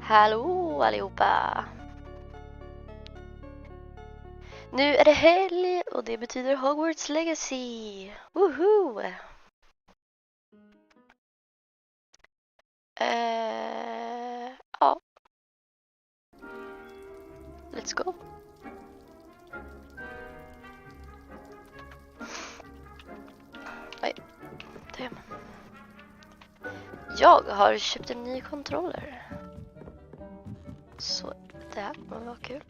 Hallå allihopa! Nu är det helg och det betyder Hogwarts Legacy! Woohoo! Ja. Let's go! Oj, det. Jag har köpt en ny kontroller. Så det här kommer vara kul.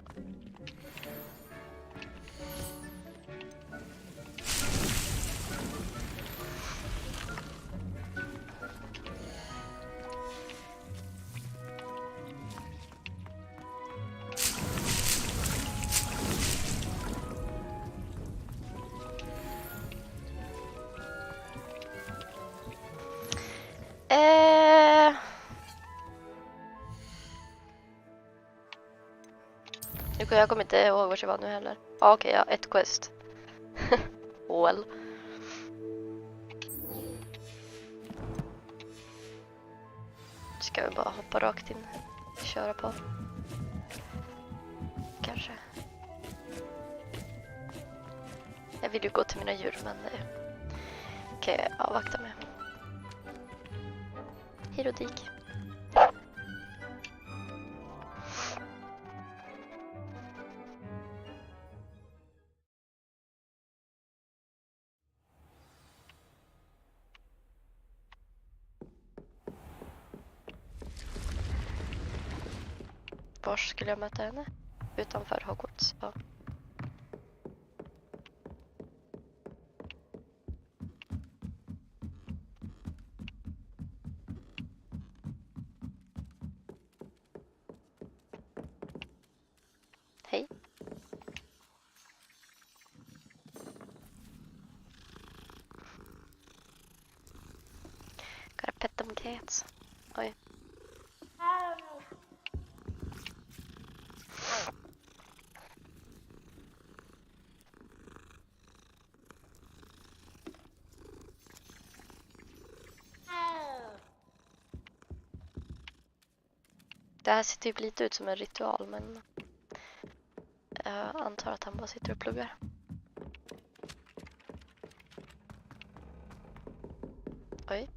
Jag kommer inte ihåg vad det var nu heller. Okej, ja, ett quest. Well. Ska vi bara hoppa rakt in och köra på. Kanske. Jag vill ju gå till mina djur, men det kan jag avvakta med. Hirodik. Var skulle jag möta henne? Utanför Hogwarts, ja. Hej. Gotta pet them cats. Oj. Det här ser typ lite ut som en ritual, men jag antar att han bara sitter och pluggar. Oj.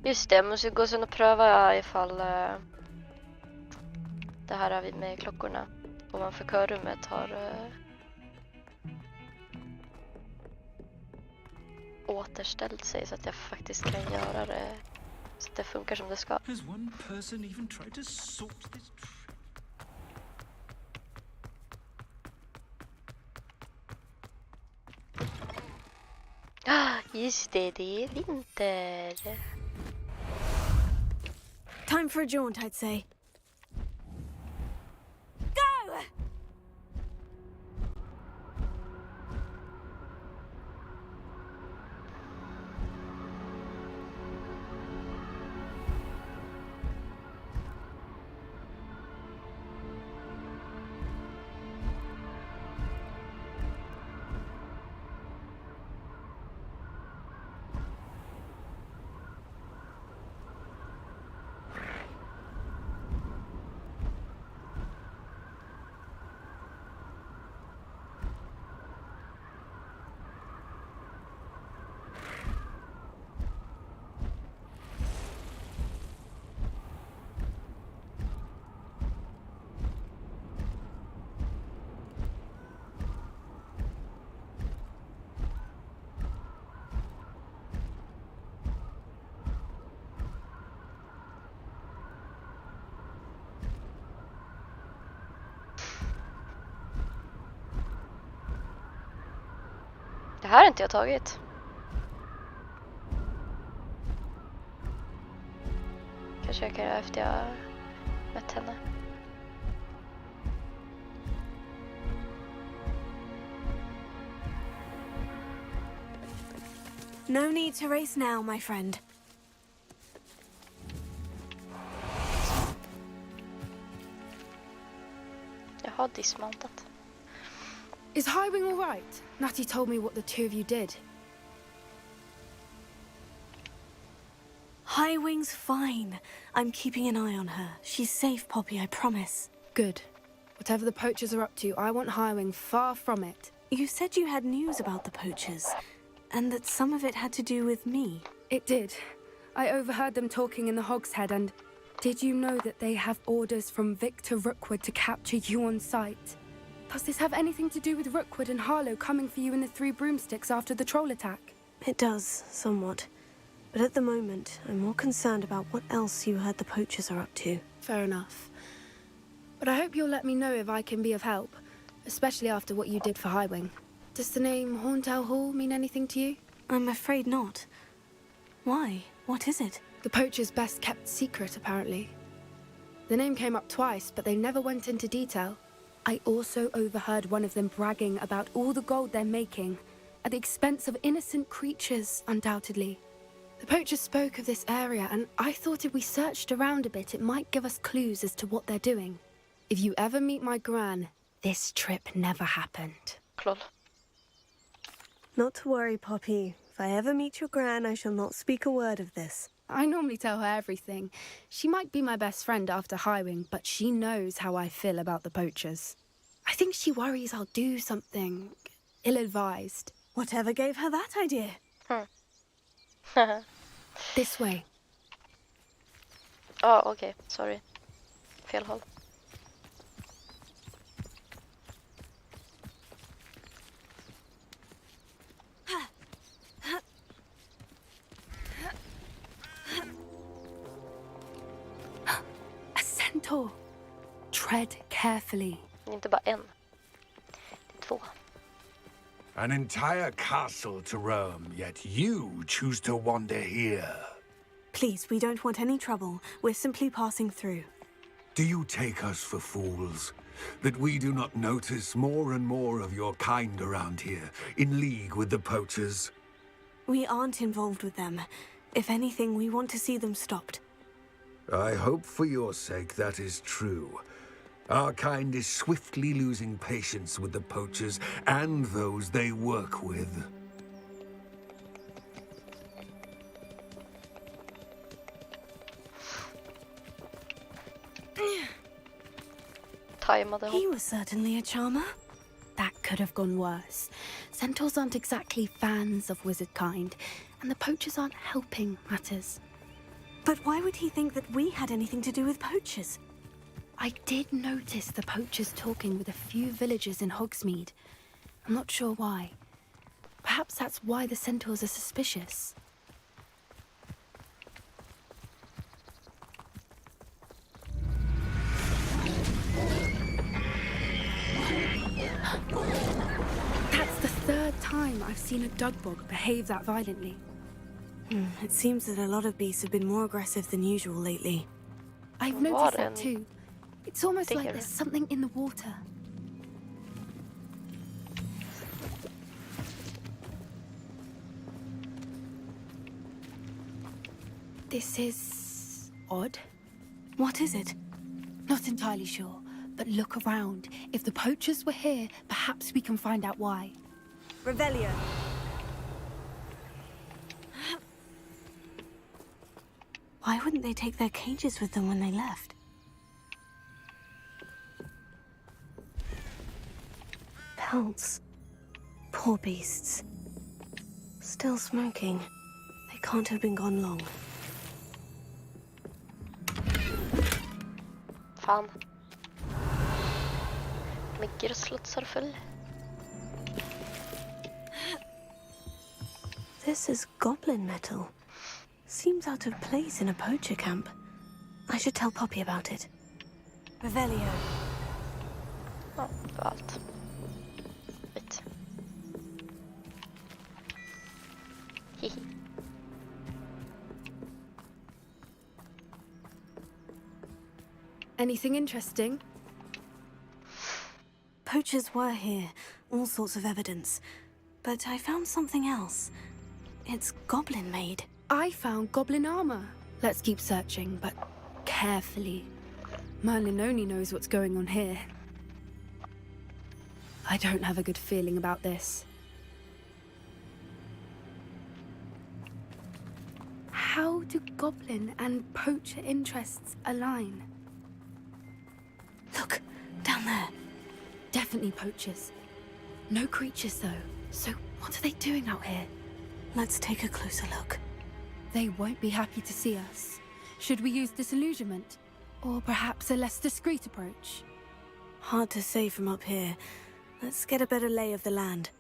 Just det, jag måste gå sen och pröva ifall det här med klockorna ovanför körrummet har återställt sig så att jag faktiskt kan göra det så att det funkar som det ska. Just det, det är vinter. Time for a jaunt, I'd say. Go! Det här har inte jag tagit. Kanske jag kan göra efter jag mött henne. No need to race now, my friend. Jag har dismountat. Is Highwing all right? Natty told me what the two of you did. Highwing's fine. I'm keeping an eye on her. She's safe, Poppy, I promise. Good. Whatever the poachers are up to, I want Highwing far from it. You said you had news about the poachers, and that some of it had to do with me. It did. I overheard them talking in the Hogshead, and did you know that they have orders from Victor Rookwood to capture you on sight? Does this have anything to do with Rookwood and Harlow coming for you in the Three Broomsticks after the troll attack? It does, somewhat. But at the moment, I'm more concerned about what else you heard the poachers are up to. Fair enough. But I hope you'll let me know if I can be of help, especially after what you did for Highwing. Does the name Horntail Hall mean anything to you? I'm afraid not. Why? What is it? The poachers' best kept secret, apparently. The name came up twice, but they never went into detail. I also overheard one of them bragging about all the gold they're making, at the expense of innocent creatures, undoubtedly. The poachers spoke of this area, and I thought if we searched around a bit, it might give us clues as to what they're doing. If you ever meet my gran, this trip never happened. Lol. Not to worry, Poppy. If I ever meet your gran, I shall not speak a word of this. I normally tell her everything. She might be my best friend after Highwing, but she knows how I feel about the poachers. I think she worries I'll do something ill-advised. Whatever gave her that idea? This way. Oh, okay. Sorry. Fel håll. A centaur. Tread carefully. Inte bara en. Det är två. An entire castle to roam, yet you choose to wander here. Please, we don't want any trouble. We're simply passing through. Do you take us for fools? That we do not notice more and more of your kind around here, in league with the poachers? We aren't involved with them. If anything, we want to see them stopped. I hope for your sake that is true. Our kind is swiftly losing patience with the poachers and those they work with. Tajmade He hon. was certainly a charmer. That could have gone worse. Centaurs aren't exactly fans of wizard kind, and the poachers aren't helping matters. But why would he think that we had anything to do with poachers? I did notice the poachers talking with a few villagers in Hogsmeade. I'm not sure why. Perhaps that's why the centaurs are suspicious. That's the third time I've seen a dugbog behave that violently. It seems that a lot of beasts have been more aggressive than usual lately. I've What noticed that an too. It's almost like digger. there's something in the water. This is odd. What is it? Not entirely sure, but look around. If the poachers were here, perhaps we can find out why. Revelio. Why wouldn't they take their cages with them when they left? Pelts. Poor beasts. Still smoking. They can't have been gone long. Fan. Ligger och slutsar full. This is goblin metal. Seems out of place in a poacher camp. I should tell Poppy about it. Revelio. Ja, det var allt. Skit. Hihi. Anything interesting? Poachers were here. All sorts of evidence. But I found something else. It's goblin made. I found goblin armor. Let's keep searching, but carefully. Merlin only knows what's going on here. I don't have a good feeling about this. how do goblin and poacher interests align? Look, down there. Definitely poachers. No creatures, though. So what are they doing out here? Let's take a closer look. They won't be happy to see us. Should we use disillusionment? Or perhaps a less discreet approach? Hard to say from up here. Let's get a better lay of the land.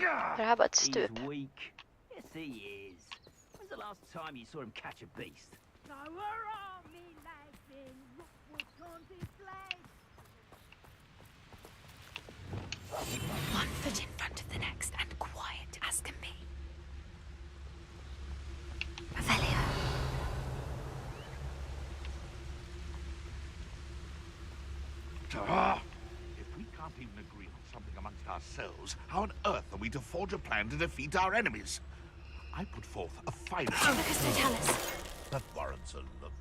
Är det här bara ett stup? He's weak. Yes, he is. When's the last time you saw him catch a beast? One foot in front of the next and quiet as can be. Revelio. If we can't even agree on something amongst ourselves, how on earth are we to forge a plan to defeat our enemies? I put forth a final... That warrants a look.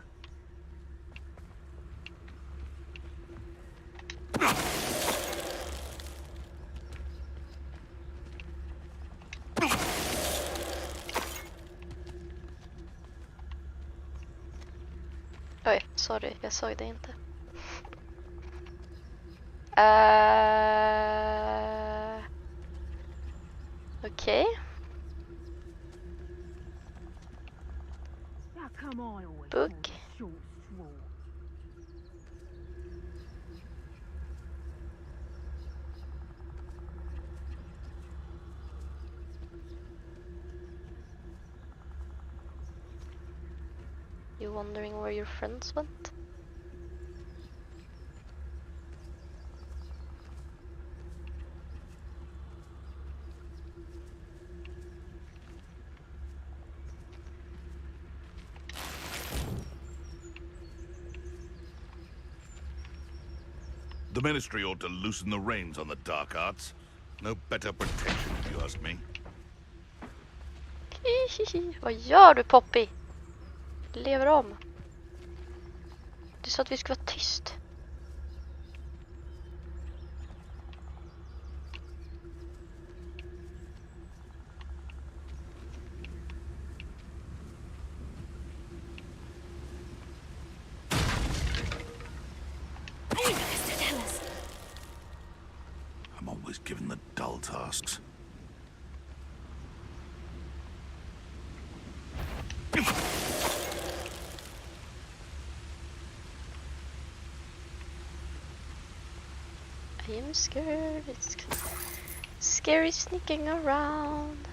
Oj, sorry, jag såg det inte. Okej. Book. You wondering where your friends went? The Ministry ought to loosen the reins on the dark arts. No better protection, if you ask me. Vad gör du, Poppy? Lever om. Du sa att vi skulle vara tyst. I'm always given the dull tasks. I'm scared. It's scary sneaking around.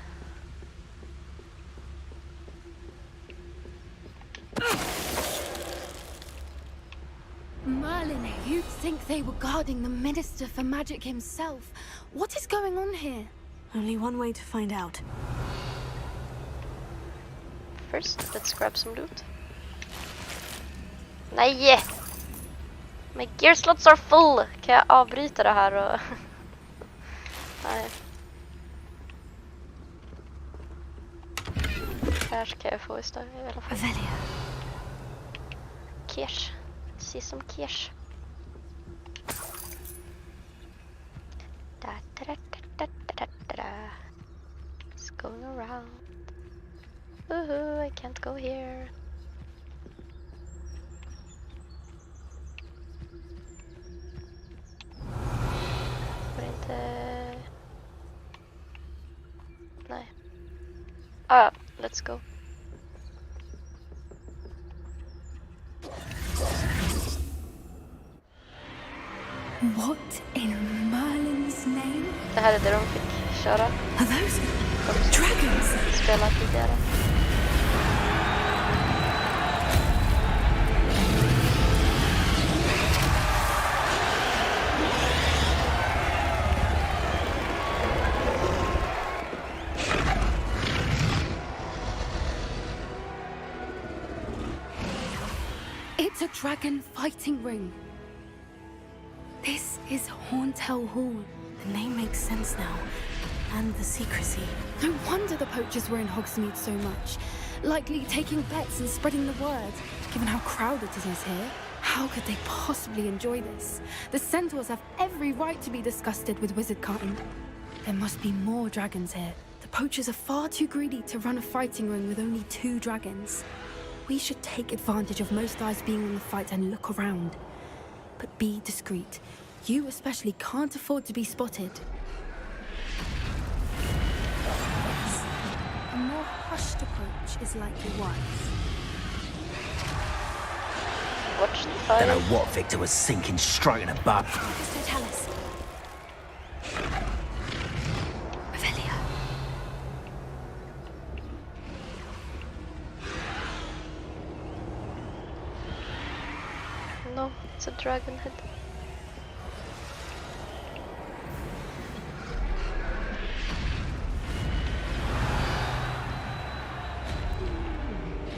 Merlin, you'd think they were guarding the Minister for Magic himself. What is going on here? Only one way to find out. First, let's grab some loot. Nej! My gear slots are full! Kan jag avbryta det här och... Nej. Cash kan jag få istället i alla fall. Cash. Se som cash. It's going around. Woohoo, I can't go here. Nej. Ah, let's go. What in Merlin's name? Det här är det de fick köra. Are those dragons? Spela tidigare. It's a dragon fighting ring. This is Hauntel Hall. The name makes sense now. And the secrecy. No wonder the poachers were in Hogsmeade so much. Likely taking bets and spreading the word. Given how crowded it is here, how could they possibly enjoy this? The centaurs have every right to be disgusted with wizard kind. There must be more dragons here. The poachers are far too greedy to run a fighting ring with only 2 dragons. We should take advantage of most eyes being on the fight and look around. But be discreet. You especially can't afford to be spotted. A more hushed approach is likely wise. Watch the Don't fire. know what Victor was sinking straight in a butt. Mr. Talis. Revelia. No, it's a dragon head.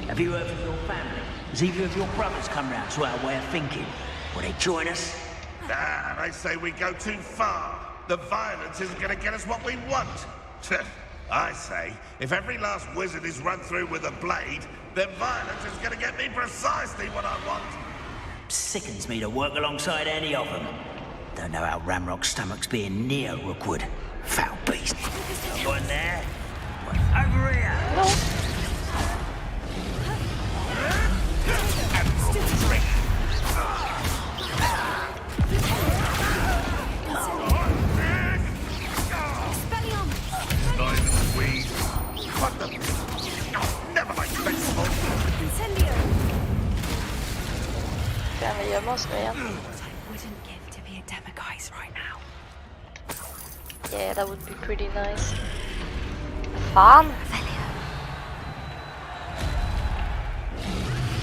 Have you heard from your family? Has either of your brothers come round to our way of thinking? Will they join us? Nah, they say we go too far. The violence isn't going to get us what we want. I say, if every last wizard is run through with a blade, then violence is going to get me precisely what I want. Sickens me to work alongside any of them. Don't know how Ramrock's stomach's being near Rookwood. Foul beast. One there. One over here. No. What the? Oh, never mind, sensible. Kan vi gömma oss nu igen? Wouldn't give to be a demiguise right now. Yeah, that would be pretty nice. Fan!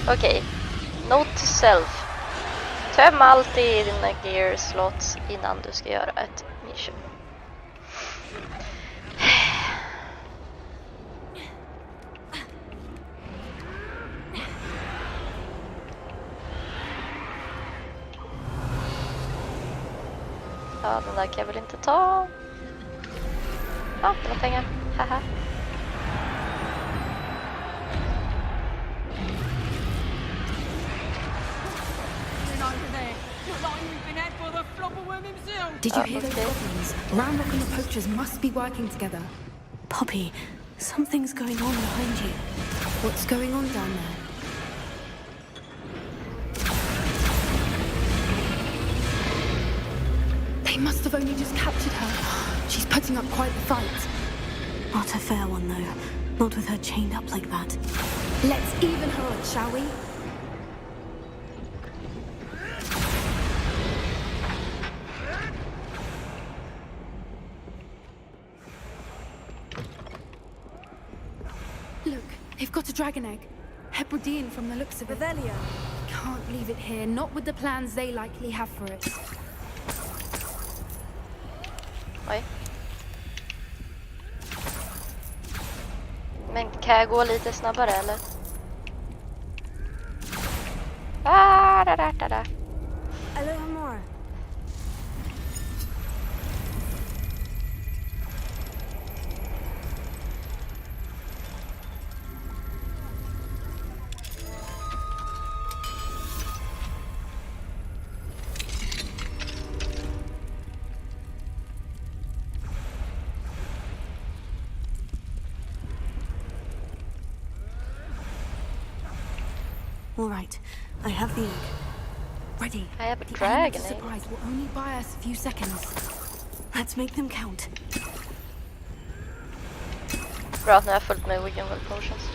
Okej. Note to self. Töm alltid dina gear slots innan du ska göra ett mission. Ja, den där kan jag väl inte ta. Ja, det var pengar. Haha. Did you hear those goblins? Ramrock and the poachers must be working together. Poppy, something's going on behind you. What's going on down there? They must have only just captured her. She's putting up quite the fight. Not a fair one, though. Not with her chained up like that. Let's even her odds, shall we? Look, they've got a dragon egg. Hebridean from the looks of it. Revelia. Can't leave it here, not with the plans they likely have for it. Oj. Men kan jag gå lite snabbare eller? Da. A little more. All right, I have the egg. Ready. I have a The dragon element of egg. surprise will only buy us a few seconds. Let's make them count. Bra, nu har jag fullt med Wigan World Potions.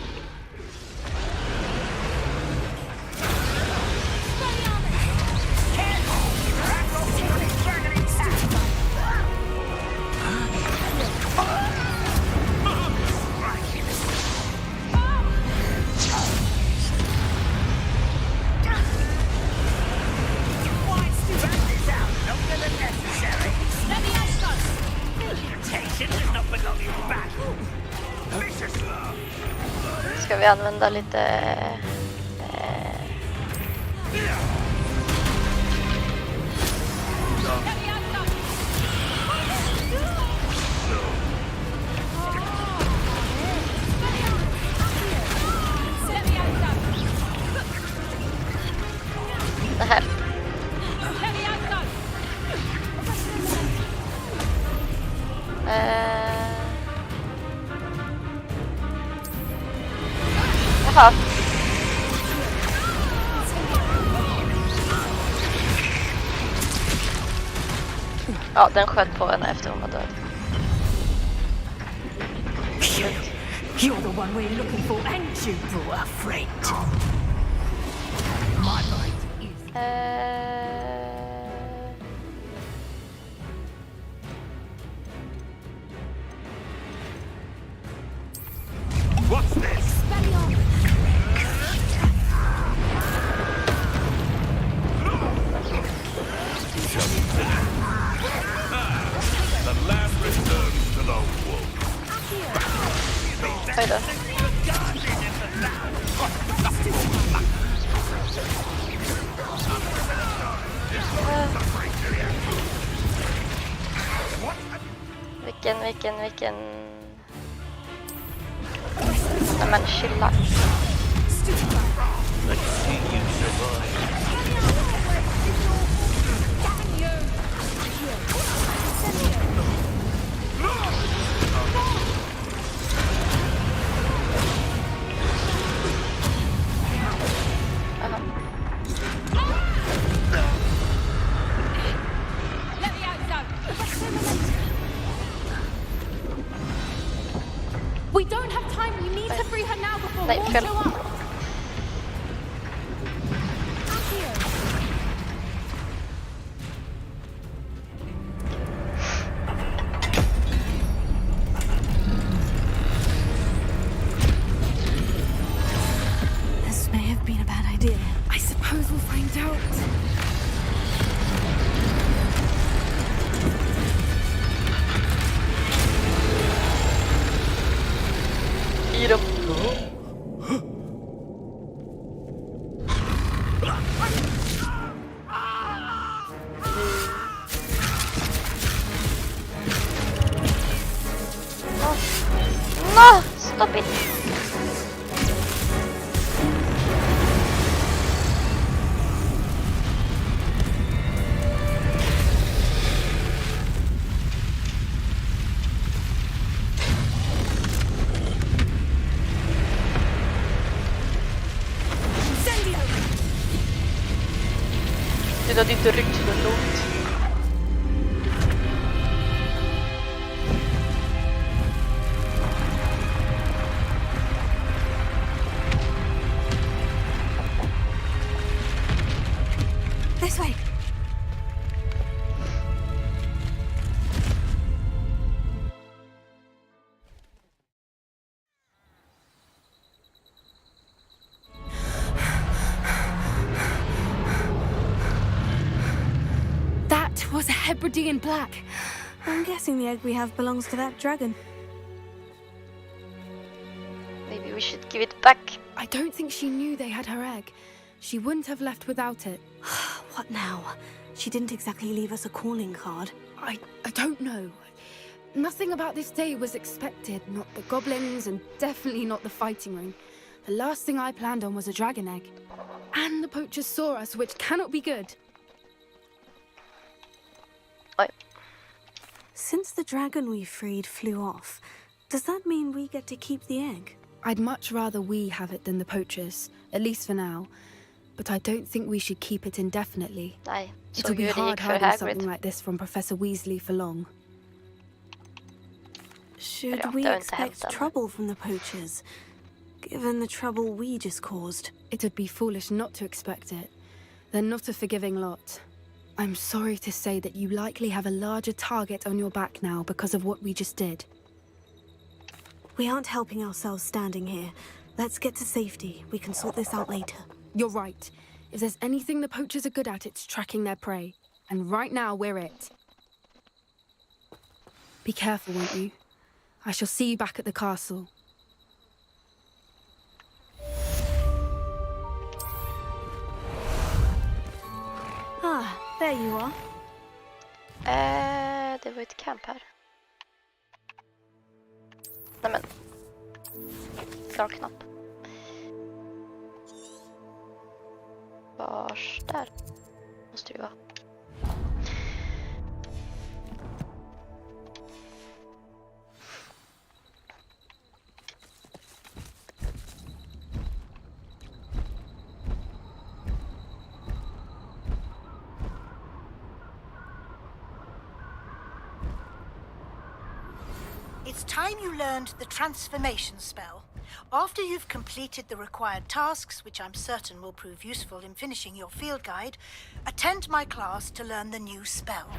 Ska vi använda lite... det här. Jaha. Ja, den sköt på henne efter hon var död. You're the one we're looking for, ain't you, brother friend? My blade is... What's this? The lamb returns to the wolf. Oj då. Vilken... Nej men chilla. We don't have time. We need to free her now before Nej, more fel. show up. This may have been a bad idea. I suppose we'll find out. I dem. No! Stop it! Det hade inte ryckt så långt. This way. That was a Hebridean black. I'm guessing the egg we have belongs to that dragon. Maybe we should give it back. I don't think she knew they had her egg. She wouldn't have left without it. What now? She didn't exactly leave us a calling card. I don't know. Nothing about this day was expected. Not the goblins, and definitely not the fighting ring. The last thing I planned on was a dragon egg. And the poachers saw us, which cannot be good. Oj. Since the dragon we freed flew off, does that mean we get to keep the egg? I'd much rather we have it than the poachers, at least for now. But I don't think we should keep it indefinitely. Nej, så It'll be hur det hard gick för hiding something Hagrid. like this from Professor Weasley for long. Should Ja, we det har inte expect hänt än. trouble from the poachers, given the trouble we just caused? It would be foolish not to expect it. They're not a forgiving lot. I'm sorry to say that you likely have a larger target on your back now because of what we just did. We aren't helping ourselves standing here. Let's get to safety. We can sort this out later. You're right. If there's anything the poachers are good at, it's tracking their prey. And right now, we're it. Be careful, won't you? I shall see you back at the castle. Ah, there you are. Det var ett camp här. Nej men. Klar knapp. Vars där? Måste det ju vara. It's time you learned the transformation spell. After you've completed the required tasks, which I'm certain will prove useful in finishing your field guide, attend my class to learn the new spell.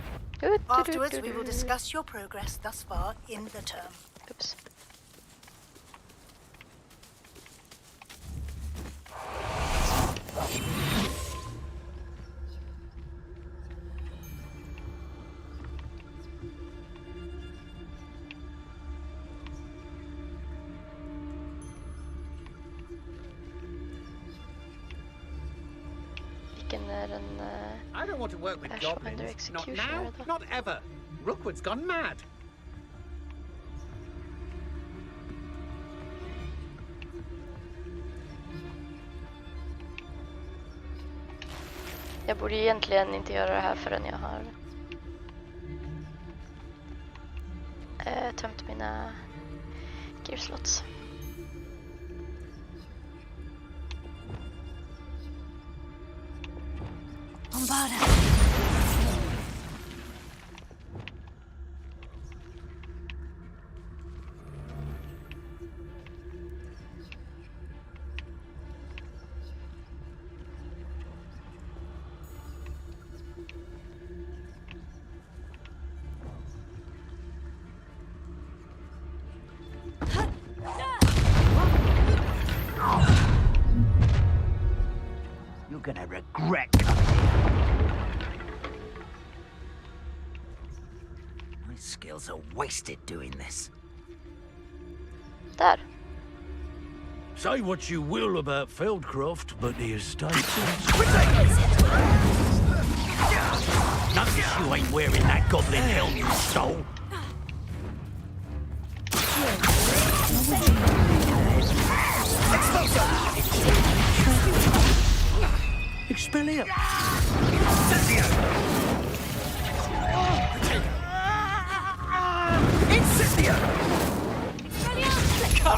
Afterwards, we will discuss your progress thus far in the term. Oops. I don't want to work with goblins. Not now, not ever. Rookwood's gone mad. Jag borde egentligen inte göra det här förrän jag har tömt mina gear slots. Bombarda. You're gonna regret coming here. My skills are wasted doing this. Där. Say what you will about Feldcroft, but the estate... Notice you ain't wearing that goblin helm you stole. Expelliarm! Incendio!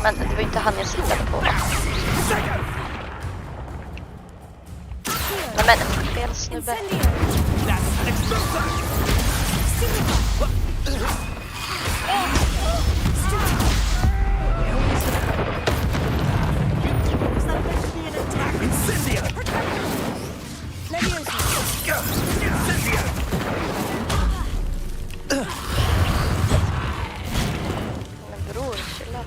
Men det var inte han jag siktade på. Men fel snubbe. Men bror, chilla.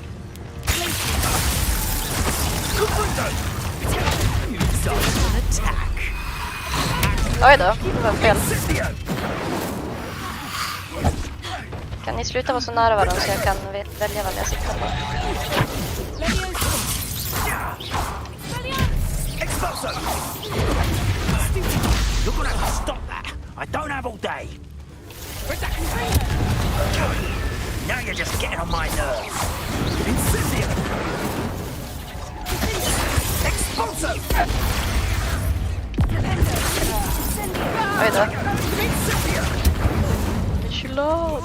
Oj då, det var fel. Kan ni sluta vara så nära varandra så jag kan välja vad jag sitter på? You're gonna have to stop that. I don't have all day. Now you're just getting on my nerves. Incendio! Expulso! Oj då. Chilla.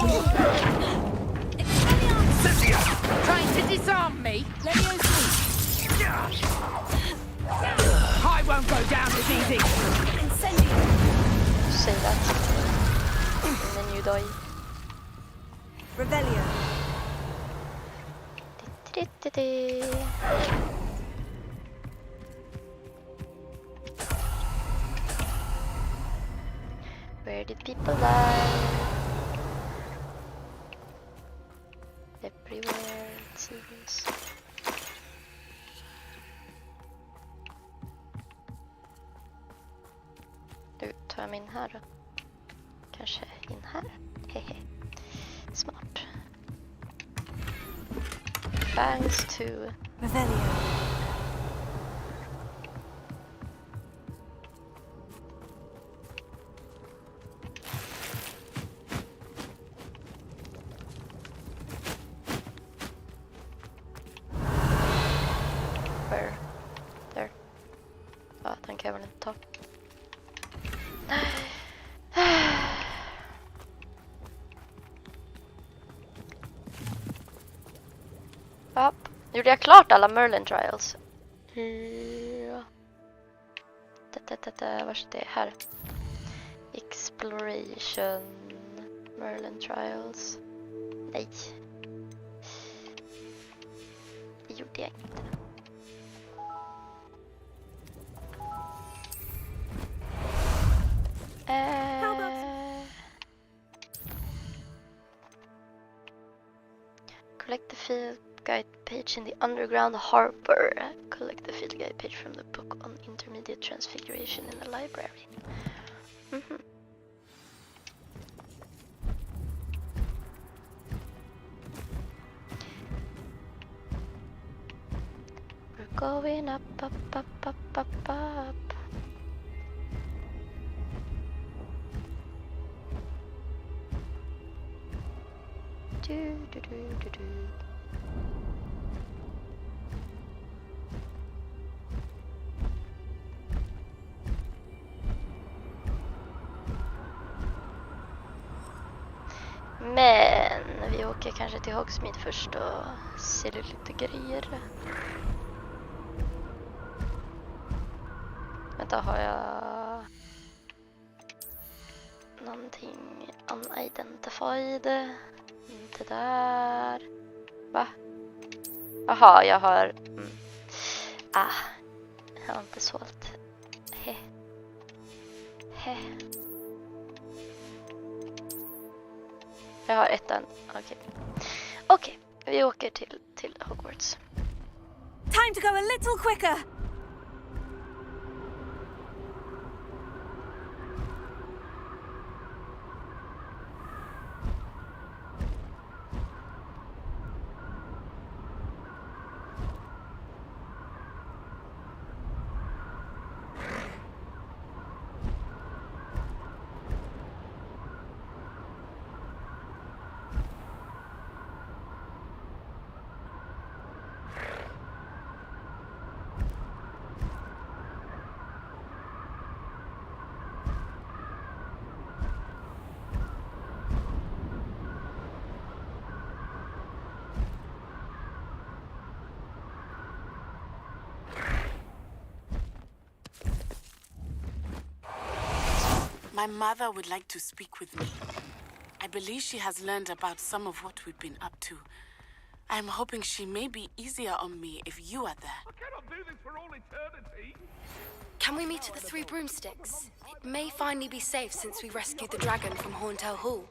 Trying to disarm me? I won't go down as easy. Say that. And then you die. Revelio. Where did people die? Everywhere it seems. Nu tar jag mig in här då. Kanske in här. Hehe. Smart. Thanks to Revelio. where? There. Ja, den kan jag väl inte ta. Ja, gjorde jag klart alla Merlin Trials? Ja. Vars det är här. Exploration. Merlin Trials. Nej. jag inte. Collect the field guide page in the underground harbor. Collect the field guide page from the book on intermediate transfiguration in the library. We're going up, up, up, up, up, up. Do, do, do, do, do. Men vi åker kanske till Hogsmeade först och ser lite grejer. Vänta, har jag någonting unidentified? Inte där. Va? Jaha, jag har... jag har inte sålt. Jag har ettan. Okej, vi åker till Hogwarts. Time to go a little quicker! My mother would like to speak with me. I believe she has learned about some of what we've been up to. I am hoping she may be easier on me if you are there. I cannot do this for all eternity. Can we meet at the Three Broomsticks? It may finally be safe since we rescued the dragon from Horntail Hall.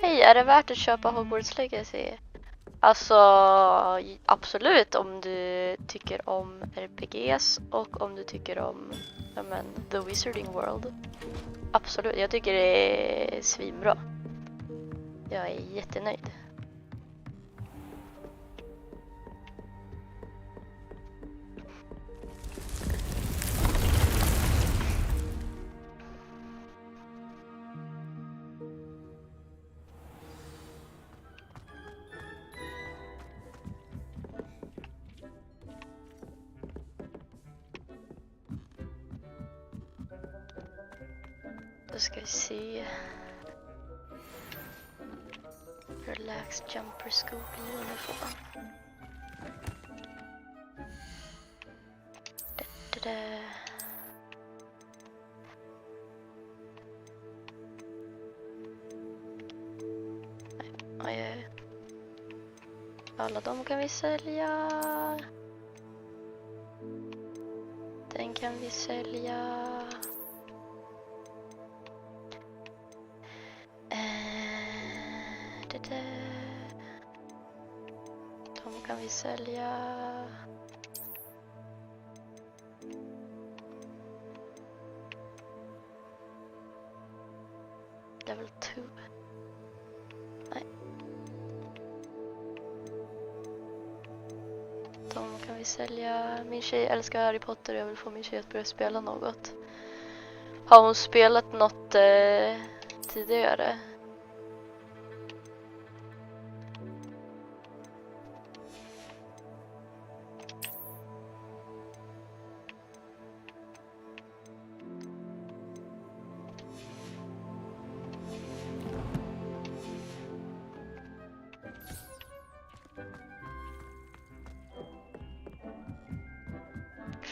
Hej, är det värt att köpa Hogwarts Legacy? Alltså, absolut om du tycker om RPGs och om du tycker om The Wizarding World. Absolut, jag tycker det är svinbra. Jag är jättenöjd. Då ska vi se. Relax jumper school uniform. Nej, alla de kan vi sälja. Den kan vi sälja. De kan vi sälja. Level 2. Nej. De kan vi sälja. Min tjej älskar Harry Potter. Jag vill få min tjej att börja spela något. Har hon spelat något tidigare?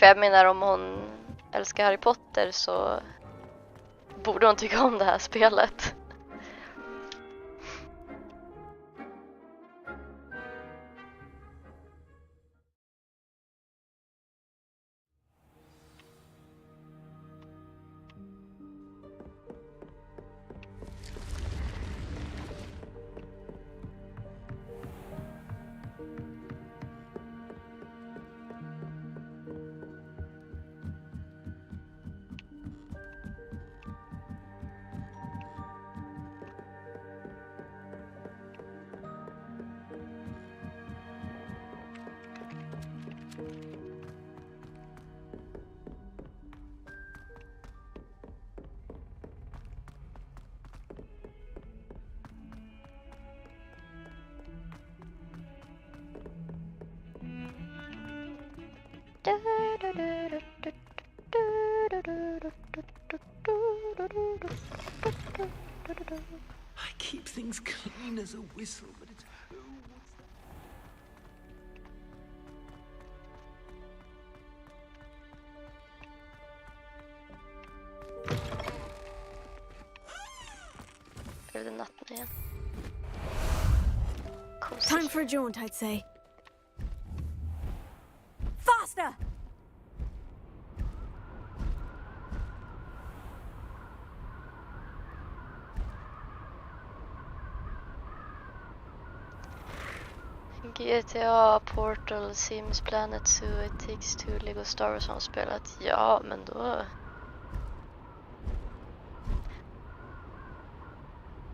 För jag menar, om hon älskar Harry Potter så borde hon tycka om det här spelet. I keep things clean as a whistle, but it's... Blev det natten igen? Time for a jaunt, I'd say. Faster! GTA, Portal, Sims, Planet Zoo, It Takes Two, Lego Star Wars har spelat. Ja, men då...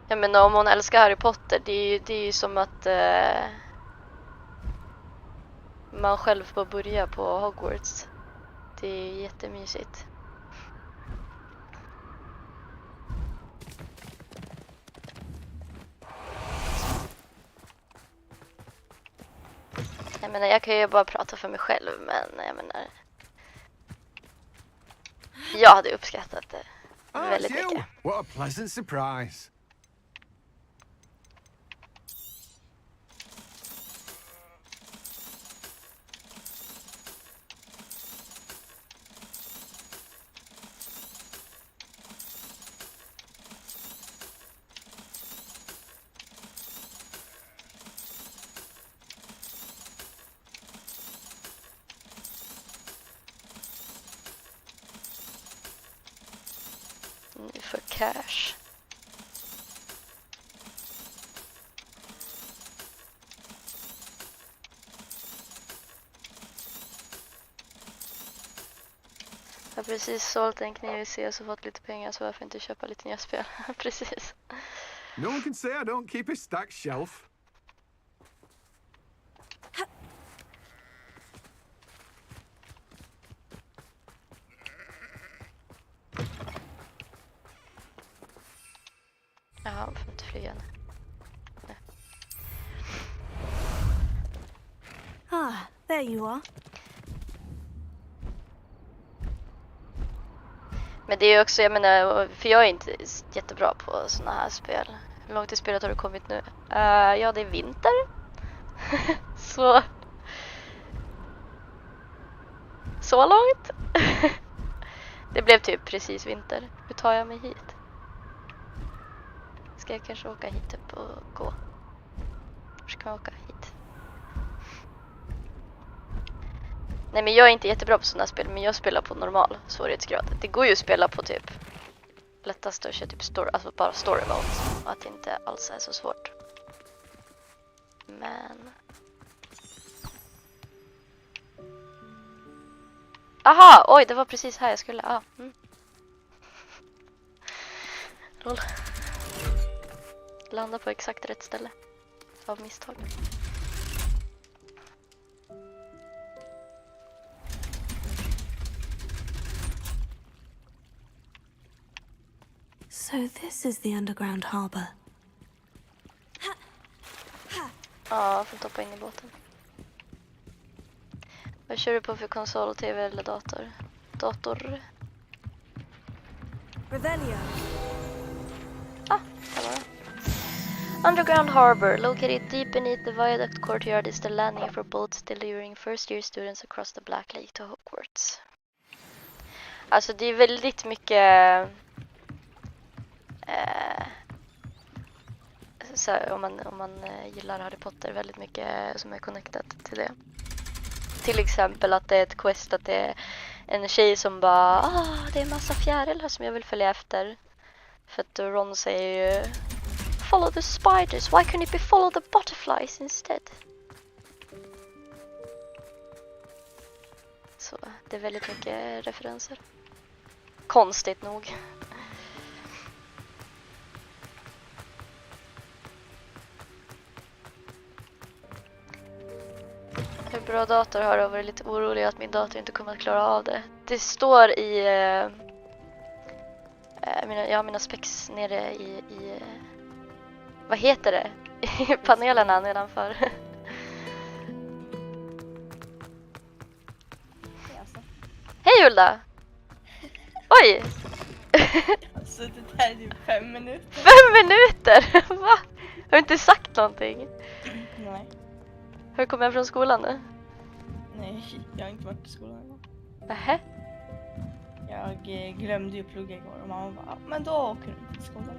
Jag menar, om hon älskar Harry Potter, det är ju som att man själv får börja på Hogwarts. Det är jättemysigt. Jag menar, jag kan ju bara prata för mig själv, men jag menar... Jag hade uppskattat det väldigt mycket. What a pleasant surprise. Nu för cash. Jag har precis sålt en kniv i CS och fått lite pengar, så varför inte köpa lite nya spel? Precis. No one can say I don't keep a stacked shelf. Jaha, får inte flyga nu. Nej. Ah, there you are. Men det är också, jag menar, för jag är inte jättebra på såna här spel. Hur långt i spelet har du kommit nu? Ja, det är vinter. Så långt. Det blev typ precis vinter. Hur tar jag mig hit? Ska jag kanske åka hit upp och gå? Hur ska jag åka hit? Nej, men jag är inte jättebra på sådana spel, men jag spelar på normal svårighetsgrad. Det går ju att spela på typ lättaste och köra typ story, alltså bara story mode, och att det inte alls är så svårt. Men... Aha, oj, det var precis här jag skulle. Lol. Landa på exakt rätt ställe. Av misstag. So this is the underground harbor. Ja, får hoppa in i båten. Vad kör du på för konsol, tv eller dator? Dator. Revelio. Där var det. Underground Harbor, located deep beneath the viaduct courtyard, is the landing for boats delivering first-year students across the Black Lake to Hogwarts. Alltså det är väldigt mycket så här, om man gillar Harry Potter, väldigt mycket som är connectat till det. Till exempel att det är ett quest, att det är en tjej som bara det är en massa fjärilar som jag vill följa efter. För att Ron säger ju follow the spiders, why can't it be follow the butterflies instead? Så det är väldigt mycket referenser. Konstigt nog. Hur bra dator har jag varit lite orolig att min dator inte kommer att klara av det. Det står i mina specs nere i vad heter det? I panelerna nedanför. Hej Ulda! Oj! Så det här är ju 5 minuter. 5 minuter? Va? Har du inte sagt någonting? Nej. Hur kommer jag från skolan nu? Nej, jag har inte varit i skolan än. Nähä? Jag glömde ju plugga igår och mamma bara, men då åker du inte till skolan.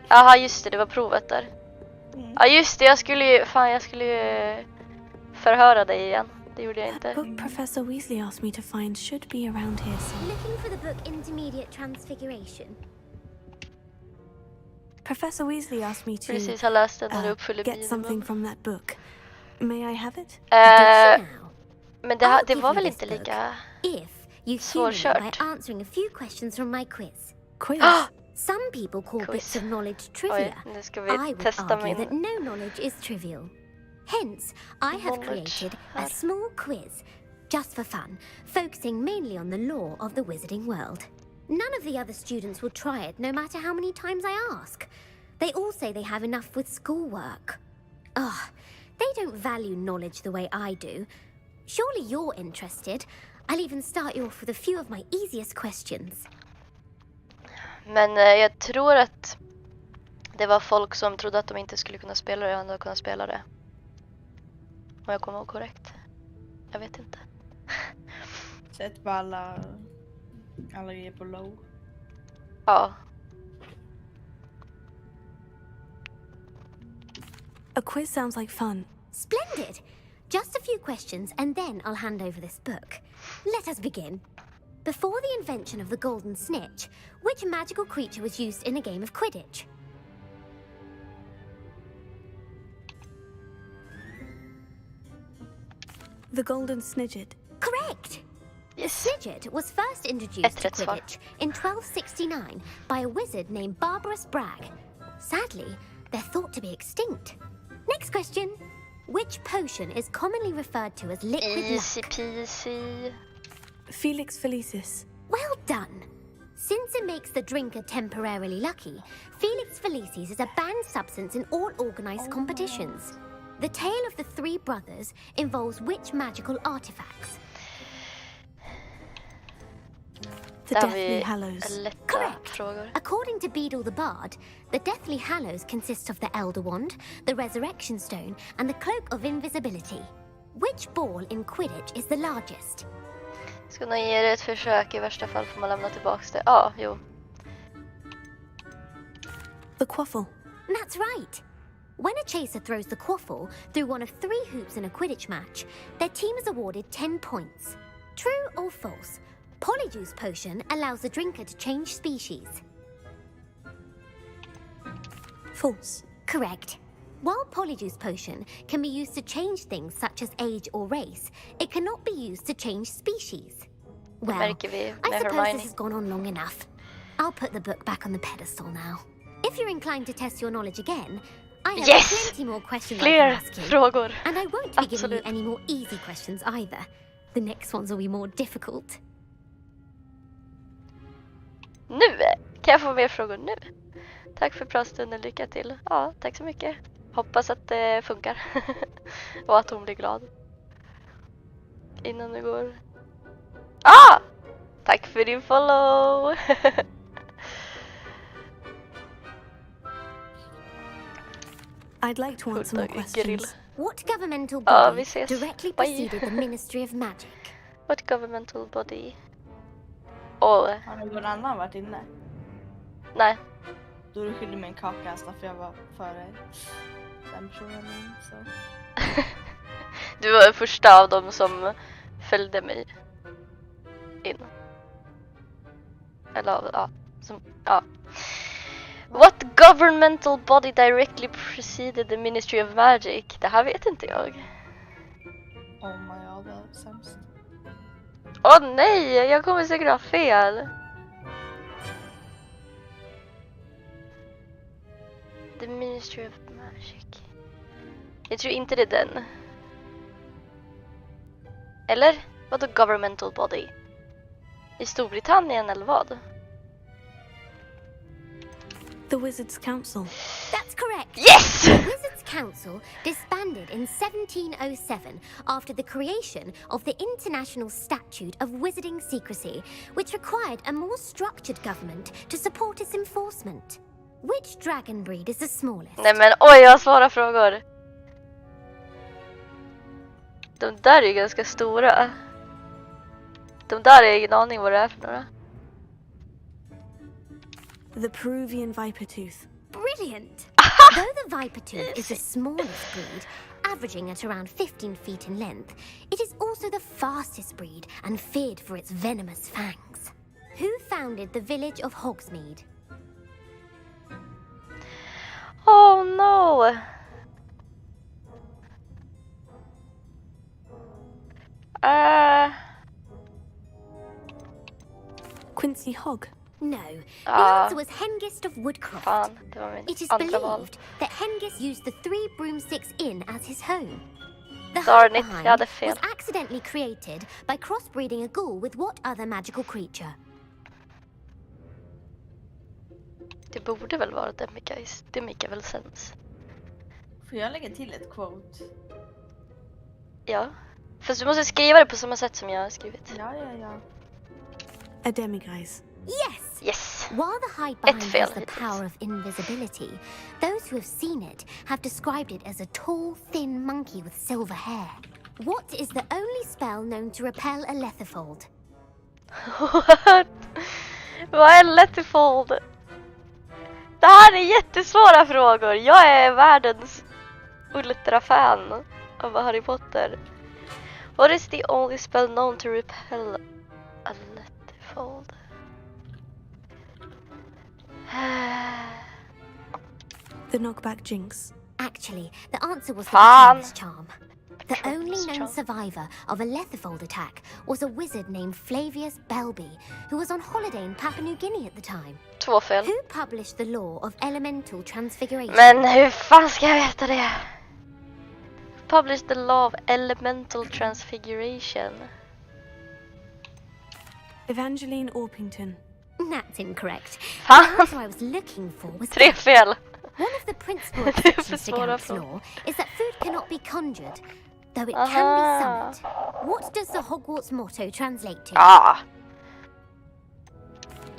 Jaha, just det var provet där. Mm. Ja just det, jag skulle ju förhöra dig igen. Det gjorde jag inte. A book Professor Weasley asked me to find should be around here somewhere. Looking for the book Intermediate Transfiguration. Professor Weasley asked me to Precis, har läst den när du uppfyller get something from that book. May I have it? Men det var väl inte lika svårkört? By answering a few questions from my quiz. Quiz? Some people call bits of knowledge trivia. Oj, nu ska I vi would testa argue min... that no knowledge is trivial. Hence, I have created a small quiz, just for fun, focusing mainly on the lore of the wizarding world. None of the other students will try it, no matter how many times I ask. They all say they have enough with schoolwork. They don't value knowledge the way I do. Surely you're interested. I'll even start you off with a few of my easiest questions. Men jag tror att det var folk som trodde att de inte skulle kunna spela det och ändå kunna spela det. Om jag kommer ihåg korrekt. Jag vet inte. Sätt på alla grejer på low. Ja. A quiz sounds like fun. Splendid! Just a few questions and then I'll hand over this book. Let us begin. Before the invention of the golden snitch, which magical creature was used in a game of Quidditch? The golden snidget. Correct! Yes. The snidget was first introduced to Quidditch in 1269 by a wizard named Barbarous Bragg. Sadly, they're thought to be extinct. Next question. Which potion is commonly referred to as liquid Easy luck? peasy. Felix Felicis. Well done. Since it makes the drinker temporarily lucky, Felix Felicis is a banned substance in all organized competitions. The tale of the three brothers involves which magical artifacts? The Deathly Hallows. Correct. According to Beedle the Bard, the Deathly Hallows consists of the Elder Wand, the Resurrection Stone, and the Cloak of Invisibility. Which ball in Quidditch is the largest? Ska nog ge det ett försök, i värsta fall får man lämna tillbaks det. Ja, jo. The Quaffle. That's right. When a chaser throws the quaffle through one of 3 hoops in a Quidditch match, their team is awarded 10 points. True or false? Polyjuice potion allows the drinker to change species. False. Correct. While Polyjuice potion can be used to change things such as age or race, it cannot be used to change species. Well, I suppose this has gone on long enough. I'll put the book back on the pedestal now. If you're inclined to test your knowledge again, I have plenty more questions I can ask you. Frågor. And I won't be giving you any more easy questions either. The next ones will be more difficult. Nu! Kan jag få mer frågor nu? Tack för pratstunden, lycka till. Ja, tack så mycket. Hoppas att det funkar. Och att hon blir glad. Innan det går. Tack för din follow! I'd like to answer more questions. What governmental Ja, body vi ses. directly Bye. preceded the Ministry of Magic? What governmental body? Åh, Har någon annan varit inne? nej. Då du skyllde mig en kaka alltså, för jag var före den personen. Så. Du var första av dem som följde mig in. Eller ja, som, ja. What governmental body directly preceded the Ministry of Magic? Det här vet inte jag. Oh my god, det är sämst. Åh nej, jag kommer säkert ha fel. The Ministry of Magic. Jag tror inte det är den. Eller? Vadå governmental body? I Storbritannien eller vad? The Wizards' Council. That's correct. Yes! The Wizards' Council disbanded in 1707 after the creation of the International Statute of Wizarding Secrecy, which required a more structured government to support its enforcement. Which dragon breed is the smallest? Nej men oj, jag svarar frågor. De där är ju ganska stora. De där är ingen aning vad det är för några. The Peruvian Vipertooth. Brilliant! Though the Vipertooth is the smallest breed, averaging at around 15 feet in length, it is also the fastest breed and feared for its venomous fangs. Who founded the village of Hogsmeade? Oh no! Quincy Hogg. No, the answer was Hengist of Woodcroft. Fan, det var min It is andra val. believed that Hengist used the 3 broomsticks inn as his home. The Darn hut it, behind jag hade fel. was accidentally created by crossbreeding a ghoul with what other magical creature? Det borde väl vara Demiguise. Det make väl sens. Får jag lägga till ett quote? Ja. Fast du måste skriva det på samma sätt som jag har skrivit. Ja. A demiguise. Yes! Yes! While the hide behind fel has the hittills. power of invisibility, those who have seen it have described it as a tall, thin monkey with silver hair. What is the only spell known to repel a letterfold? What? Vad är Letterfold? Det här är jättesvåra frågor. Jag är världens ultra-fan av Harry Potter. What is the only spell known to repel a Letterfold? The Knockback Jinx. Actually, the answer was the Fan. Careless Charm. The only known survivor of a Letterfold attack was a wizard named Flavius Belby, who was on holiday in Papua New Guinea at the time. 2 fel. Who published the law of elemental transfiguration? Men hur fan ska jag veta det? Published the law of elemental transfiguration. Evangeline Orpington. That's incorrect. Huh? The answer I was looking for was 3 fel. one of the principal Det är för exceptions to svåra Gamp's frågor. law is that food cannot be conjured, though it can be summoned. What does the Hogwarts motto translate to? Ah.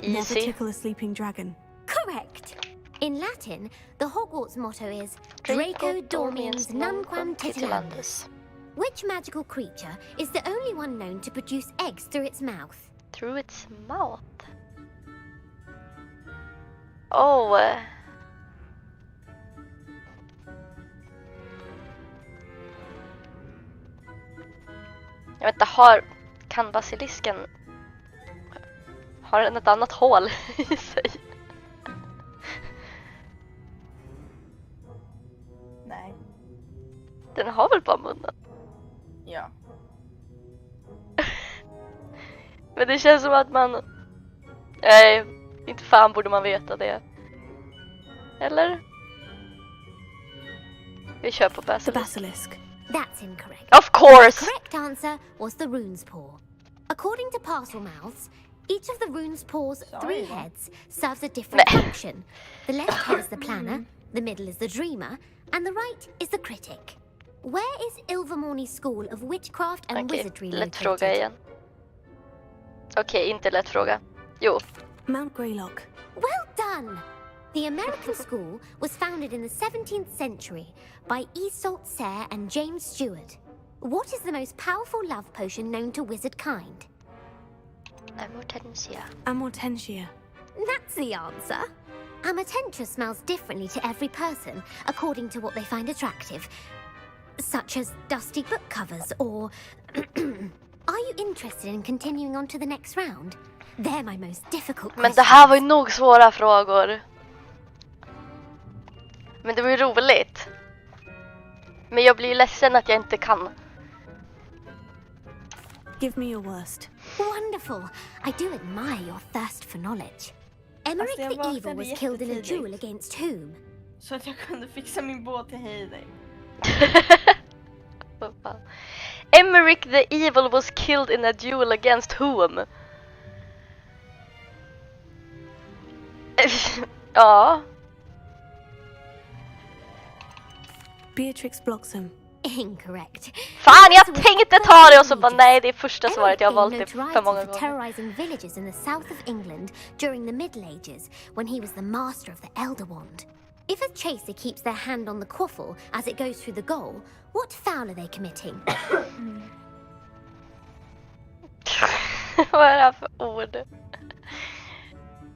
Never Easy. tickle a sleeping dragon. Correct. In Latin, the Hogwarts motto is Draco dormiens nunquam titilandus. titilandus. Which magical creature is the only one known to produce eggs through its mouth? Through its mouth. Oh. Jag vet inte, kan basilisken har den ett annat hål i sig? Nej. Den har väl bara munnen? Ja. Men det känns som att man... Nej, inte fan borde man veta det. Eller? Vi kör på The basilisk. Basilisk. That's incorrect. Of course! The correct answer was the rune's paw. According to Parselmouths, each of the rune's paw's 3 heads serves a different function. The left head is the planner, the middle is the dreamer, and the right is the critic. Where is Ilvermorny School of Witchcraft and Wizardry lätt located? fråga igen. Okej, inte lätt fråga. Jo. Mount Greylock. Well done! The The American school was founded in the 17th century by Isolde Sayre and James Stewart. What is the most powerful love potion known to wizard kind? Amortensia. Amortensia. That's the answer. Amortentia smells differently to every person, according to what they find attractive, such as dusty book covers or... Are you interested in continuing on to the next round? They're my most difficult Men det här var ju nog svåra frågor. Men det var ju roligt. Men jag blir ju ledsen att jag inte kan. Give me your worst. Wonderful. I do admire your thirst for knowledge. Emmerich the Evil was killed in a duel against whom? Så att jag kunde fixa min båt till Heidi. Emmerich the Evil was killed in a duel against whom? Ja. Beatrix Bloxham. Incorrect. Fan, jag tänkte ta det och så bara nej, det är första svaret. Jag har valt det för många gånger. Terrorizing villages in the south of England during the Middle Ages when he was the master of the Elder Wand. If a chaser keeps their hand on the quaffle as it goes through the goal, what foul are they committing? Vad är det här för ord?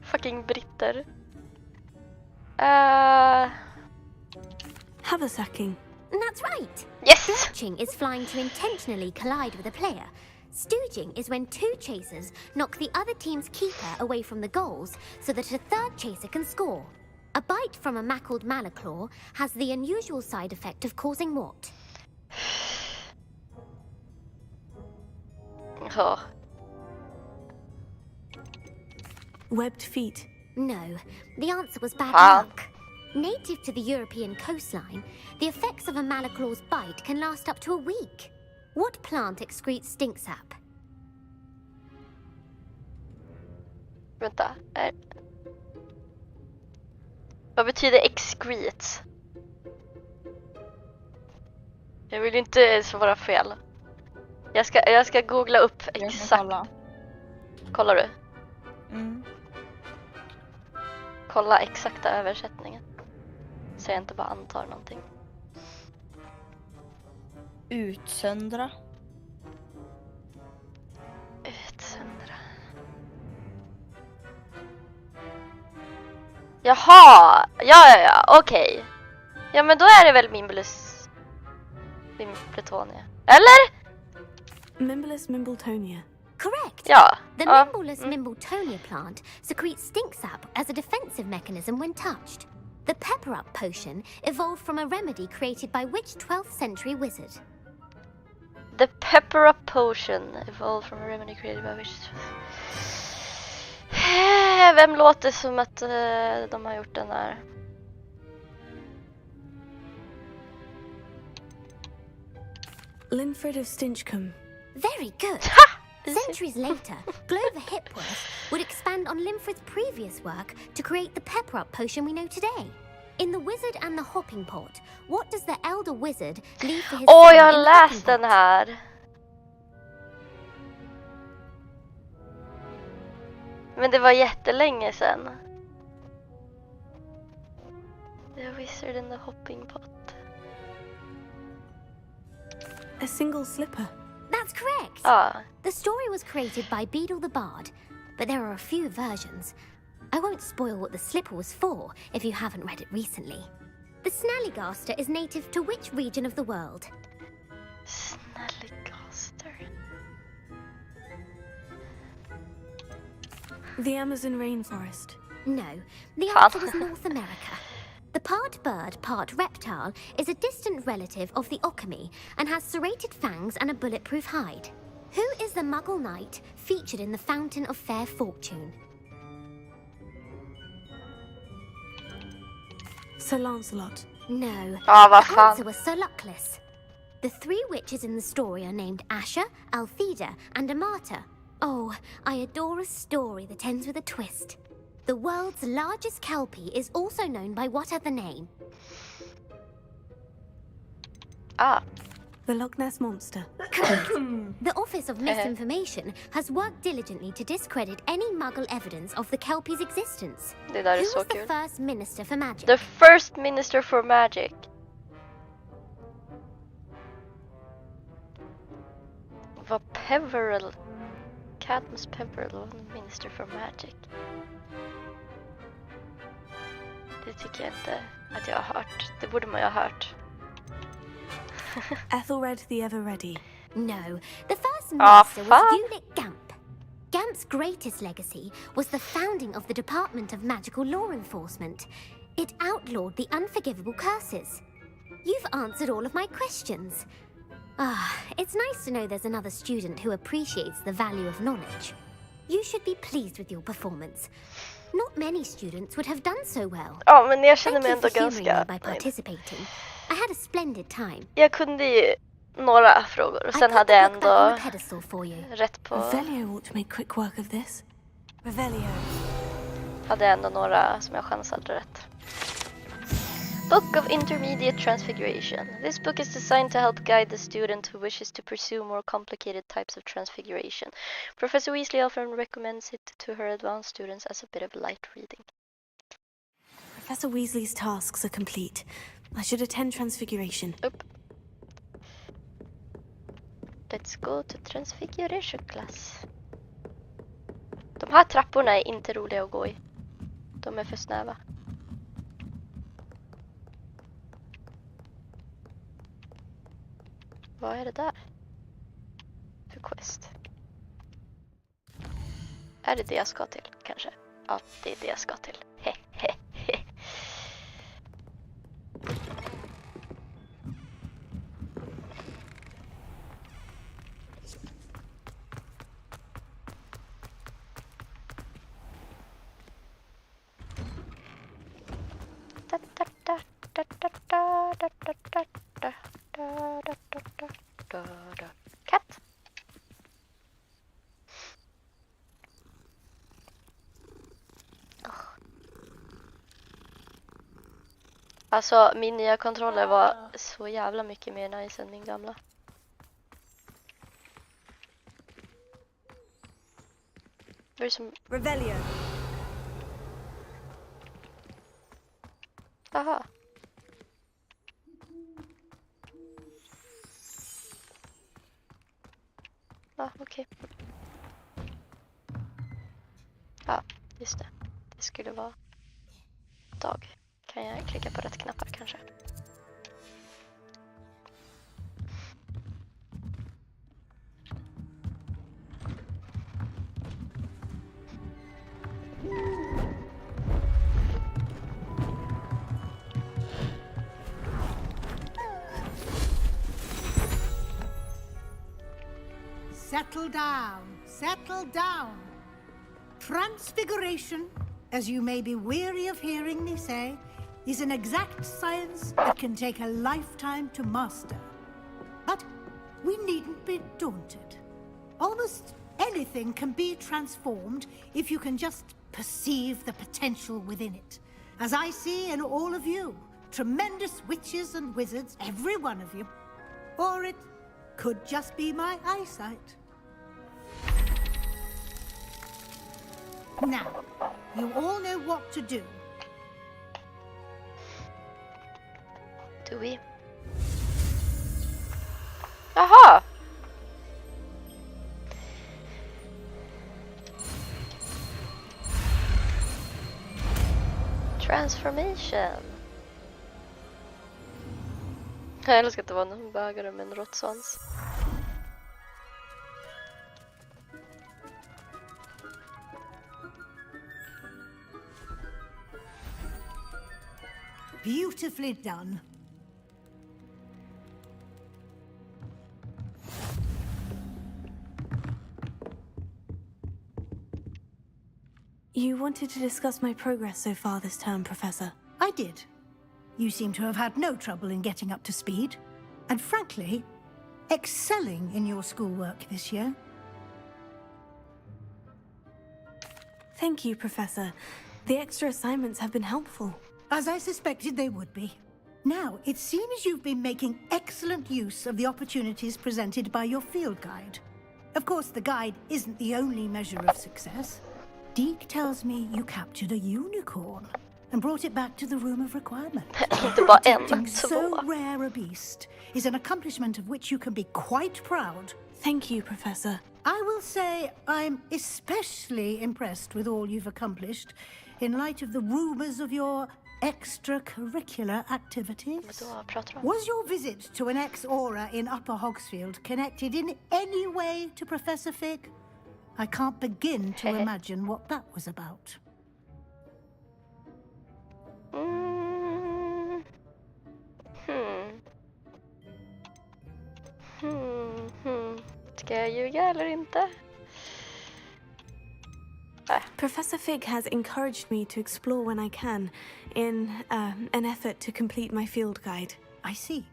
Fucking britter. Haversacking. That's right. Yes! Stretching is flying to intentionally collide with a player. Stooging is when two chasers knock the other team's keeper away from the goals so that a third chaser can score. A bite from a mackled malaclaw has the unusual side effect of causing what? Oh. Webbed feet. No, the answer was bad luck. Native to the European coastline, the effects of a malaclaw's bite can last up to a week. What plant excretes stink sap? Vänta. Vad betyder excretes? Jag vill inte svara fel. Jag ska googla upp exakt. Kollar du? Mm. Kolla exakta översättningen. Så jag inte bara antar någonting. Utsöndra. Utsöndra. Jaha! Ja, okej. Ja, men då är det väl Mimbletonia. Eller? Mimbulus Mimbletonia. Correct. Ja. The Mimbulus Mimbletonia plant secretes stink sap as a defensive mechanism when touched. The Pepper Up potion evolved from a remedy created by which 12th century wizard? The Pepper Up potion evolved from a remedy created by which... Vem låter som att de har gjort den här? Linfred of Stinchcombe. Very good. Centuries later, Glover Hipworth would expand on Linfred's previous work to create the Pepper Up potion we know today. In The Wizard and the Hopping Pot, what does the elder wizard leave for his son jag har in the läst hopping den pot? här. Men det var jättelänge sedan. The Wizard and the Hopping Pot. A single slipper. That's correct. The story was created by Beadle the Bard, but there are a few versions. I won't spoil what the slipper was for if you haven't read it recently. The Snallygaster is native to which region of the world? Snallygaster. The Amazon rainforest. No, the answer was North America. The part bird, part reptile is a distant relative of the Occamy and has serrated fangs and a bulletproof hide. Who is the Muggle knight featured in the Fountain of Fair Fortune? Sir Lancelot. No, vad the fan. answer was Sir Luckless. The three witches in the story are named Asher, Altheda, and Amata. Oh, I adore a story that ends with a twist. The world's largest kelpie is also known by what other name? The The Loch Ness Monster. Correct. The Office of Misinformation has worked diligently to discredit any Muggle evidence of the Kelpie's existence. Det där är Who så was the kul. first Minister for Magic? The first Minister for Magic. Var Peverell. Cadmus Peverell var Minister for Magic. Det tycker jag inte att jag har hört. Det borde man ju ha hört. Ethelred the Ever-Ready. No, the first minister was Ulick Gamp. Gamp's greatest legacy was the founding of the Department of Magical Law Enforcement. It outlawed the unforgivable curses. You've answered all of my questions. It's nice to know there's another student who appreciates the value of knowledge. You should be pleased with your performance. Not many students would have done so well. Ja, men jag känner mig Thank you ändå for humouring ganska... me by participating. I had a splendid time. Jag kunde ju några frågor och sen hade jag ändå rätt på... Revelio ought to make quick work of this. Revelio. Hade jag ändå några som jag chansade rätt. Book of Intermediate Transfiguration. This book is designed to help guide the student who wishes to pursue more complicated types of transfiguration. Professor Weasley often recommends it to her advanced students as a bit of light reading. Professor Weasley's tasks are complete. I should attend Transfiguration. Upp. Let's go to Transfiguration class. De här trapporna är inte roliga att gå i. De är för snäva. Vad är det där? För quest. Är det jag ska till, kanske? Ja, det är det jag ska till. Hehehe. Katt. Alltså, min nya kontroller var så jävla mycket mer nice än min gamla. Det är som... Revelio. Aha. Ja, okej. Ja, just det. Det skulle vara dag. Kan jag klicka på rätt knappar kanske? Settle down, settle down. Transfiguration, as you may be weary of hearing me say, is an exact science that can take a lifetime to master. But we needn't be daunted. Almost anything can be transformed if you can just perceive the potential within it. As I see in all of you, tremendous witches and wizards, every one of you. Or it could just be my eyesight. Now, you all know what to do. Do we? Aha! Transformation. Jag älskar att det var någon bögare med en råttsvans. Beautifully done. You wanted to discuss my progress so far this term, Professor. I did. You seem to have had no trouble in getting up to speed. And frankly, excelling in your schoolwork this year. Thank you, Professor. The extra assignments have been helpful. As I suspected they would be. Now, it seems you've been making excellent use of the opportunities presented by your field guide. Of course, the guide isn't the only measure of success. Deke tells me you captured a unicorn and brought it back to the Room of Requirement. Protecting so rare a beast is an accomplishment of which you can be quite proud. Thank you, Professor. I will say I'm especially impressed with all you've accomplished in light of the rumors of your extracurricular activities. Was your visit to an ex-aura in Upper Hogsfield connected in any way to Professor Fig? I can't begin to imagine what that was about. Ska jag ljuga eller inte? Professor Fig has encouraged me to explore when I can in an effort to complete my field guide. I see.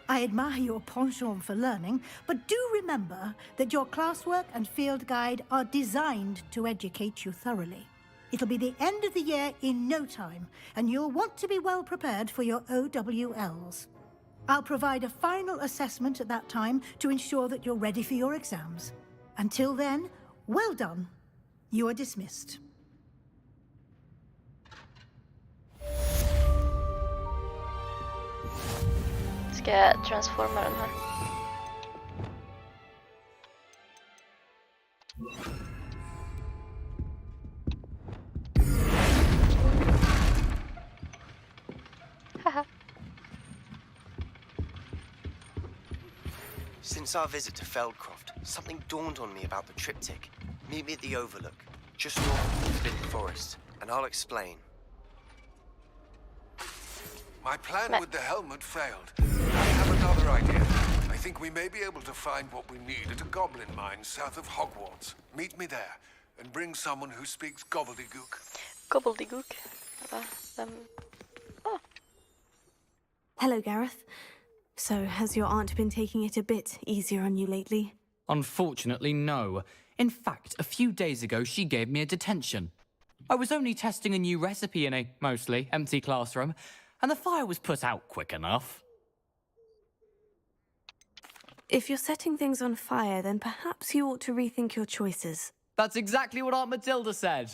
I admire your penchant for learning, but do remember that your classwork and field guide are designed to educate you thoroughly. It'll be the end of the year in no time, and you'll want to be well prepared for your OWLs. I'll provide a final assessment at that time to ensure that you're ready for your exams. Until then, well done. You are dismissed. Ska jag transforma den här? Haha. Since our visit to Feldcroft, something dawned on me about the triptych. Meet me at the Overlook, just north of Flint Forest, and I'll explain. My plan with the helmet failed. I have another idea. I think we may be able to find what we need at a goblin mine south of Hogwarts. Meet me there, and bring someone who speaks gobbledygook. Gobbledygook? Oh. Hello, Gareth. So, has your aunt been taking it a bit easier on you lately? Unfortunately, no. In fact, a few days ago, she gave me a detention. I was only testing a new recipe in a mostly empty classroom, and the fire was put out quick enough. If you're setting things on fire, then perhaps you ought to rethink your choices. That's exactly what Aunt Matilda said.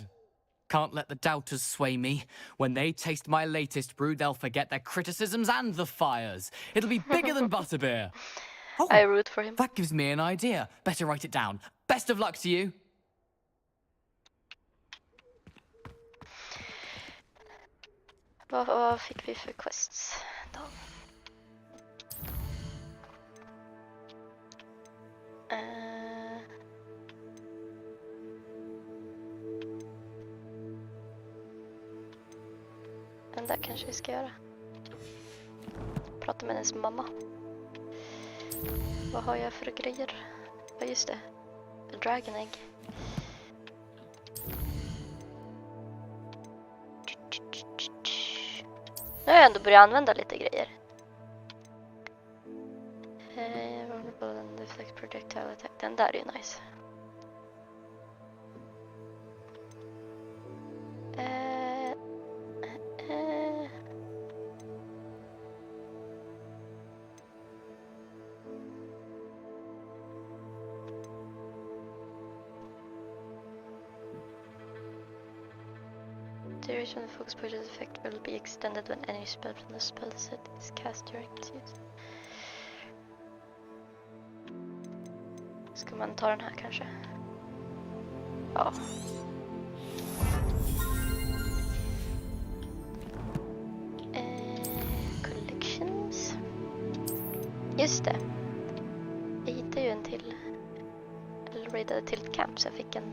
Can't let the doubters sway me. When they taste my latest brew, they'll forget their criticisms and the fires. It'll be bigger than butterbeer. Oh, I root for him. That gives me an idea. Better write it down. Best of luck to you. Vad fick vi för quests då? Den där kanske vi ska göra. Prata med hennes mamma. Vad har jag för grejer? Ja, just det. A dragon egg. Nu har jag ändå börjat använda lite grejer. Deflect projectile attack. Den där är ju nice. Duration of the focus purchase effect will be extended when any spell from the spell set is cast during its use. Ska man ta den här kanske? Ja. Collections. Just det. Jag hittade ju en till. Eller raidade till ett camp så jag fick en.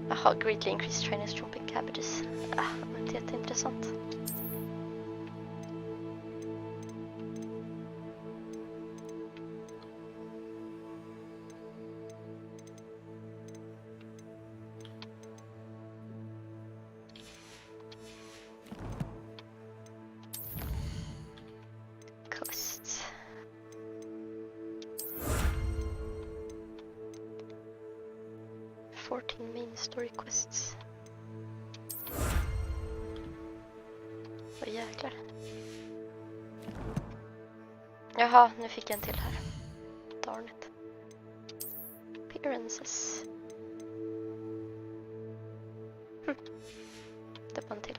Jaha, greatly increased Chinese chopping cabbages. Det var inte jätteintressant. Quests. Main story quests. Åh jäklar. Jaha, nu fick jag en till här. Darn it. Appearances. Det var en till.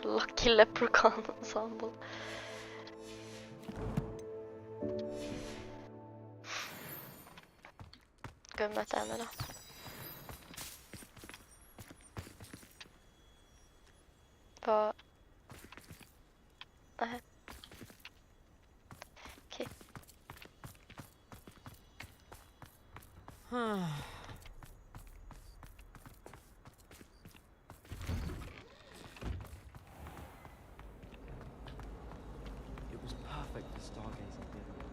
Lucky Leprechaun Ensemble. Gå och möta henne då. Vad? Nej. Okej. It was perfect for stargazing dinner.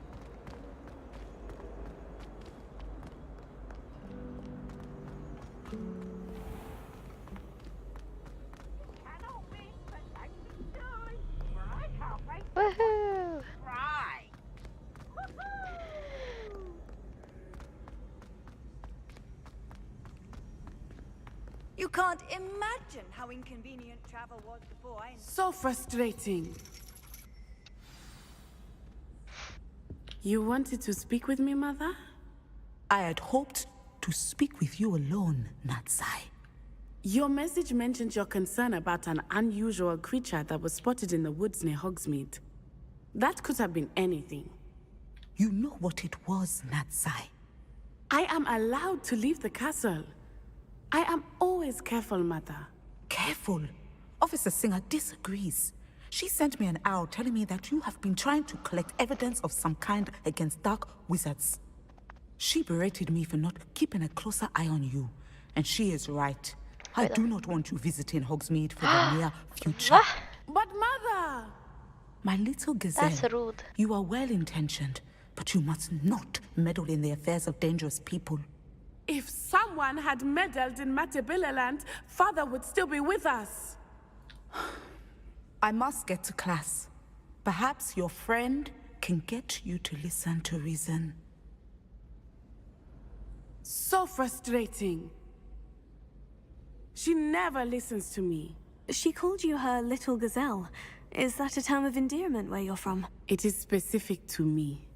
Woohoo! Right. You can't imagine how inconvenient travel was before I... So frustrating. You wanted to speak with me, Mother? I had hoped to speak with you alone, Natsai. Your message mentioned your concern about an unusual creature that was spotted in the woods near Hogsmeade. That could have been anything. You know what it was, Natsai. I am allowed to leave the castle. I am always careful, Mother. Careful? Officer Singer disagrees. She sent me an owl telling me that you have been trying to collect evidence of some kind against dark wizards. She berated me for not keeping a closer eye on you. And she is right. I do not want you visiting Hogsmeade for the near future. But Mother! My little gazelle, That's rude. You are well-intentioned, but you must not meddle in the affairs of dangerous people. If someone had meddled in Matabeleland, Father would still be with us. I must get to class. Perhaps your friend can get you to listen to reason. So frustrating. She never listens to me. She called you her little gazelle. Is that a term of endearment where you're from? It is specific to me.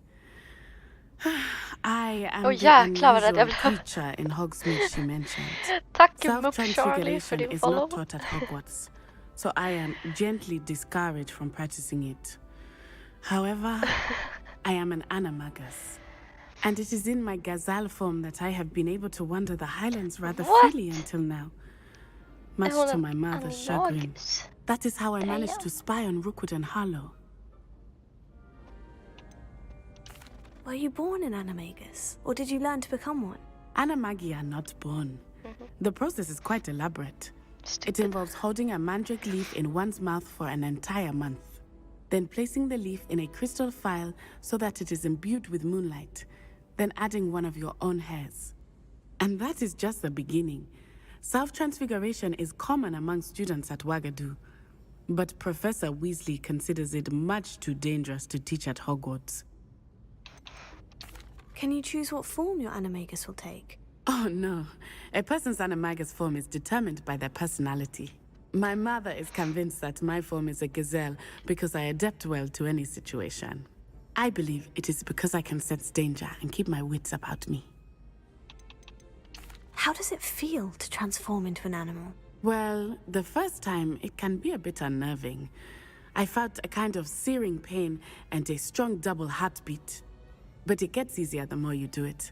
I am Oh, the jäklar vad unusual jag blev. creature in Hogsmeade she mentioned. Tack Mupp Charlie för Self-transfiguration din is follow. not taught at Hogwarts, so I am gently discouraged from practicing it. However, I am an animagus, and it is in my gazelle form that I have been able to wander the Highlands rather freely until now. Much to my mother's chagrin. That is how I managed to spy on Rookwood and Harlow. Were you born an animagus, or did you learn to become one? Animagi are not born. The process is quite elaborate. It involves holding a mandrake leaf in one's mouth for an entire month, then placing the leaf in a crystal phial so that it is imbued with moonlight, then adding one of your own hairs. And that is just the beginning. Self-transfiguration is common among students at Wagadu, but Professor Weasley considers it much too dangerous to teach at Hogwarts. Can you choose what form your animagus will take? Oh no, a person's animagus form is determined by their personality. My mother is convinced that my form is a gazelle because I adapt well to any situation. I believe it is because I can sense danger and keep my wits about me. How does it feel to transform into an animal? Well, the first time it can be a bit unnerving. I felt a kind of searing pain and a strong double heartbeat. But it gets easier the more you do it.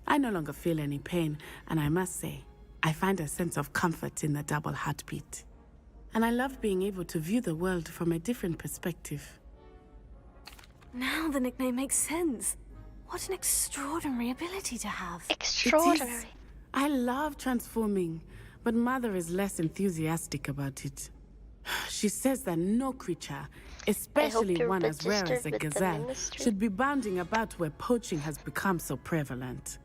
I no longer feel any pain, and I must say, I find a sense of comfort in the double heartbeat. And I love being able to view the world from a different perspective. Now the nickname makes sense. What an extraordinary ability to have. Extraordinary. It is. I love transforming, but Mother is less enthusiastic about it. She says that no creature, especially one as rare as a gazelle, should be bounding about where poaching has become so prevalent.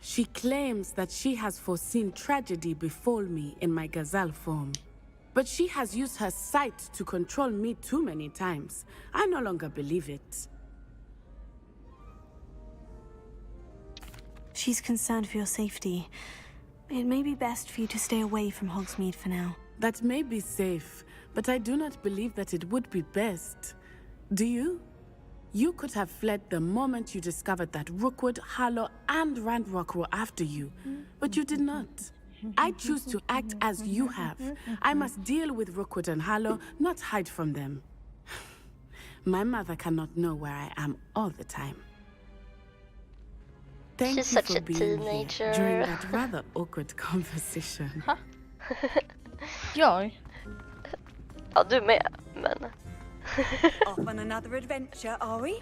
She claims that she has foreseen tragedy befall me in my gazelle form. But she has used her sight to control me too many times. I no longer believe it. She's concerned for your safety. It may be best for you to stay away from Hogsmeade for now. That may be safe, but I do not believe that it would be best. Do you? You could have fled the moment you discovered that Rookwood, Harlow, and Ranrock were after you, but you did not. I choose to act as you have. I must deal with Rookwood and Harlow, not hide from them. My mother cannot know where I am all the time. Thank She's you such for a being teenager. here during that rather awkward conversation. Jag? Ja, du med, men... Off on another adventure, are we?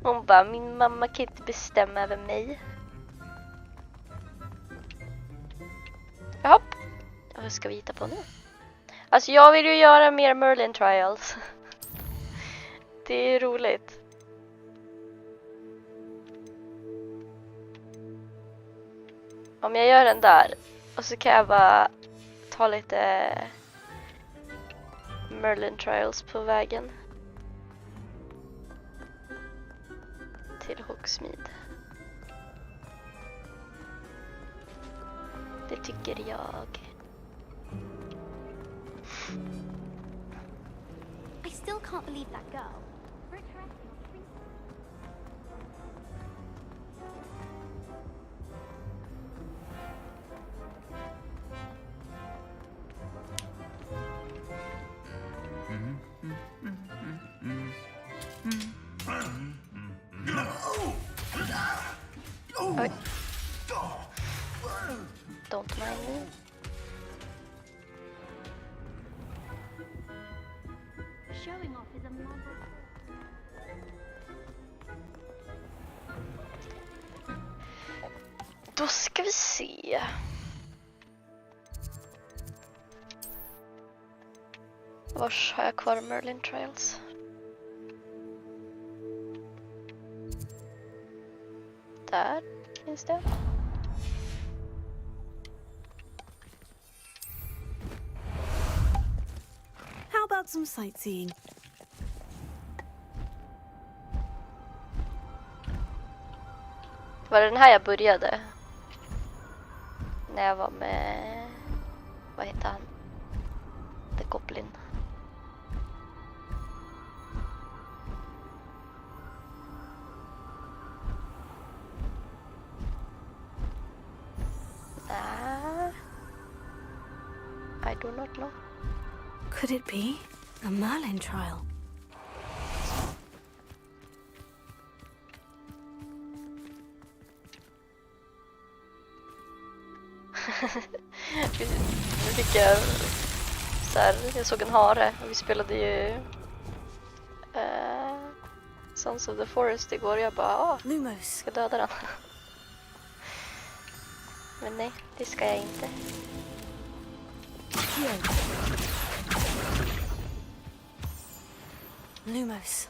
Hon bara, min mamma kan inte bestämma över mig. Jaha. Vad ska vi hitta på nu? Alltså jag vill ju göra mer Merlin Trials. Det är ju roligt. Om jag gör den där och så kan jag bara ta lite Merlin Trials på vägen till Hogsmeade. Det tycker jag. I still can't believe that girl. Oj. Don't mind me. Showing off is a marvel. Då ska vi se. Vars har jag kvar Merlin Trials? Där finns det. How about some sightseeing? Var det den här jag började? När jag var med... Vad heter han? The Goblin. I do not know. Could it be a Merlin trial? Nu fick jag så här, jag såg en hare och vi spelade ju Sons of the Forest igår och jag bara, ska döda den. Men nej, det ska jag inte. Lumos.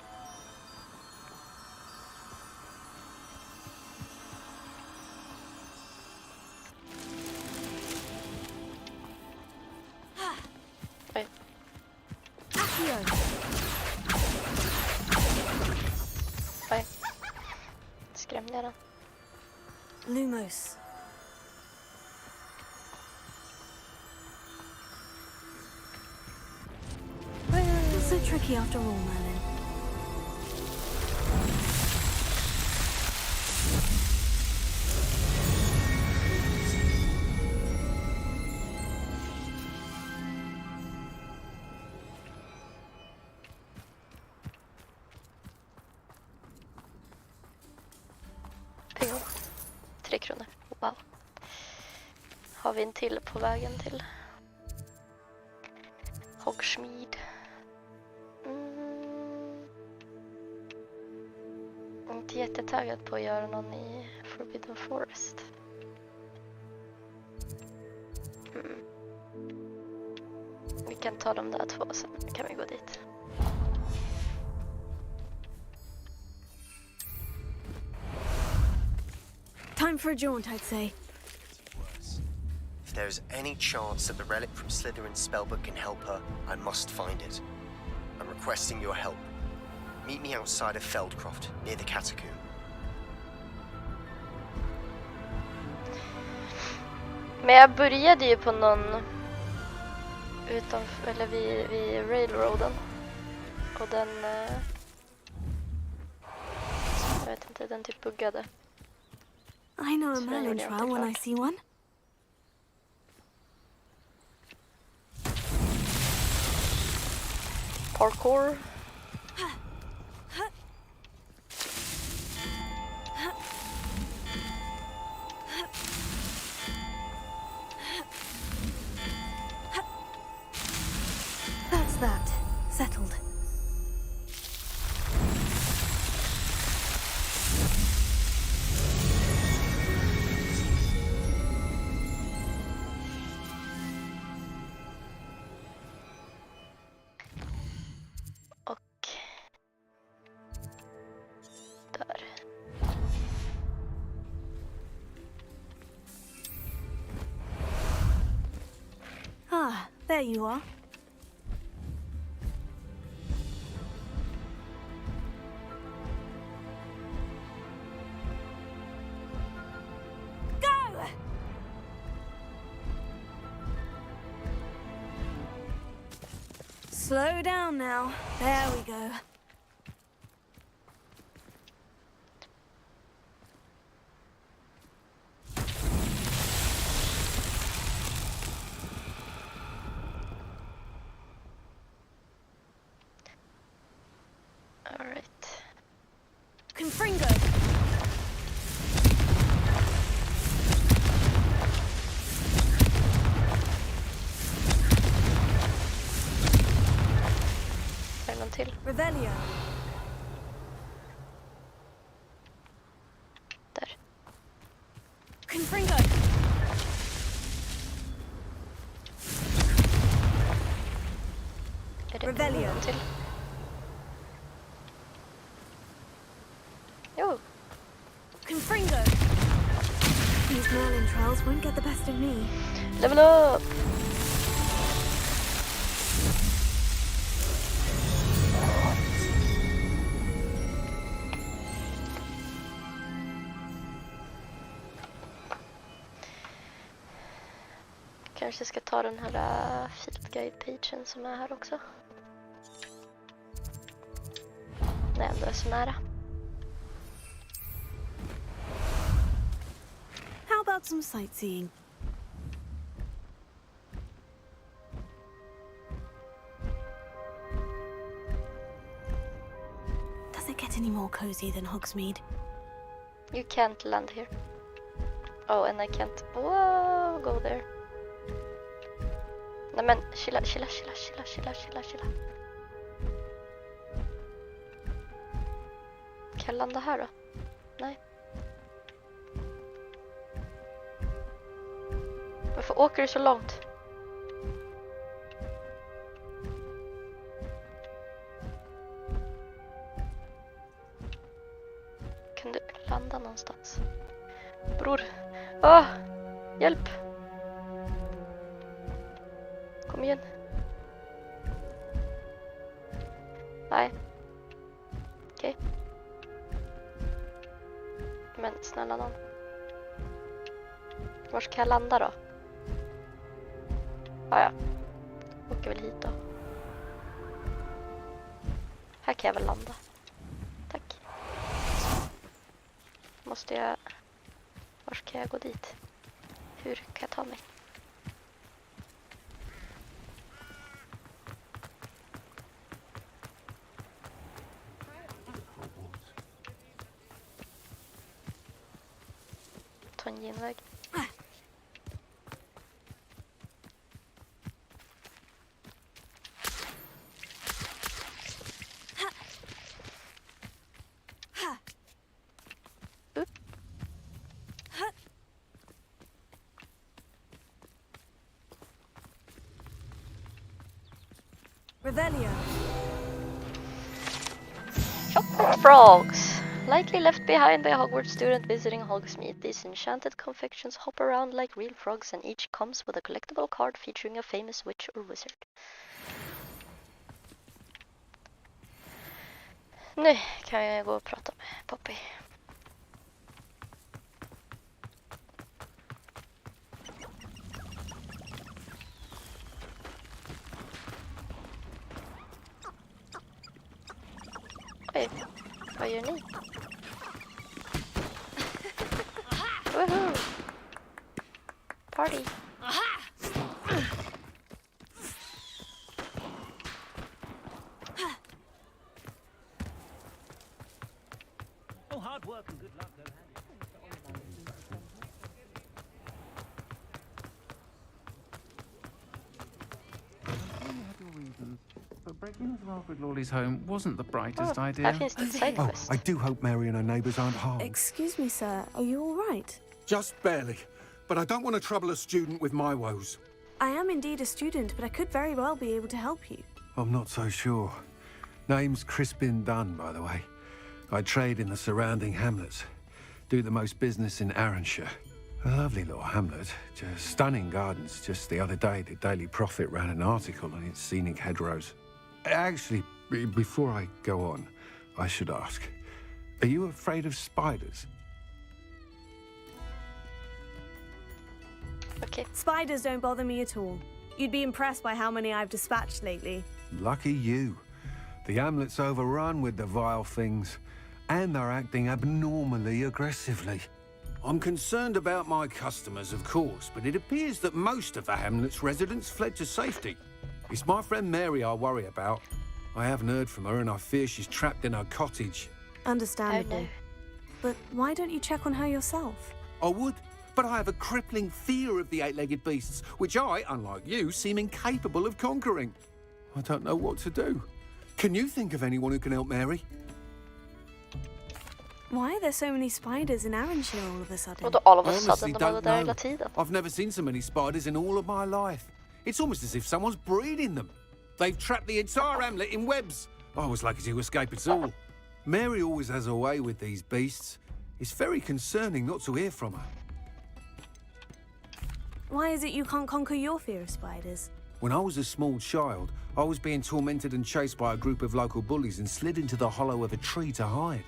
Oj. Oj. Skrämde jag den? Lumos. It's so tricky after all, Merlin. Pengar. 3 kronor. Wow. Har vi en till på vägen till Hogsmeade. Inte jättetaggad på att göra någon i Forbidden Forest. Vi kan ta de där 2 sen kan vi gå dit. Time for a jaunt, I'd say. If there is any chance that the relic from Slytherin's spellbook can help her, I must find it. I'm requesting your help. Meet me outside of Feldcroft, near the catacomb. Men jag började ju på någon utanför, eller vid railroaden. Och den jag vet inte, den typ buggade. I know a Merlin trial when I see one. Parkour. That's that. Settled. Och där. Ah, there you are. Slow down now. There we go. All right. Confringo. Till. Revelio. Där. Confringo. Är det Revelio. en till? Jo. Confringo. These Merlin trials won't get the best of me. Level up. Kanske ska ta den här field guide-pagen som är här också. Nej, ändå är så nära. How about some sightseeing? Does it get any more cozy than Hogsmeade? You can't land here. Oh, and I can't go there. Nej men, chilla. Kan jag landa här då? Nej. Varför åker du så långt? Kan du landa någonstans? Bror. Hjälp. Kom igen. Nej. Okej. Men snälla nån. Var ska jag landa då? Ja. Åker väl hit då. Här kan jag väl landa. Tack. Måste jag... Var ska jag gå dit? Hur kan jag ta mig? Ta en genväg. Revelio. Chocolate frogs. Likely left behind by a Hogwarts student visiting Hogsmeade. These enchanted confections hop around like real frogs and each comes with a collectible card featuring a famous witch or wizard. Nu kan jag gå och prata med Poppy. Vad gör ni? Woohoo! Party! Oh, hard work and good luck go hand But breaking into Alfred Lawley's home wasn't the brightest Här idea. finns det en sidequest. I do hope Mary and her neighbours aren't harmed. Excuse me, sir. Are you all right? Just barely. But I don't want to trouble a student with my woes. I am indeed a student, but I could very well be able to help you. I'm not so sure. Name's Crispin Dunn, by the way. I trade in the surrounding hamlets. Do the most business in Arranshire. A lovely little hamlet. Just stunning gardens. Just the other day, the Daily Prophet ran an article on its scenic hedgerows. Actually, before I go on, I should ask, are you afraid of spiders? Okay. Spiders don't bother me at all. You'd be impressed by how many I've dispatched lately. Lucky you. The hamlet's overrun with the vile things, and they're acting abnormally aggressively. I'm concerned about my customers, of course, but it appears that most of the hamlet's residents fled to safety. It's my friend Mary I worry about. I haven't heard from her, and I fear she's trapped in her cottage. Understandable. Oh, no. But why don't you check on her yourself? I would, but I have a crippling fear of the eight-legged beasts, which I, unlike you, seem incapable of conquering. I don't know what to do. Can you think of anyone who can help Mary? Why are there so many spiders in Arranshire all of a sudden? Och då all of a I honestly sudden, de var don't där know. hela tiden. I've never seen so many spiders in all of my life. It's almost as if someone's breeding them. They've trapped the entire hamlet in webs. I was lucky to escape it all. Mary always has a way with these beasts. It's very concerning not to hear from her. Why is it you can't conquer your fear of spiders? When I was a small child, I was being tormented and chased by a group of local bullies and slid into the hollow of a tree to hide.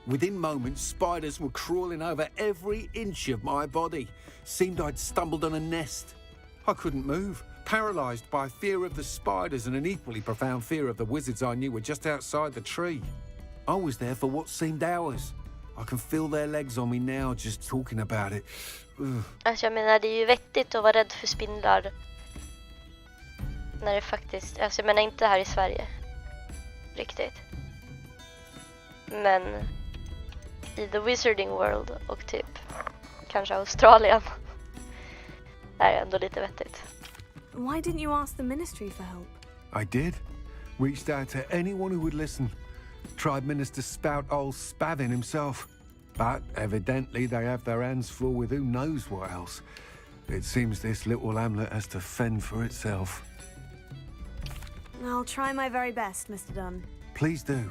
Within moments, spiders were crawling over every inch of my body. Seemed I'd stumbled on a nest. I couldn't move, paralysed by fear of the spiders and an equally profound fear of the wizards I knew were just outside the tree. I was there for what seemed hours. I can feel their legs on me now just talking about it. Ugh. Alltså jag menar, det är ju vettigt att vara rädd för spindlar. När det faktiskt, alltså jag menar inte här i Sverige. Riktigt. Men i the wizarding world och typ kanske Australien är ändå lite vettigt. Why didn't you ask the ministry for help? I did. Reached out to anyone who would listen. Tried Minister Spout old Spavin himself. But evidently they have their hands full with who knows what else. It seems this little hamlet has to fend for itself. I'll try my very best, Mr. Dunn. Please do.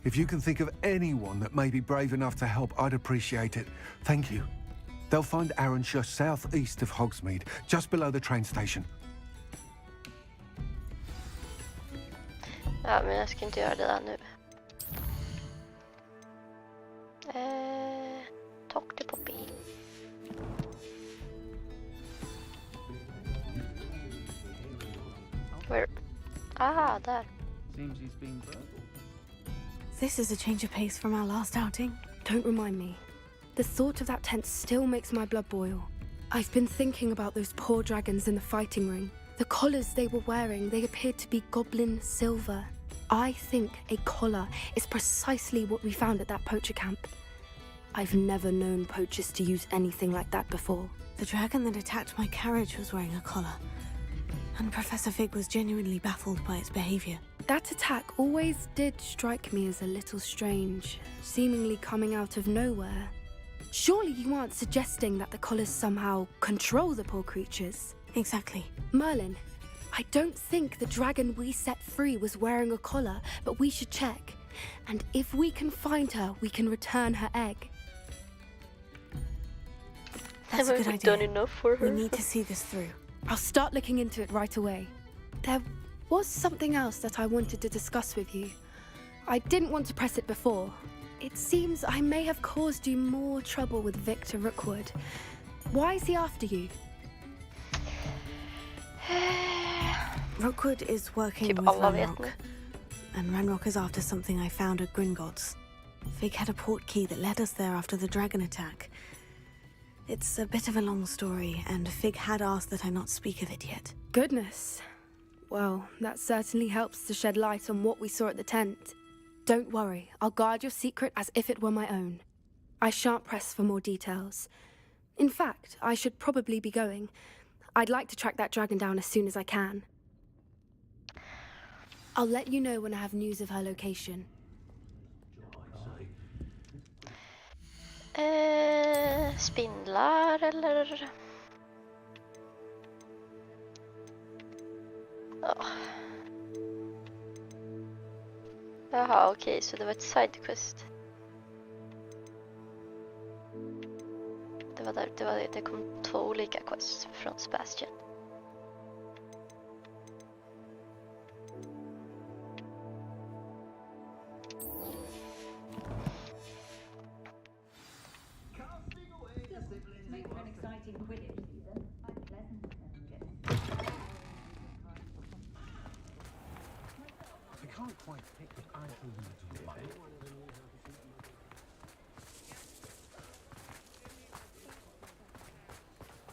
If you can think of anyone that may be brave enough to help, I'd appreciate it. Thank you. They'll find Arranshire southeast of Hogsmeade, just below the train station. Ja, men jag ska inte göra det där nu. Talk to Poppy. Where? Ah, där. Seems he's been burgled. This is a change of pace from our last outing. Don't remind me. The thought of that tent still makes my blood boil. I've been thinking about those poor dragons in the fighting ring. The collars they were wearing, they appeared to be goblin silver. I think a collar is precisely what we found at that poacher camp. I've never known poachers to use anything like that before. The dragon that attacked my carriage was wearing a collar. And Professor Fig was genuinely baffled by its behavior. That attack always did strike me as a little strange, seemingly coming out of nowhere. Surely you aren't suggesting that the collars somehow control the poor creatures? Exactly. Merlin, I don't think the dragon we set free was wearing a collar, but we should check. And if we can find her, we can return her egg. That's a good Haven't we done idea. enough for her? We need to see this through. I'll start looking into it right away. There was something else that I wanted to discuss with you. I didn't want to press it before. It seems I may have caused you more trouble with Victor Rookwood. Why is he after you? Rookwood is working Typ with alla vet Ranrock. nu. And Ranrock is after something I found at Gringotts. Fig had a port key that led us there after the dragon attack. It's a bit of a long story, and Fig had asked that I not speak of it yet. Goodness. Well, that certainly helps to shed light on what we saw at the tent. Don't worry, I'll guard your secret as if it were my own. I shan't press for more details. In fact, I should probably be going. I'd like to track that dragon down as soon as I can. I'll let you know when I have news of her location. Spindlar eller? Oh. Jaha, okej, så det var ett sidequest. Det kom 2 olika quests från Sebastian.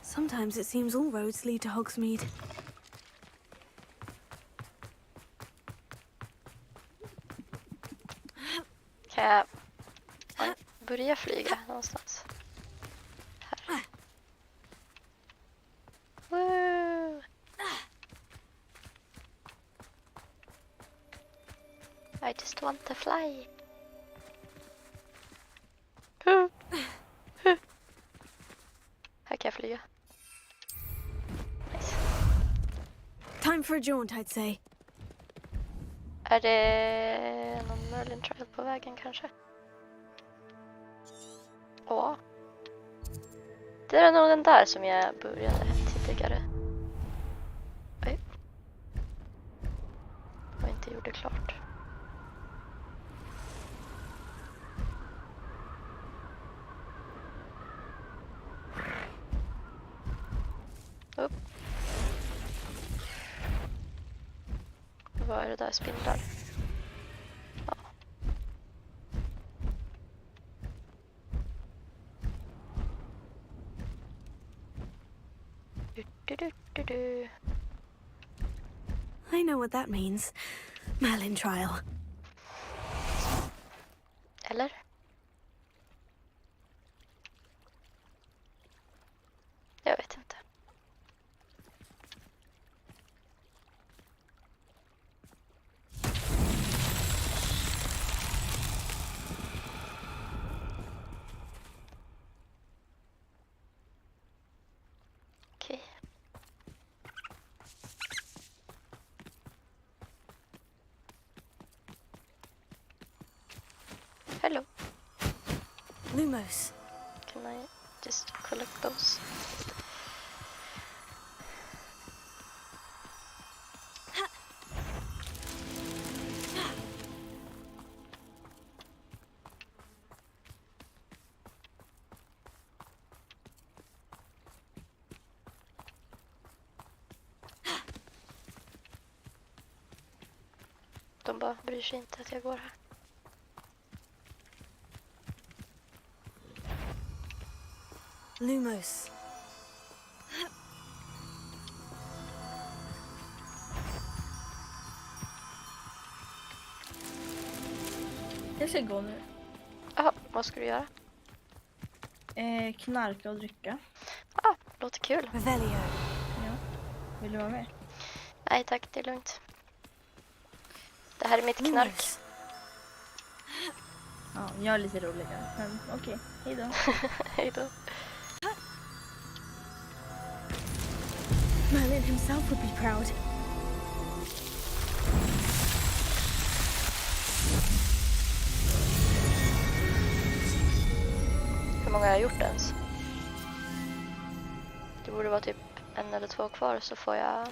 Sometimes it seems all roads lead to Hogsmeade. Kan jag börja flyga någonstans? Här. Woo! I just want to fly. Här kan jag flyga. Nice. Time for a jaunt, I'd say. Är det någon Merlin trial på vägen kanske? Åh. Det är nog den där som jag började tidigare. Oj. Och inte gjorde klart. Upp. Vad är det där spindlar? Ja. Du. I know what that means. Merlin trial. Eller? Jag vet inte. Okej. Hello. Lumos. Can I just collect those? De bara bryr sig inte att jag går här. Lumos. Jag ska gå nu. Jaha, vad ska du göra? Knarka och dricka. Ah, låter kul. Revelio. Ja. Vill du vara med? Nej tack, det är lugnt. Det här är mitt knark. Ja, jag är lite roligare. Men okej, hej då. Hej då. Merlin himself would be proud. Hur många har jag gjort ens? Det borde vara typ 1 eller 2 kvar, så får jag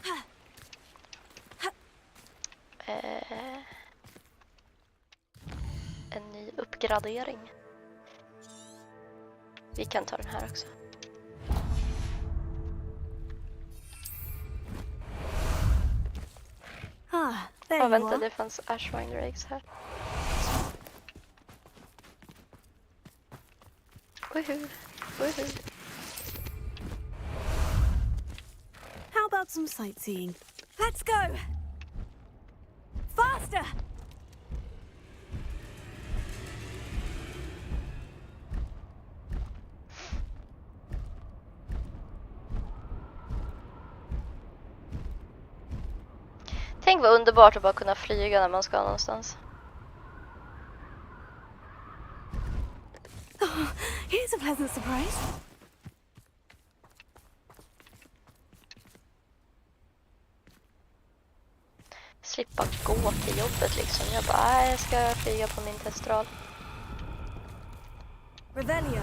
en ny uppgradering. Vi kan ta den här också. There you vänta, are. det fanns Ashwinder eggs här. Woohoo. Woohoo. How about some sightseeing? Let's go! Faster! Tänk vad underbart att bara kunna flyga när man ska någonstans. Oh, here's a pleasant surprise. Slippa gå till jobbet liksom. Jag bara, nej, jag ska flyga på min testral. Revelio.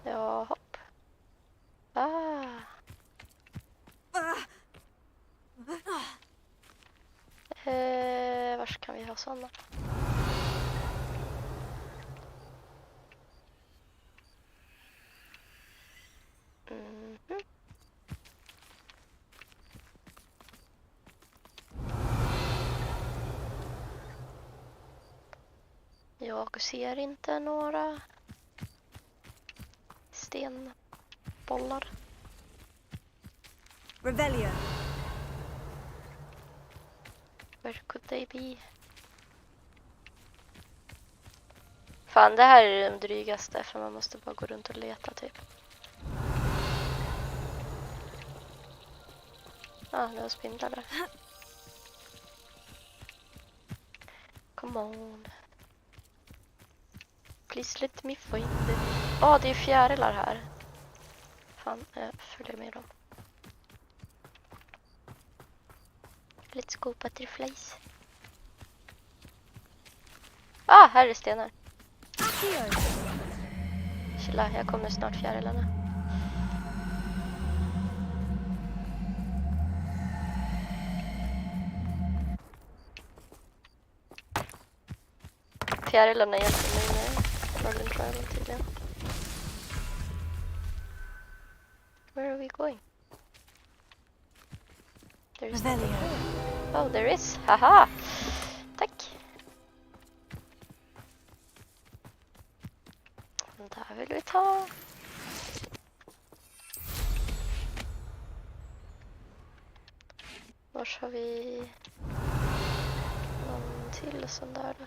Ja, hopp. Var kan vi ha sådana? Jag ser inte några stenbollar. Revelio. Where could they be? Fan, det här är de drygaste för man måste bara gå runt och leta typ. Det var spindlar där. Come on. Please let me find it. Det är fjärilar här. Fan, jag följer med dem. Let's go butterflies. Här är stenar. Chilla, jag kommer snart fjärilarna. Fjärilarna hjälper mig med Northern Travel tydligen. Where are we going? There's nothing. Oh, there is. Haha. Tack. Den där vill vi ta. Var har vi någon till sån där då?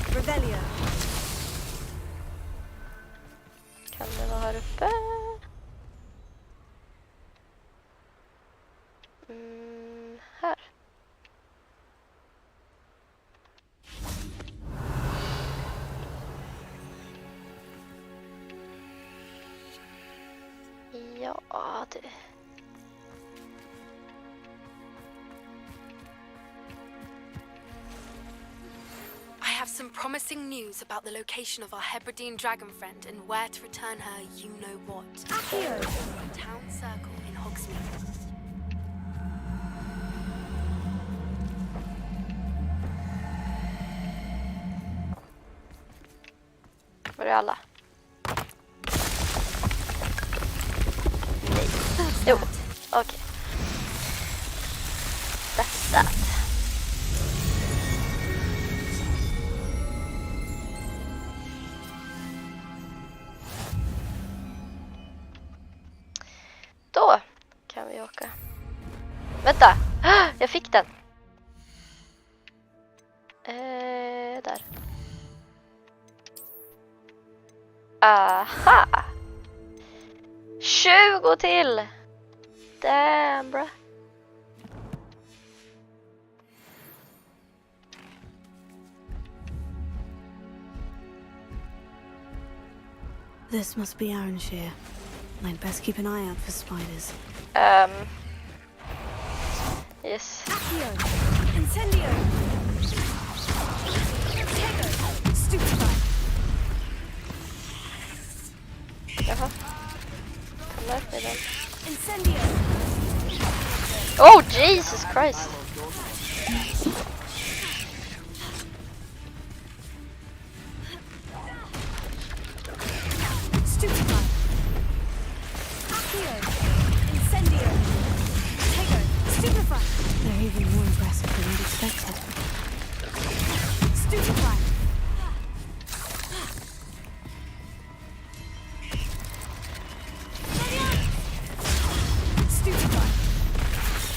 Revelio. Kan det vara här uppe? Här. Ja, det... I have some promising news about the location of our Hebridean dragon friend and where to return her you-know-what. Town Circle in Hogsmeade. Var är alla? Nej. Jo, okej. That's that. Då kan vi åka. Vänta! Jag fick den! Där. Aha! 20 till! Damn, bro. This must be Ironshire. I'd best keep an eye out for spiders. Yes. Incendio. Stupefy. Jaha. Ta med mig den. Incendio. Oh, Jesus Christ.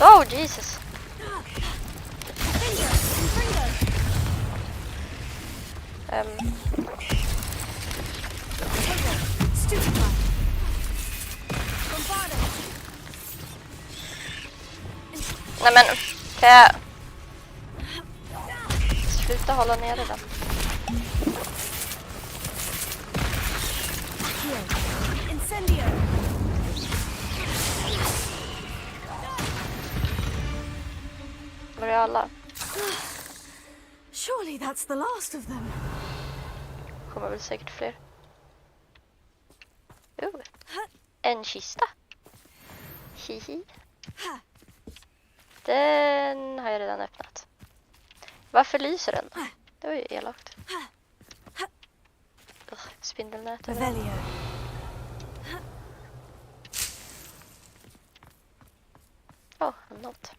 Oh, Jesus. Nej men, kan jag sluta hålla ner den? Var är alla? Surely that's the last of them. Kommer väl säkert fler. En kista. Hihi. Den har jag redan öppnat. Varför lyser den? Det var ju elakt. Spindelnät. Oh, I'm not.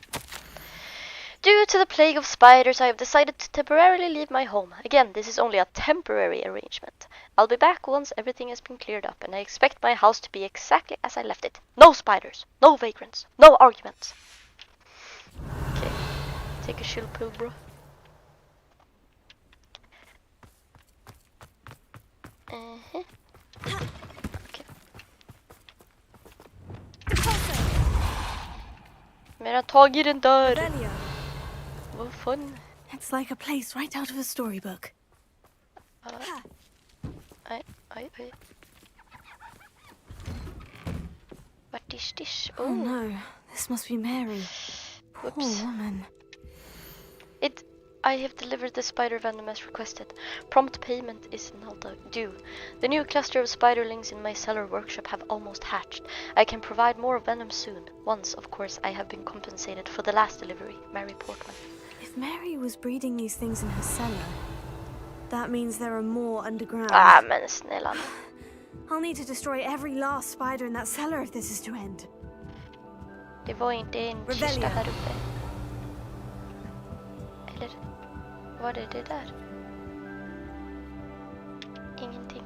Due to the plague of spiders, I have decided to temporarily leave my home. Again, this is only a temporary arrangement. I'll be back once everything has been cleared up, and I expect my house to be exactly as I left it. No spiders, no vagrants, no arguments. Okay, take a chill pill, bro. Okay. Men jag tag i den där. Vad fan? It's like a place right out of a storybook. Aj. What is this? Oh no, this must be Mary. Poor woman. I have delivered the spider venom as requested. Prompt payment is now due. The new cluster of spiderlings in my cellar workshop have almost hatched. I can provide more venom soon. Once, of course, I have been compensated for the last delivery. Mary Portman. If Mary was breeding these things in her cellar, that means there are more underground. Ah, men snälla. I'll need to destroy every last spider in that cellar if this is to end. Det var inte en kista här uppe. Eller var det det där? Ingenting.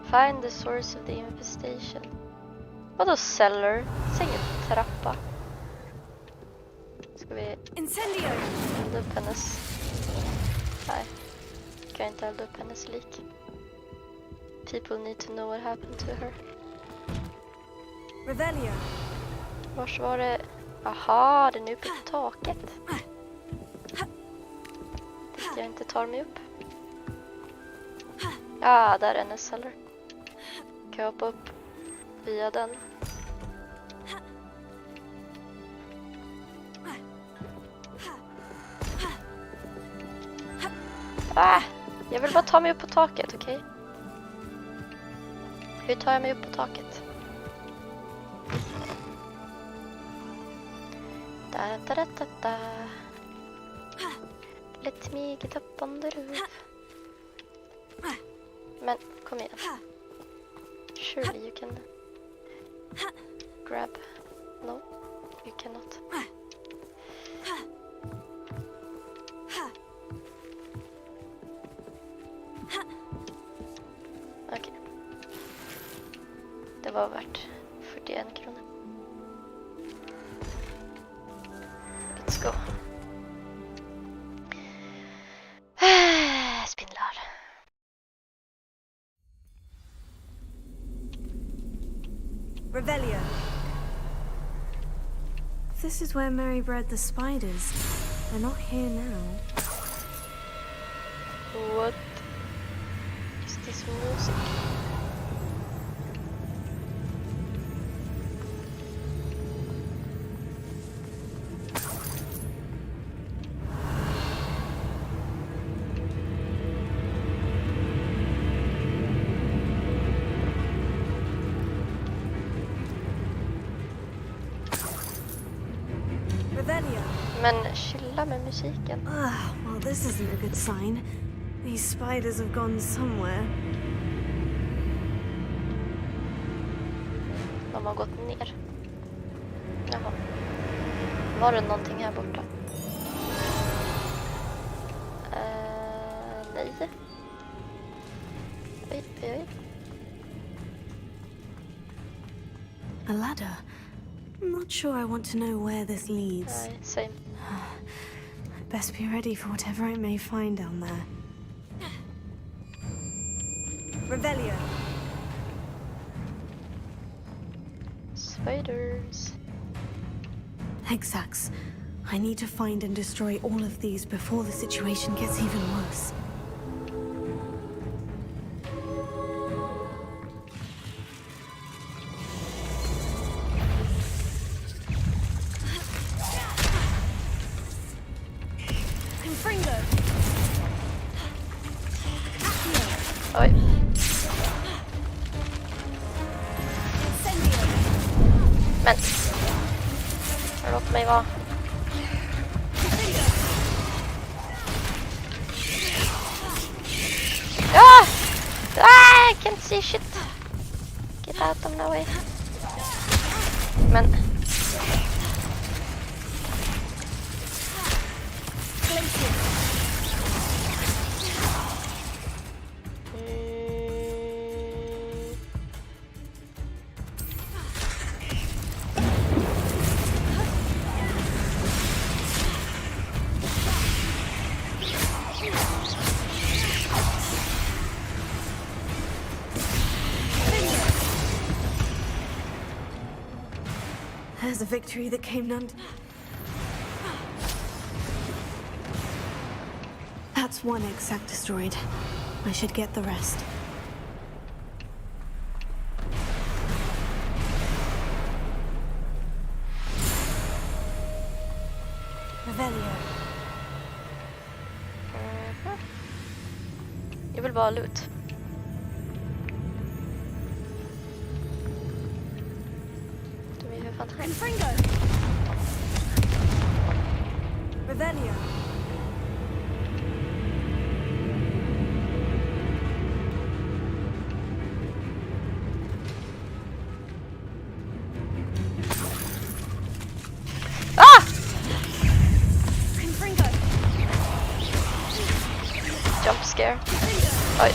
Find the source of the infestation. Vadå cellar? Säg en trappa. Ska vi elda upp hennes... Nej, kan jag inte elda upp hennes lik. People need to know what happened to her. Revelio. Vars var det? Aha, den är uppe på taket. Dit jag inte tar mig upp. Ja, där är hennes cellar. Kan jag hoppa upp via den? Jag vill bara ta mig upp på taket, okej? Hur tar jag mig upp på taket? Da. Let me get up on the roof. Men, kom igen. Surely you can grab. No, you cannot. Okej. Det var värt 41 kronor. Let's go. Spindlar. Revelio. This is where Mary bred the spiders. They're not here now. What is this music? Men chilla med musiken. Well, this isn't a good sign. These spiders have gone somewhere. De har gått ner. Jaha. Var det någonting här borta? Nej. Oj. A ladder. I'm not sure I want to know where this leads. Same. I'd best be ready for whatever I may find down there. Revelio. Spiders. Exacts. I need to find and destroy all of these before the situation gets even worse. Oj. Men. Låt mig vara. Ah! Ah! I can't see shit. Get out of my way. Men. There's a victory that came none. That's one exact destroyed. I should get the rest. Revelio. Jag vill bara loot. Confringo. Revelio. Ah! Confringo. Jump scare. Oj.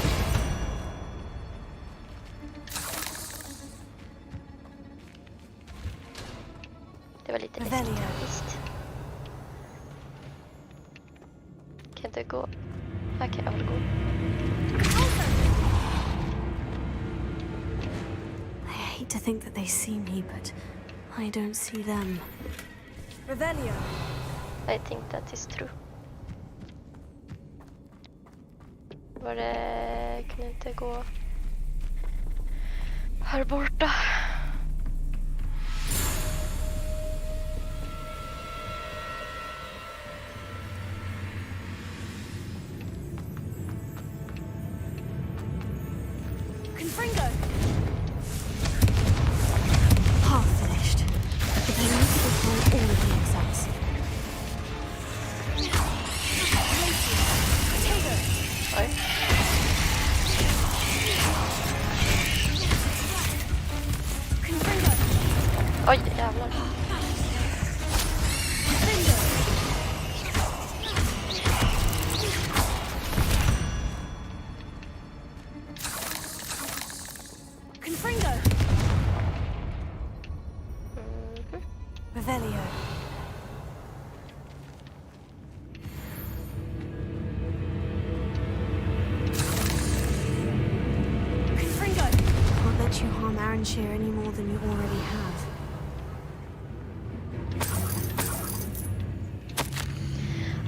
Det var lite läskigt faktiskt. Kan inte gå. Här kan jag väl gå. I hate to think that they see me, but I don't see them. Revelio. I think that is true. Var det kunde inte gå här borta. Confringo. Half finished. But I need to destroy all of the exacts. Oj. Oj, jävlar. Confringo. Revelio. Confringo. Can't let you harm Aranshire any more than you already have.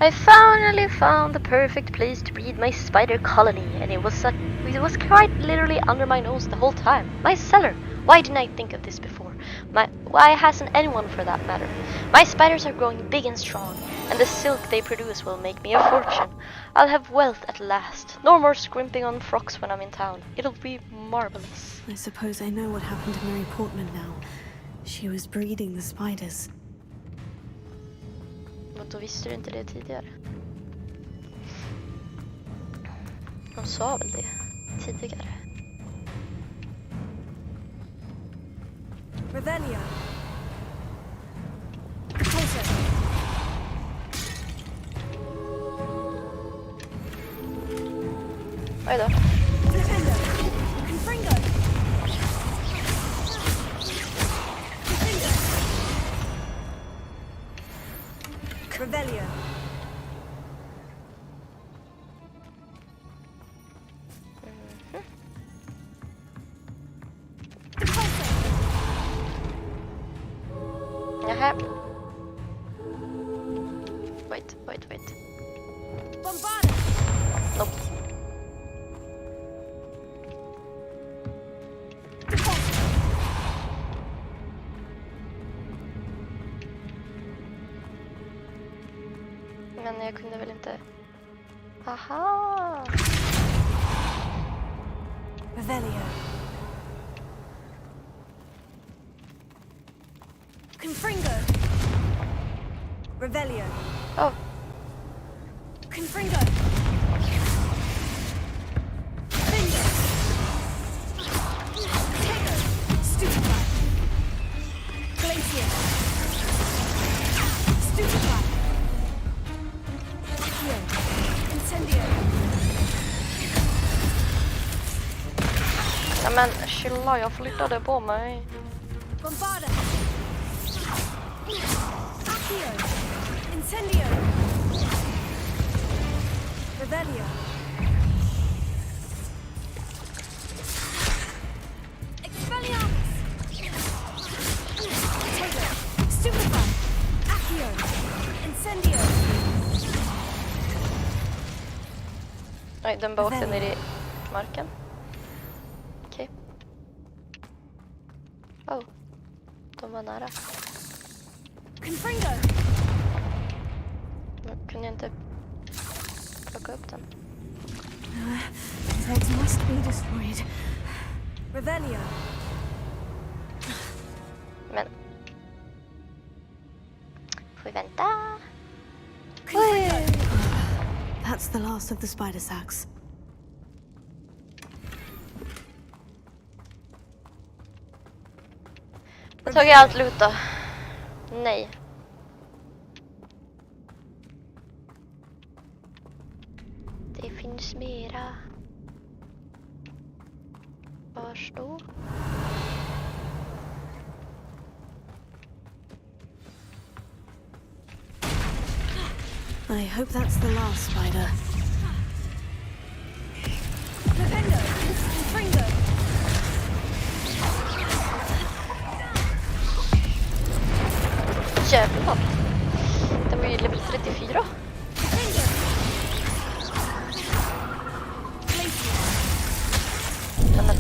I finally found the perfect place to breed my spider colony, and it was quite literally under my nose the whole time. My cellar. Why didn't I think of this before? Why hasn't anyone for that matter? My spiders are growing big and strong, and the silk they produce will make me a fortune. I'll have wealth at last. No more scrimping on frocks when I'm in town. It'll be marvelous. I suppose I know what happened to Mary Portman now. She was breeding the spiders. Och då visste du inte det tidigare. De sa väl det tidigare. Revelio. Oj då. Confringo. Stopp. Men jag kunde väl inte... Aha! Revelio. Confringo. Revelio. Oh. Confringo. Bingo. Tego. Stupefy. Glacier. Stupefy. Accio. Incendio. Ja, men chilla, jag flyttade på mig. Bombarda. Accio. Incendio. Revelio. Expelliarmus. Tego. Stupefy. Accio. Incendio. Nej, den bara åkte ner i marken. Okej. Oh. De var nära. Confringo. Nu kunde jag inte plocka upp den. His eggs must be destroyed. Revelio. Men... Får vi vänta? That's the last of the spider sacks. Jag tog allt loot då. Nej. Det finns mera. Vars då? I hope that's the last spider. Defendo. Confringo. Jävlar. Den var ju level 34. Men...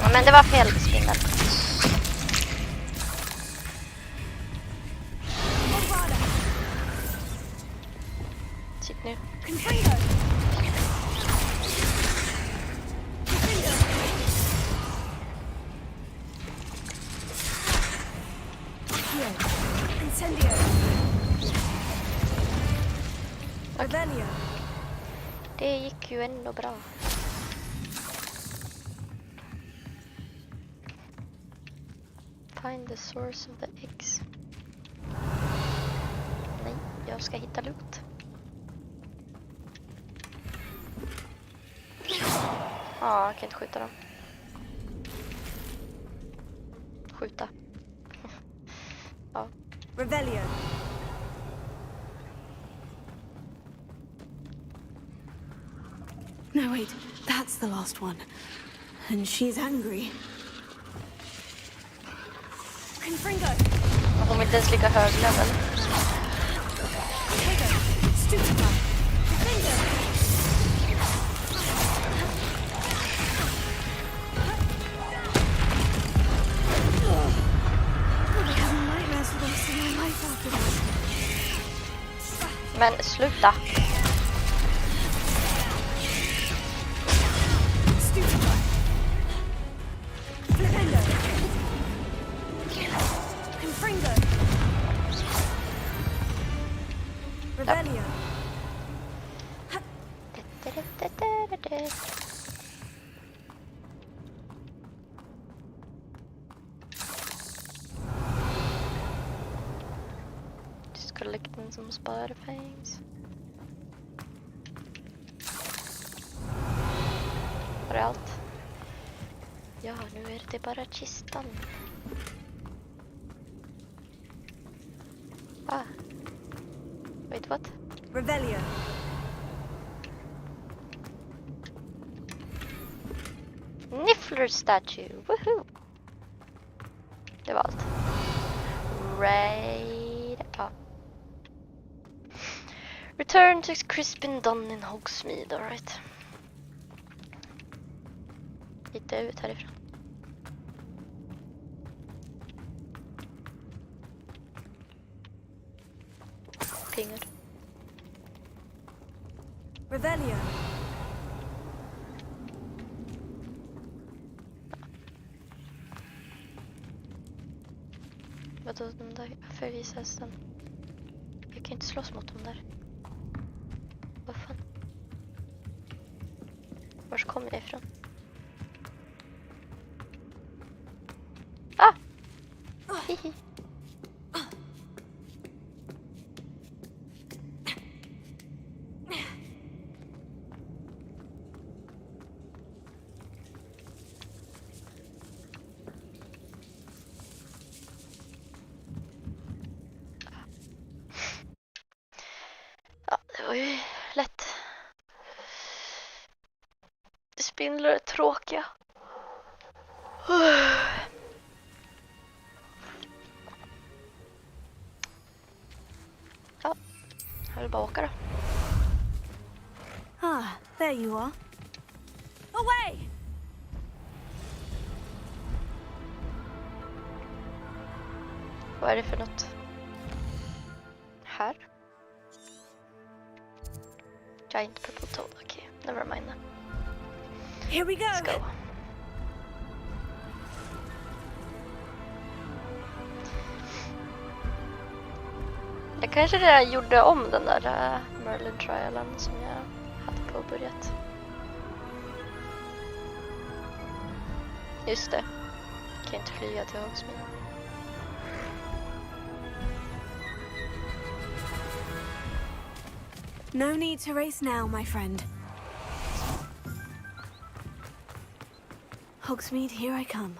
Ja, men det var fel spindel. Sitt nu. Incendio. Revelio. Det gick ju ändå bra. Find the source of the eggs. Nej, jag ska hitta loot. Ja, jag kan inte skjuta dem. Skjuta. Ja. Revelio. No, wait. That's the last one. And she's angry. Confringo. Hon är inte ens lika hög level. Tego. Stupefy. Defendo. Men sluta. Stupefy. Defendo. Confringo. Revelio. Just collecting some spider fangs. Var det allt? Ja, nu är det bara kistan. Ah. Wait, what? Revelio. Niffler statue. Woohoo! var allt. Right. Ja. Return to Crispin Dunn in Hogsmeade, alright. Hittar jag ut härifrån. Pengar. Revelio. Vadå de där? Varför visas den? Jag kan inte slåss mot dem där. Vad fan? Var kommer jag ifrån? Ah! Hihi. Ja, det var ju lätt. Spindlar är tråkiga. Ja, jag vill bara åka då. Ah, there you are. Away! Vad är det för något? Här? Giant purple toad, okej. Never mind. Here we go! Let's go. Jag kanske redan gjorde om den där Merlin trialen som jag hade påbörjat. Just det. Jag kan inte flyga till Hogsmeade. No need to race now, my friend. Hogsmeade, here I come.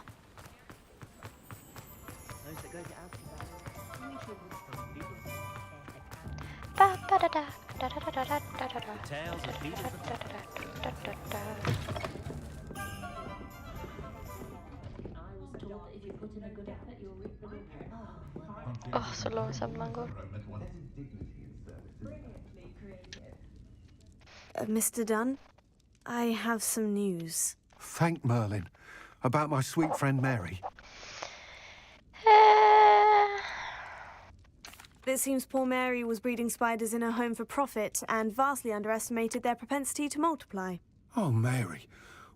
Åh, så långsamt man går. Mr. Dunn, I have some news. Thank Merlin. About my sweet friend Mary. It seems poor Mary was breeding spiders in her home for profit and vastly underestimated their propensity to multiply. Oh, Mary.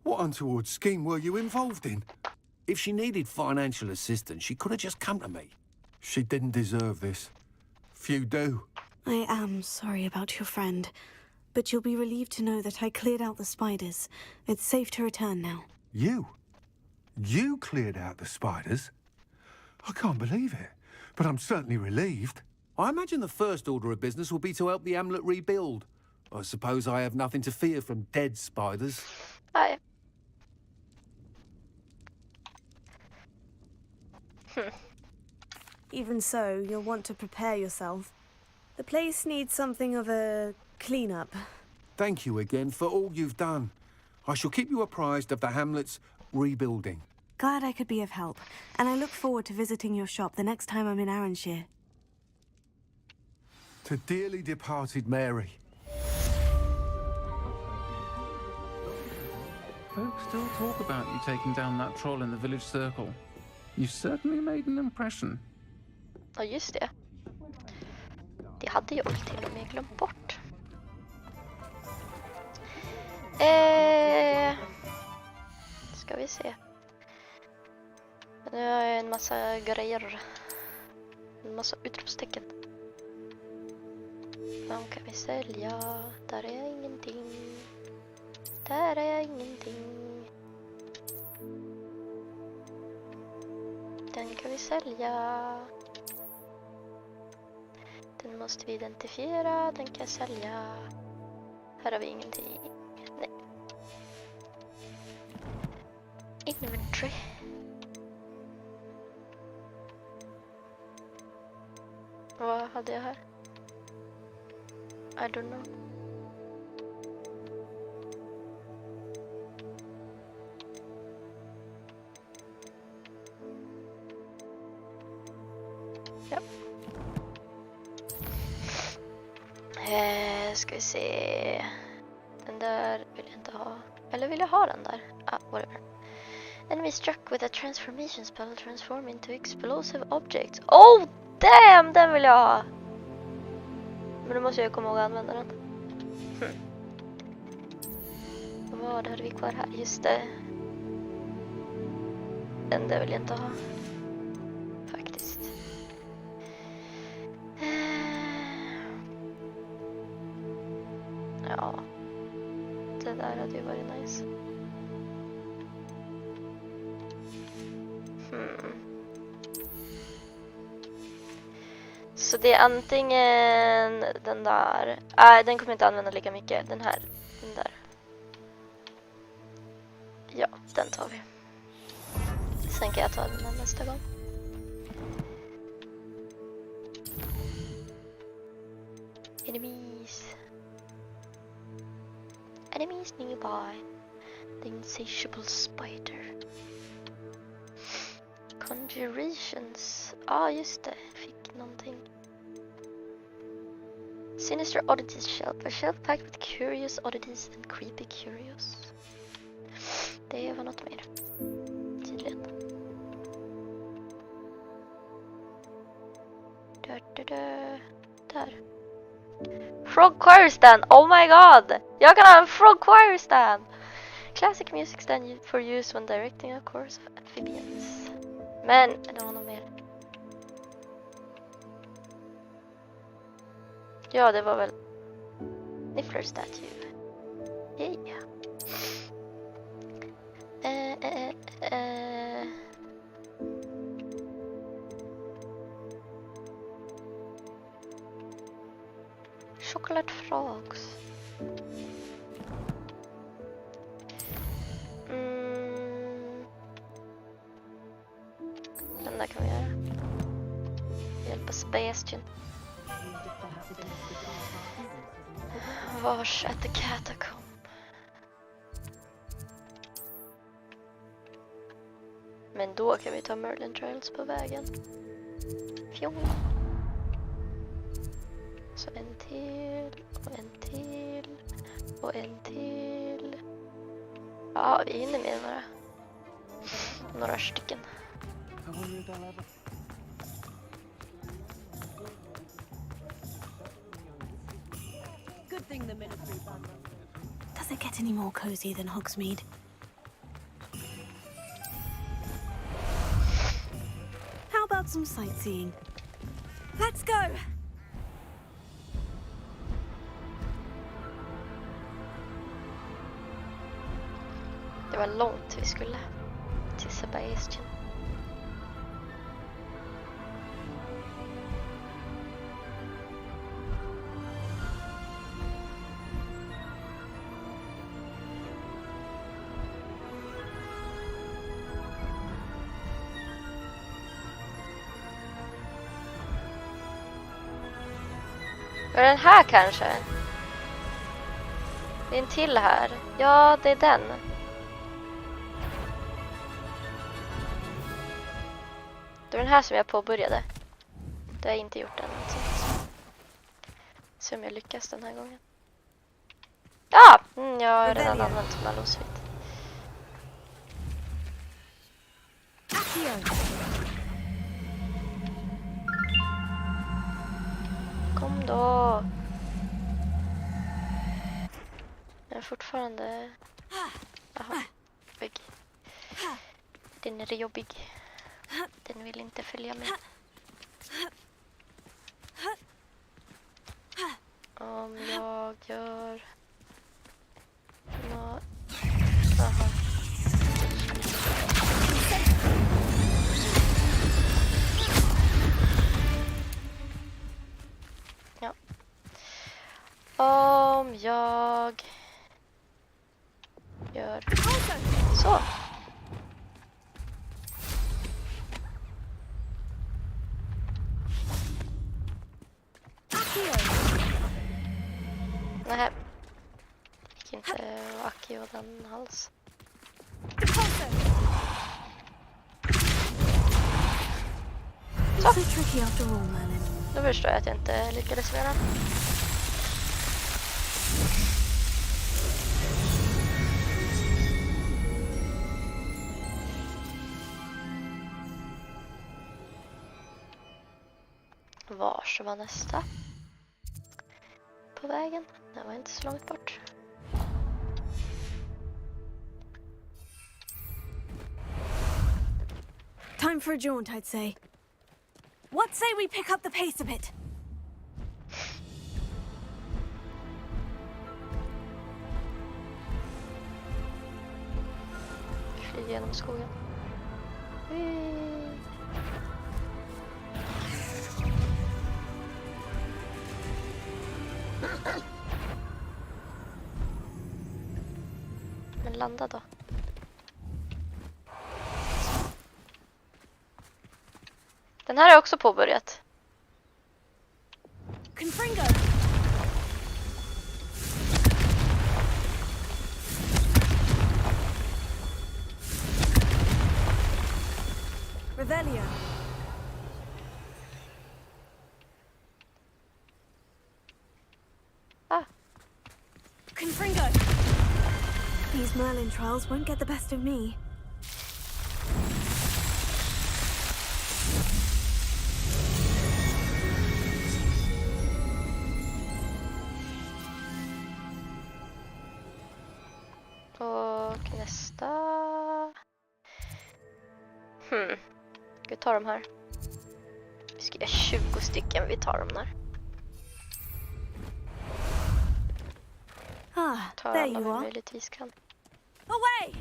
What untoward scheme were you involved in? If she needed financial assistance, she could have just come to me. She didn't deserve this. Few do. I am sorry about your friend, but you'll be relieved to know that I cleared out the spiders. It's safe to return now. You? You cleared out the spiders? I can't believe it, but I'm certainly relieved. I imagine the first order of business will be to help the amulet rebuild. I suppose I have nothing to fear from dead spiders. Aye. Even so, you'll want to prepare yourself. The place needs something of a clean-up. Thank you again for all you've done. I shall keep you apprised of the hamlet's rebuilding. Glad I could be of help, and I look forward to visiting your shop the next time I'm in Arranshire. To dearly departed Mary. Folks still talk about you taking down that troll in the village circle. You certainly made an impression. Ja, just det. Det hade jag till och med glömt bort. Ska vi se. Nu har jag en massa grejer. En massa utropstecken. De kan vi sälja. Där är jag ingenting. Där är jag ingenting. Den kan vi sälja. Den måste vi identifiera. Den kan jag sälja. Här har vi ingenting. Nej. Inventory. Vad hade jag här? I don't know. Ja. Ska vi se. Den där vill jag inte ha. Eller vill jag ha den där? Ah, whatever. Enemy struck with a transformation spell transform into explosive objects. Oh, damn! Den vill jag ha. Men då måste jag komma ihåg att använda den. Vad hade vi kvar här? Just det. Den där vill jag inte ha. Faktiskt. Ja. Det där hade ju varit nice. Så det är antingen den där. Nej, den kommer inte använda lika mycket. Den här. Den där. Ja, den tar vi. Sen kan jag ta den nästa gång. Enemies. Enemies nearby. The insatiable spider. Conjurations. Just det. Fick någonting. Sinister oddities shelf. A shelf packed with curious oddities and creepy curios. Det var något mer. Tydligen. Där. Frog choir stand. Oh my god. Jag kan ha en frog choir stand. Classic music stand for use when directing a chorus of amphibians. Men det var något mer. Ja, det var väl Niffler statue. Yeah. Chocolate frogs. Den där kan vi göra. Hjälpa Sebastian. Vars at the catacomb. Men då kan vi ta Merlin Trails på vägen. Fjong. Så en till. Och en till. Och en till. Ja, vi hinner med några stycken. Does it get any more cozy than Hogsmeade? How about some sightseeing? Let's go! Det var långt vi skulle till Sebastian. Var den här kanske? Det är en till här. Ja, det är den. Det var den här som jag påbörjade. Det har jag inte gjort än. Alltså. Se om jag lyckas den här gången. Ja! Jag har redan använt Malosvit. Kom då! Jag är fortfarande... Jaha, bygg. Den är jobbig. Den vill inte följa med. Om jag gör... Nå... Aha. Ja. Om jag... Gör... Så. Nej. Fick inte Aki och den alls. So tricky after all, Merlin. Då förstår jag att jag inte lyckades med den. Vars var nästa? På vägen. Det var inte så långt bort. Time for a jaunt, I'd say. What say we pick up the pace a bit? Flyger genom skogen. Men landa då. Den här är också påbörjat. Confringo! Revelio. Ah. Confringo! These Merlin trials won't get the best of me. Och nästa... Ska vi ta de här? Vi ska göra 20 stycken, vi tar de där. Tar there alla you are. möjligtvis kan. Away!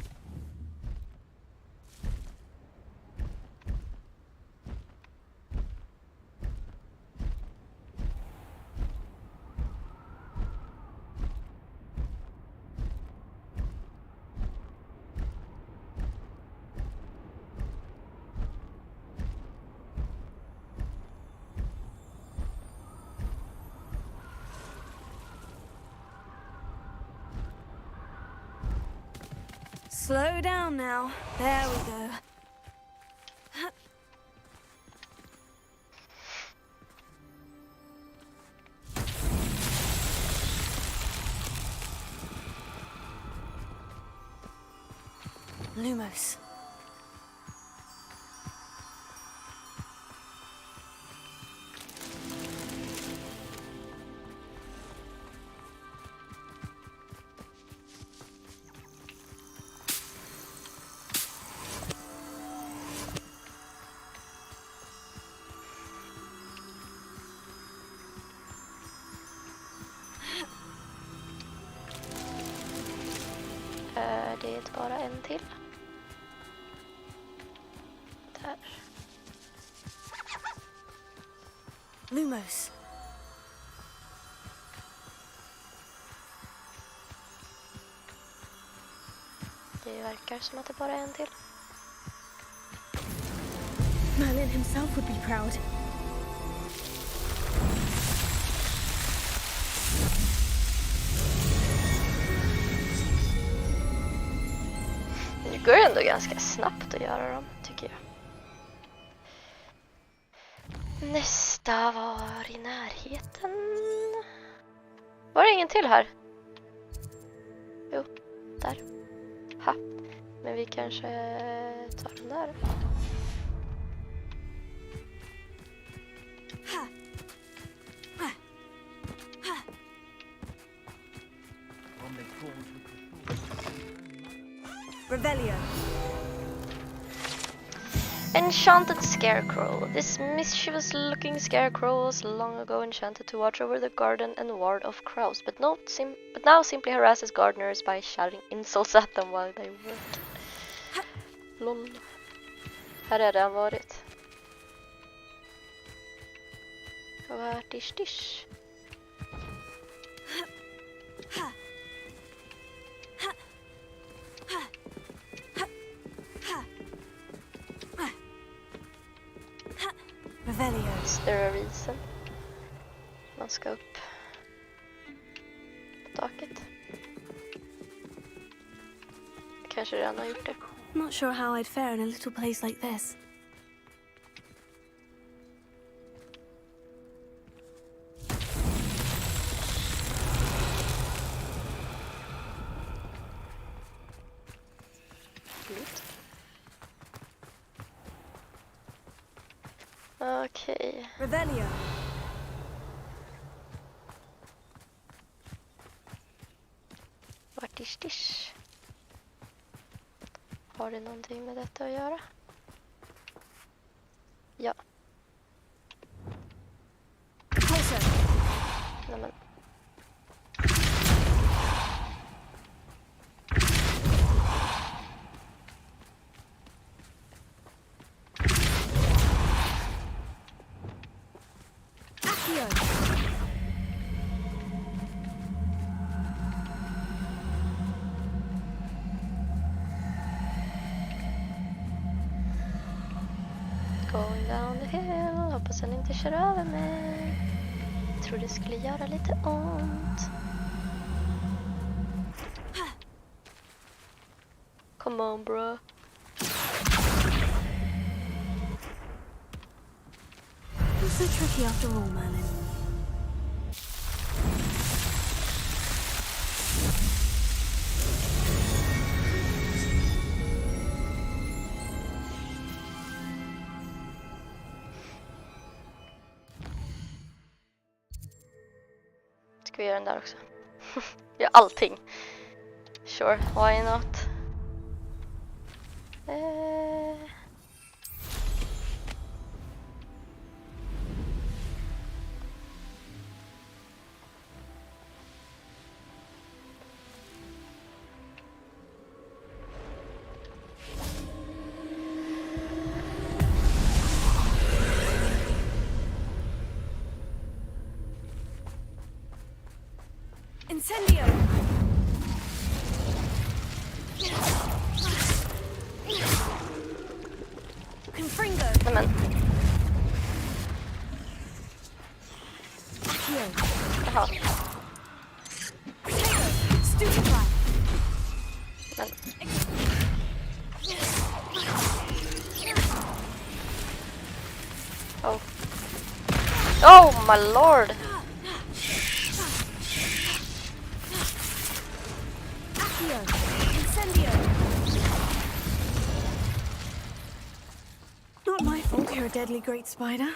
Slow down now. There we go. Lumos. Det är bara en till. Där. Lumos. Det verkar som att det bara är en till. Merlin himself would be proud. Det går ändå ganska snabbt att göra dem, tycker jag. Nästa var i närheten. Var det ingen till här? Jo, där. Ha. Men vi kanske tar den där. Revelio. Enchanted Scarecrow. This mischievous-looking scarecrow was long ago enchanted to watch over the garden and ward off crows, but now simply harasses gardeners by shouting insults at them while they work. Lol. Här är det han varit. Vart dish. Is there a reason? Man ska upp på taket. Kanske redan har gjort det. Not sure how I'd fare in a little place like this. Okej. Revelio. Vart är Stish? Har det någonting med detta att göra? Ja. Nämen. Going down the hill. Hoppas han inte kör över mig. Tror det skulle göra lite ont. Come on, bro. It's so tricky after all, Merlin. Ska vi göra den där också? Gör allting. Sure, why not? Incendio! Confringo! Nämen. Jaha. Stupefy! Men. Oh. Oh my lord! Incendio! Not my fault you're a deadly great spider.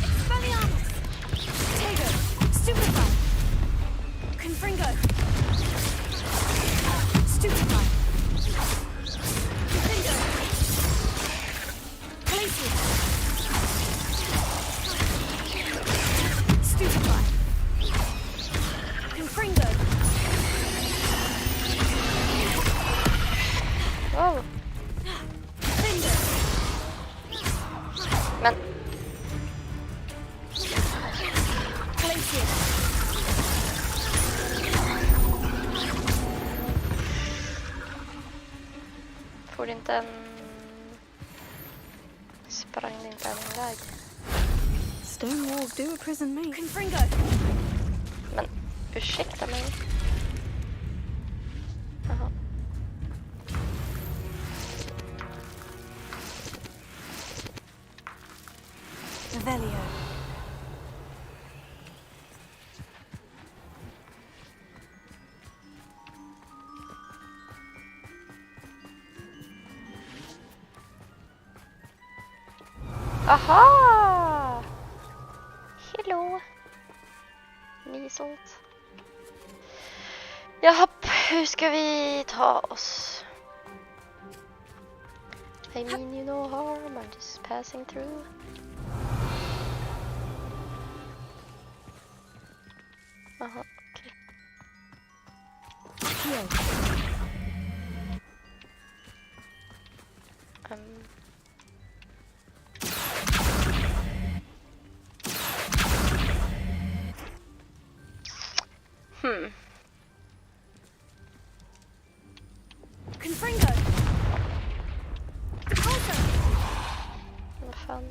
Expelliarmus! Tego! Stupefy! Confringo! Stupefy! Confringo! Glacius! Stupefy! Confringo! Wow. Men. Får inte en... Sprang det inte en iväg? Stone walls do a prison me. Confringo! Men, ursäkta mig. Jaha. Revelio. Aha! Hello. Measles. Japp, hur ska vi ta oss? I mean you no harm, I'm just passing through. Aha, okej. Confringo! Vad fan?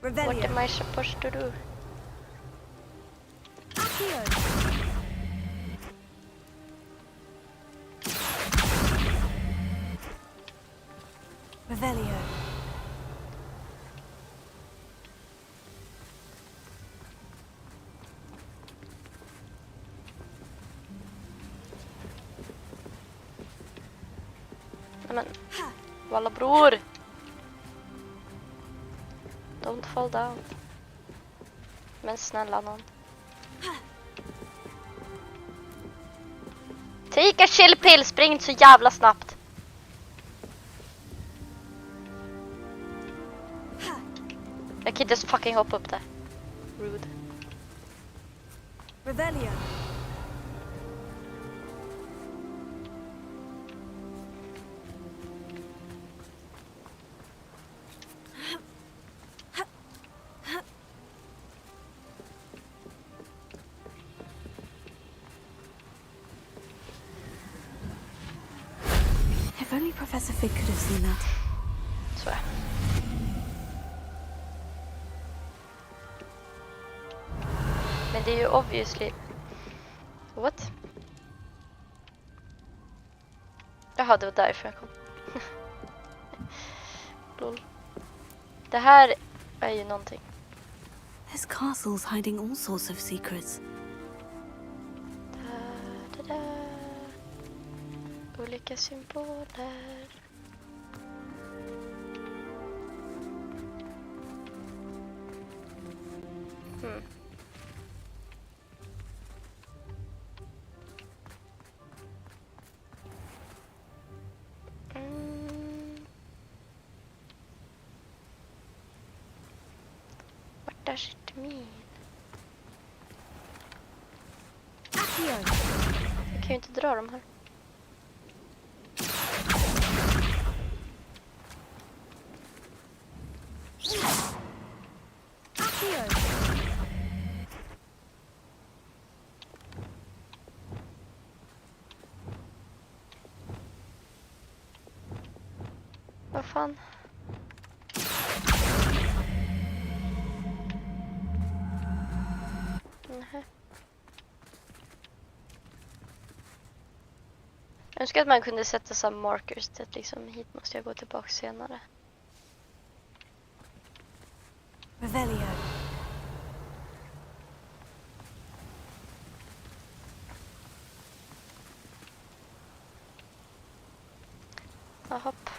Revelio. What am I supposed to do? Accio! Revelio. Men, walla bror! Don't fall down. Men snälla någon. Take a chill pill, spring inte så jävla snabbt. Jag kan inte ens fucking hoppa upp där. Rude. Revelio. If only Professor Fig could have seen that. Så är. Men det är ju obviously... What? Jaha, det var därför jag kom. Lol. Det här är ju någonting. This castle's hiding all sorts of secrets. Olika symboler. What does it mean? Jag kan ju inte dra dem här. Vad fan? Nej. Jag önskar att man kunde sätta some markers till att liksom hit måste jag gå tillbaka senare. Revelio. Hopp.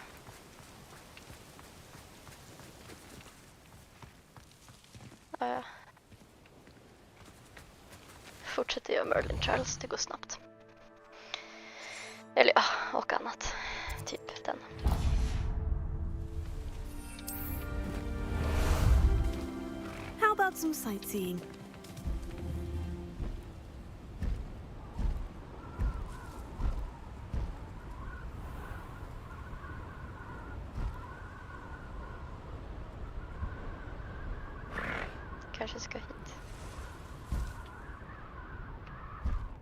Ja. Fortsätter jag Merlin Trials, det går snabbt. Eller ja, och annat. Typ den. How about some sightseeing? Kanske ska hit.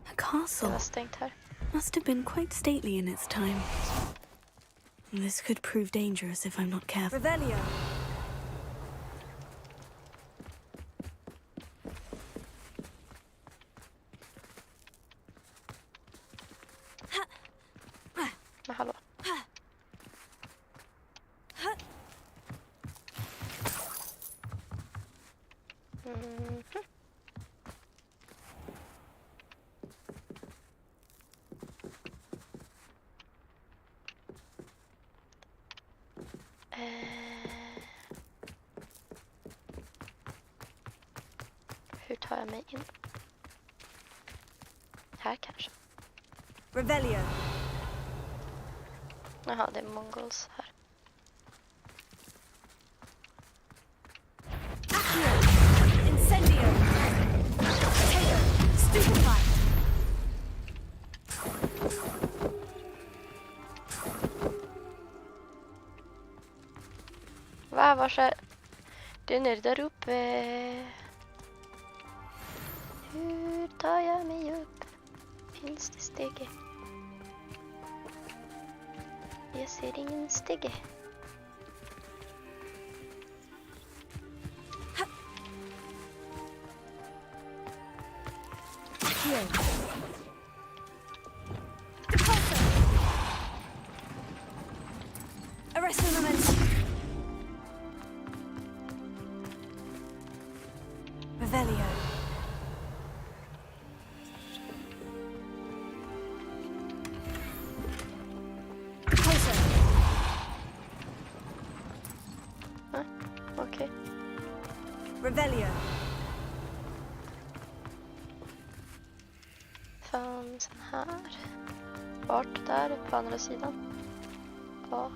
A castle. Det var stängt här. Must have been quite stately in its time. This could prove dangerous if I'm not careful. Revelio. Men hallå. Hur tar jag mig in? Här kanske. Revelio. Jaha, det är mongols här. Incendio. Stupefy. Va, var så... Den är där uppe. Hur tar jag mig upp? Finns det stege? Jag ser ingen stege. Arrest the momentum. Revelio. Closer. fanns en här. Vart? Där på andra sidan. Ja.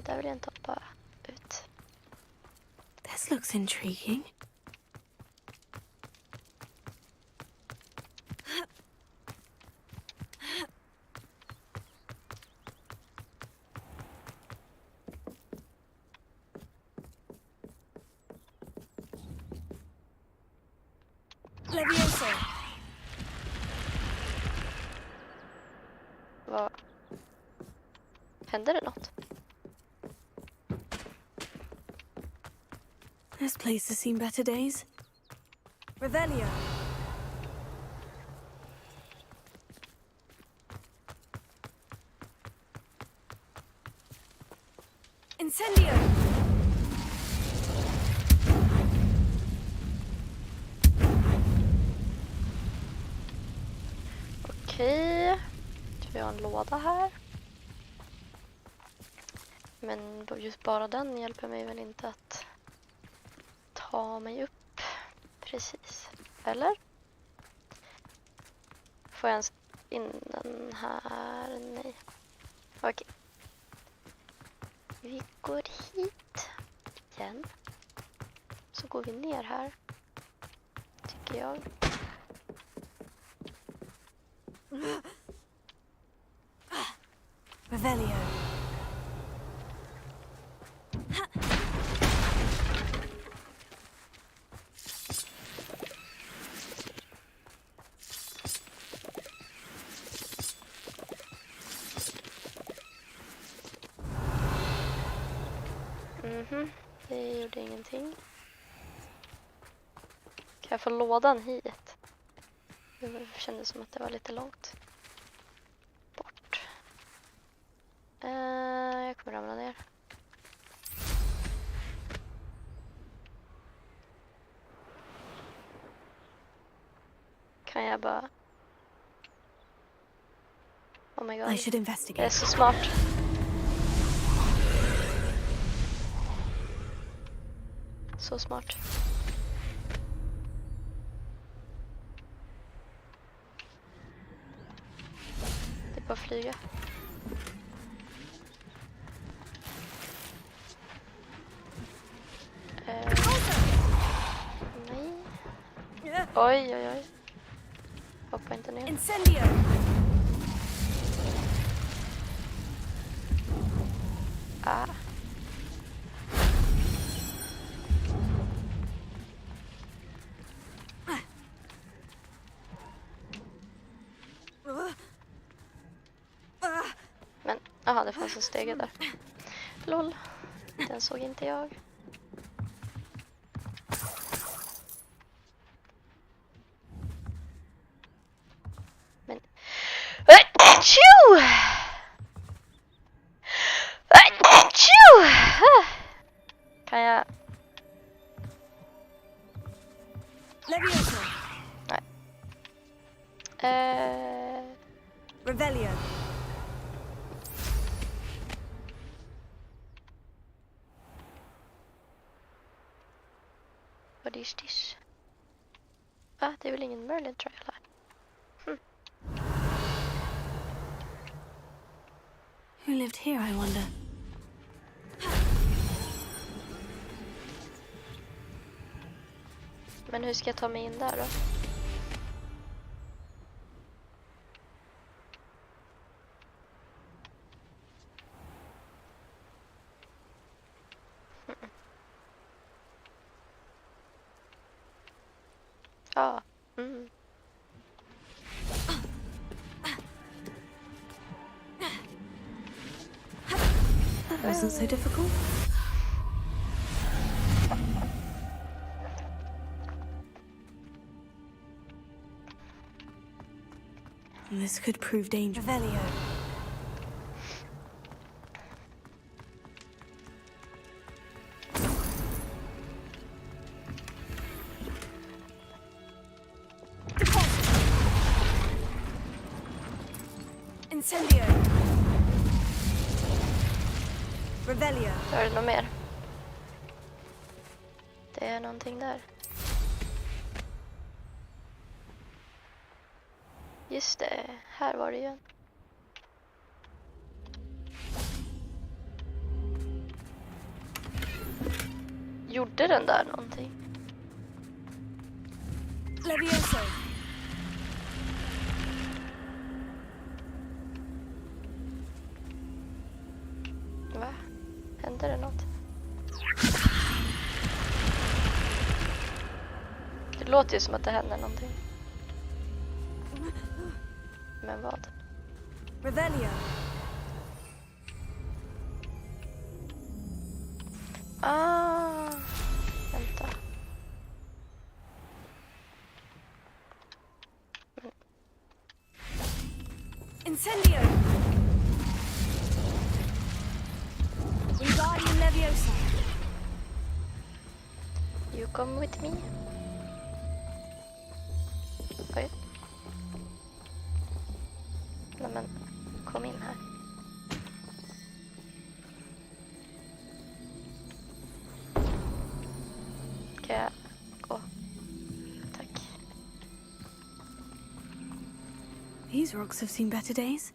Där vill jag inte hoppa ut. This looks intriguing. Levioso. Vad? Händer det något? This place has seen better days. Revelio. Incendio. Okej. Vi har en låda här. Men just bara den hjälper mig väl inte att ta mig upp. Precis. Eller? Får jag ens in den här? Nej. Okej. Vi går hit igen. Så går vi ner här. Tycker jag. Revelio. Det gjorde ingenting. Kan jag få lådan hit? Det kändes som att det var lite långt bort. Jag kommer ramla ner. Kan jag bara... Oh my god. I should investigate. Det är så smart. Så smart. Det är bara flyga. Nej. Oj, oj, oj. Hoppa inte ner. Incendio. Ah. Men, aha, det fanns en stege där. Lol. Den såg inte jag. Men... Tju! Tju! Kan jag... Levioso. Nej. Revelio. Vad är det? Ah, det är väl ingen Merlin trial här. Who lived here, I wonder? Men hur ska jag ta mig in där då? Ja. That wasn't so difficult. This could prove dangerous. Revelio. Incendio. Revelio. Så är det något mer. Det är någonting där. Just det, här var det ju. Gjorde den där någonting? Levioso. Va? Hände det något? Det låter ju som att det händer någonting. Men vad? Revelio. Vänta. Incendio. Wingardium Leviosa. You come with me. Oj. Nej men, kom in här. Ska jag gå? Tack. These rocks have seen better days.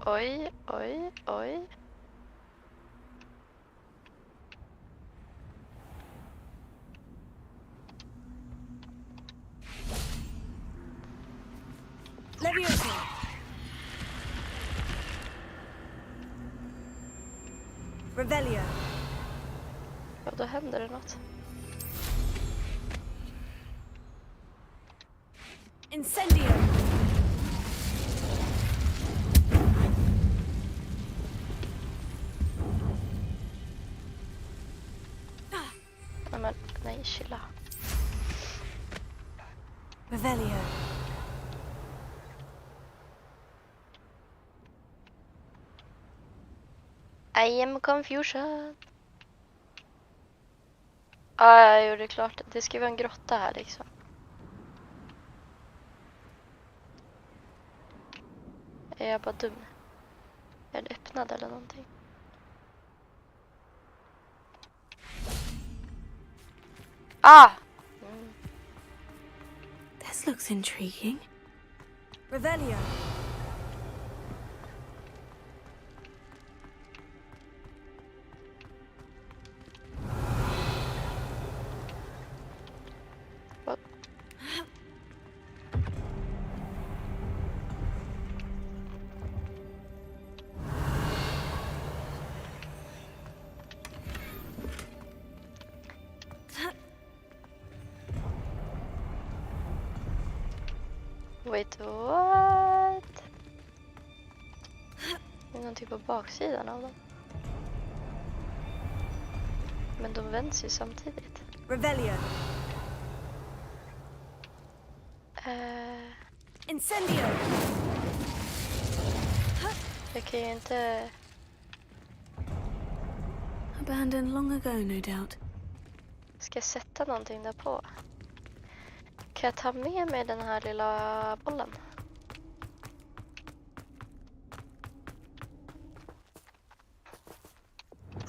Oj, oj, oj. Leviosa. Revelio. Ja, då händer det något. Incendio. Men, nej, chilla. Revelio. I am confusion. Ja, jag gjorde klart. Det ska vara en grotta här liksom. Är jag bara dum? Är det öppnad eller någonting? Ah! This looks intriguing. Revelio. What? Wait, what? Det är någonting på baksidan av dem. Men de vänds ju samtidigt. Revelio. Incendio. Jag kan ju inte... Abandoned long ago, no doubt. Ska jag sätta någonting där på? Kan jag ta med mig den här lilla bollen?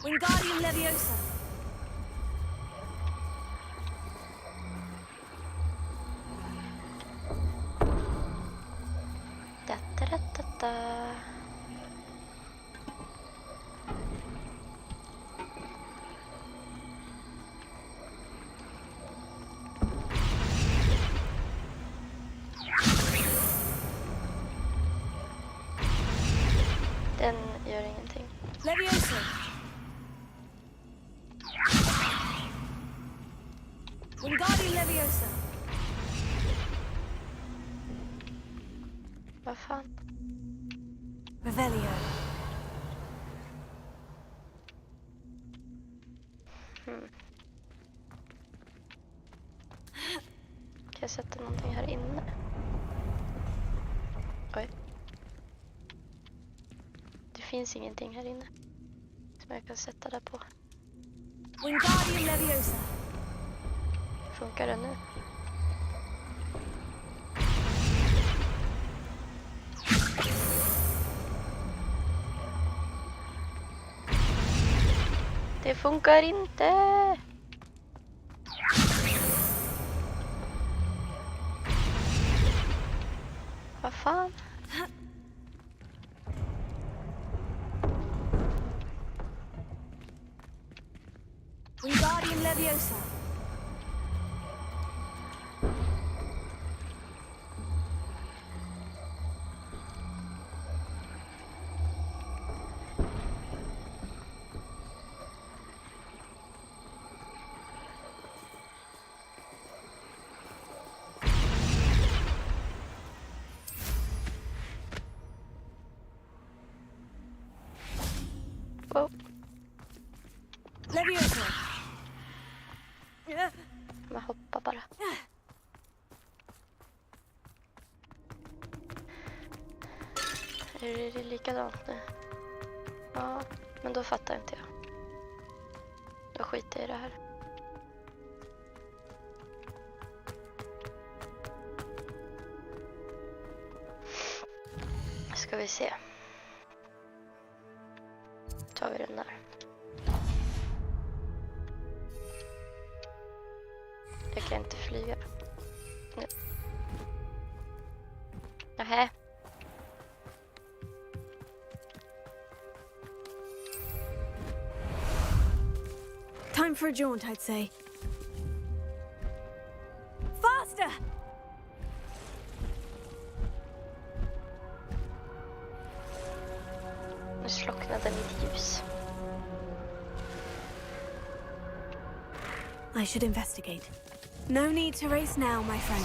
Wingardium Leviosa. Da. Den gör ingenting. Leviosa. Wingardium Leviosa. Vad fan? Revelio. Kan jag sätta någonting här inne? Oj. Det finns ingenting här inne som jag kan sätta där på. Wingardium Leviosa. Funkar det nu? Det funkar inte. Vad fan? Wingardium Leviosa. Wow. Leviosa. Man hoppar bara. Är det likadant nu? Ja, men då fattar inte jag. Då skiter jag i det här. Ska vi se. Tar vi den där. Jag kan inte flyga. Nu. Nähä. Time for a jaunt, I'd say. Faster! Nu slocknade mitt ljus. I should investigate. No need to race now, my friend.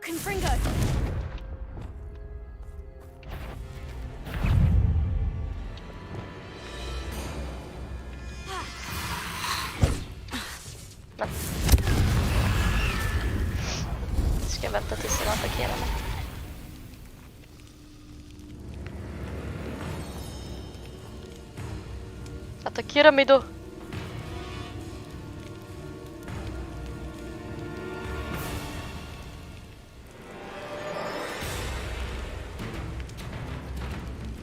Confringo! Ska jag vänta tills den attackerar mig. Attackera mig då!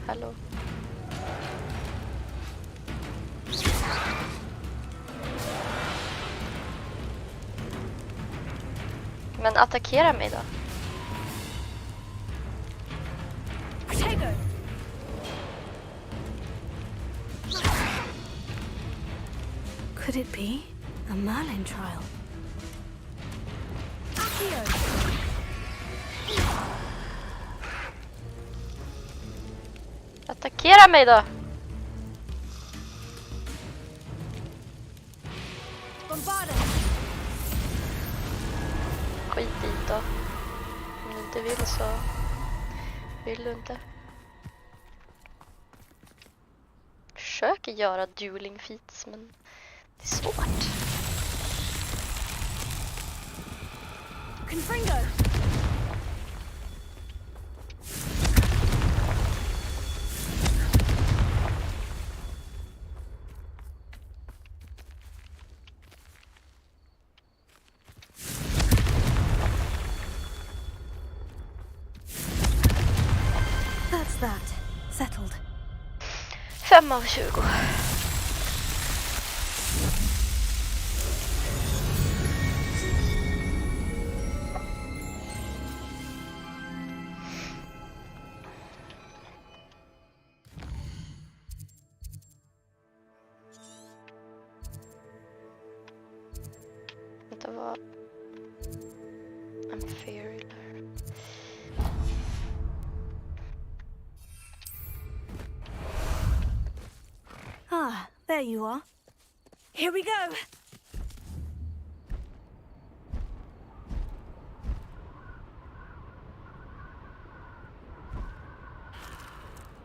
Hallå? Men attackera mig då. Could it be a Merlin trial? Attackera mig då! Skit dit då. Om du inte vill så vill du inte. Försöker göra dueling feats men det är svårt. Confringo! That's that. Settled. 5 av 20. Det var en fairy. Ah, there you are. Here we go!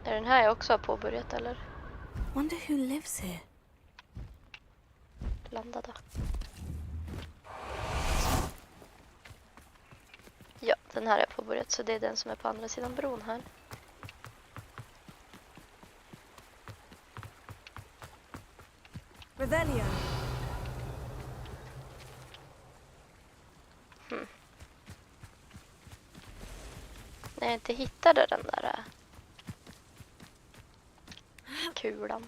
Är den här jag också har påbörjat eller? Wonder who lives here. Landa då. Ja, den här har jag påbörjat så det är den som är på andra sidan bron här. Rebellion. När jag inte hittade den där kulan.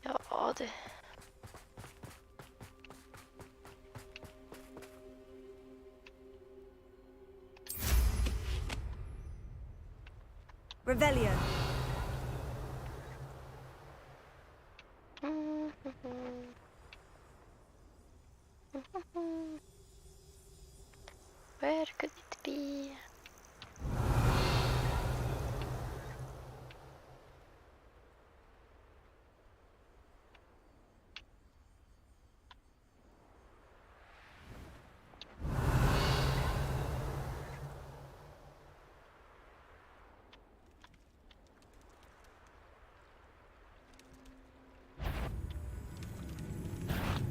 Ja, det... Revelio. Where could it be?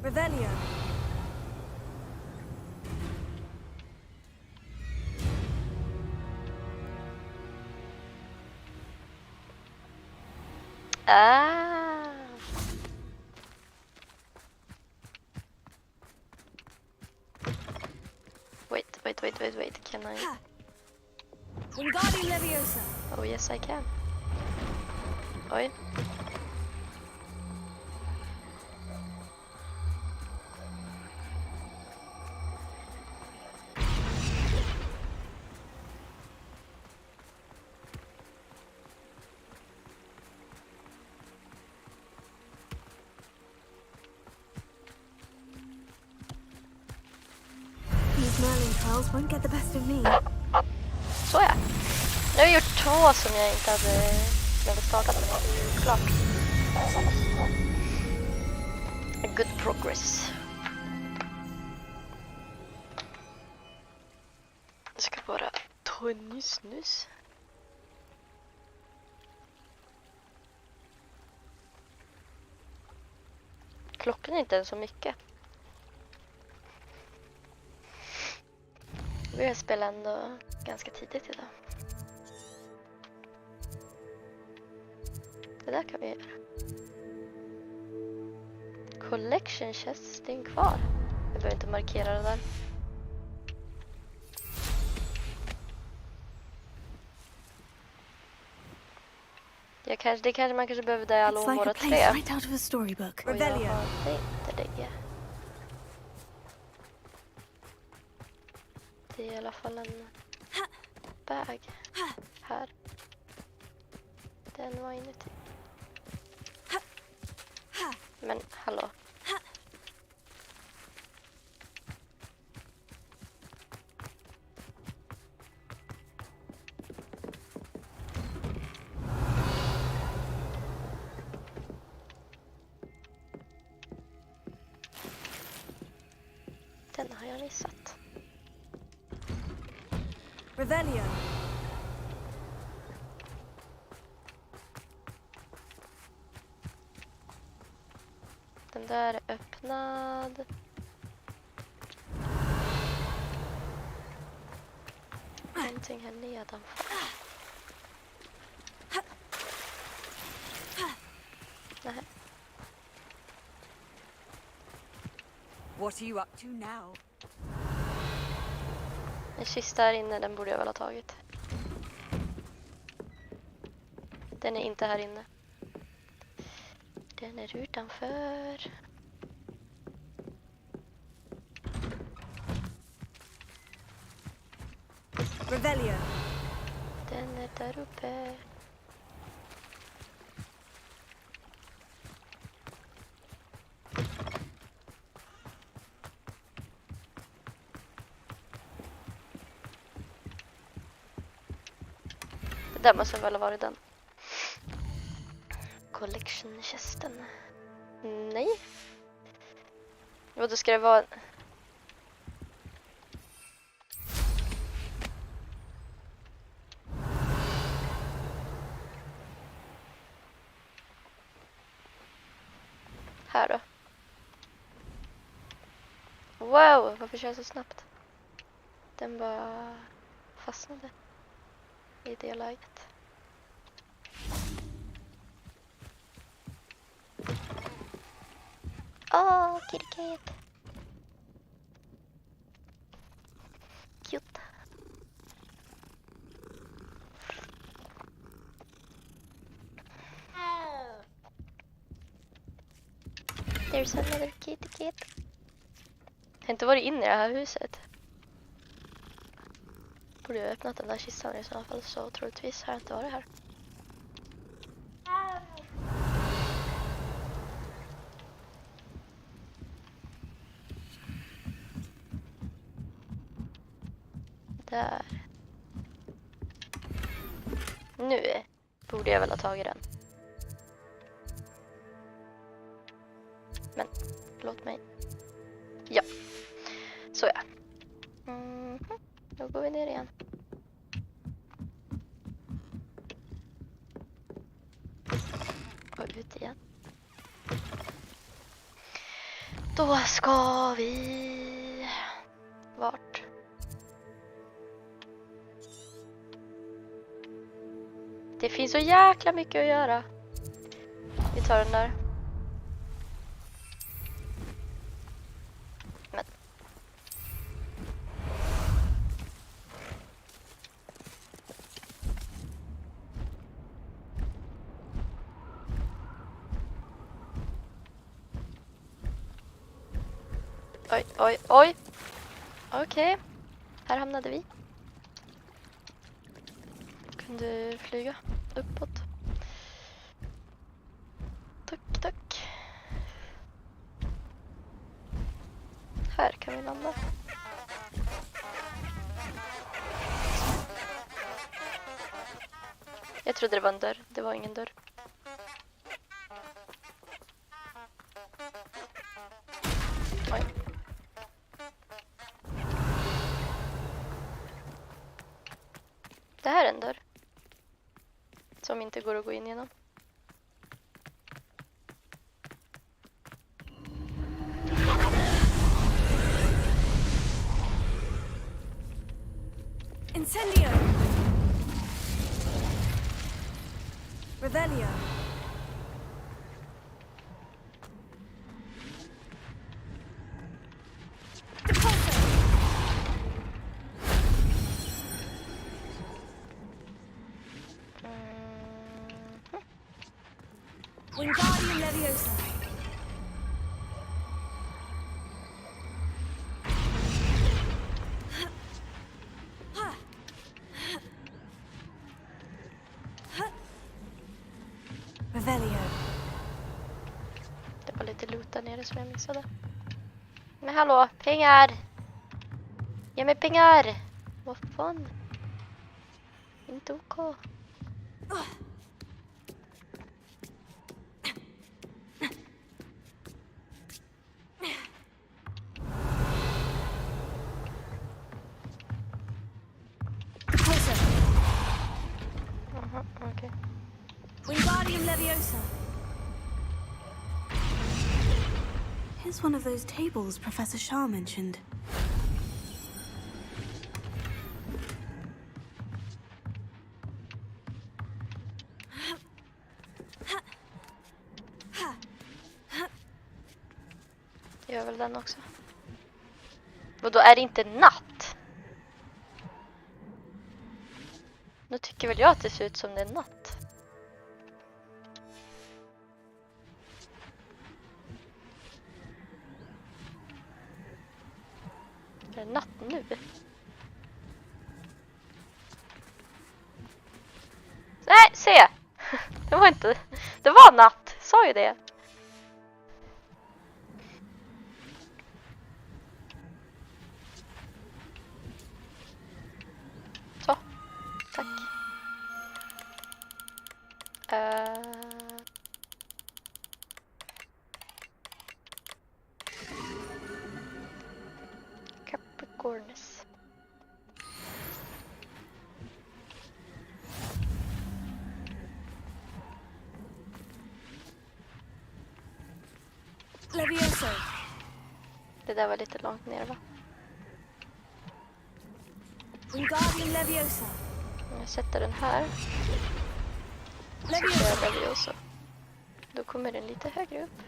Revelio. Ah. Wait. Can I? Wingardium Leviosa. Oh yes, I can. Oj. These Merlin trials won't get the best of me. Så ja. Nu har jag gjort 2 som jag inte hade startat, men det är ju klart. A good progress. Jag ska bara ta en nyss. Klockan är inte ens så mycket. Vi har spelat ändå ganska tidigt idag. Det där kan vi göra. Collection chests, det är kvar. Jag behöver inte markera det där. Det kanske man kanske behöver där alla It's like våra a 3. place right out of a storybook. Och jag har inte det. Det är i alla fall en bag här. Den var inuti. Men hallå. Den har jag missat. Revelio. Den där är öppnad. Någonting här nedanför. Nej. What are you up to now? En kista här inne, den borde jag väl ha tagit. Den är inte här inne. Den är utanför. Revelio. Den är där uppe. Det där måste väl ha varit den. Collection-chesten. Nej. Och då ska det vara... Här då. Wow, varför kör jag så snabbt? Den bara fastnade i det läget. Åh, kitty cat. Cute. There's another kitty cat. Jag har inte varit inne i det här huset. Borde jag öppnat den där kistan i så fall, så troligtvis har jag inte varit här. Där. Nu borde jag väl ha tagit den. Men låt mig. Ja. Så ja. Då går vi ner igen. Och ut igen. Då ska vi... Vart? Det finns så jäkla mycket att göra. Vi tar den där. Men. Oj, oj, oj. Okej. Här hamnade vi. Kan du flyga uppåt? Tack, tack. Här kan vi landa. Jag trodde det var en dörr. Det var ingen dörr. Oj. Det här är en dörr. Som inte går att gå in genom. Incendio! Revelio! Wingardium Leviosa! Revelio. Det var lite loot där nere som jag missade. Men hallå, pengar! Ge mig pengar! Vad fan? Inte OK. Okay. Wingardium Leviosa. Here's one of those tables Professor Shah mentioned. Gör väl den också. Och då är det inte natt. Nu tycker väl jag att det ser ut som det är natt. Är det natt nu? Nej, se! Det var inte... Det var natt, sa ju det. Så, tack. Capricornus. Leviosa. Det där var lite långt ner, va? Wingardium Leviosa. Jag sätter den här. Så kör jag Leviosa. Då kommer den lite högre upp.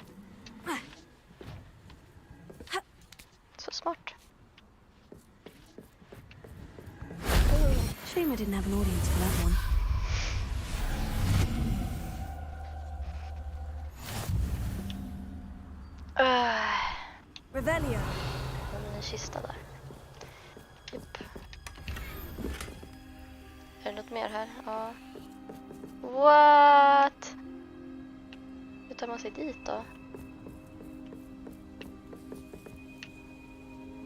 Shame I didn't have an audience for that one. Revelio. En kista där. Japp. Är det något mer här? Ja. What? Hur tar man sig dit då?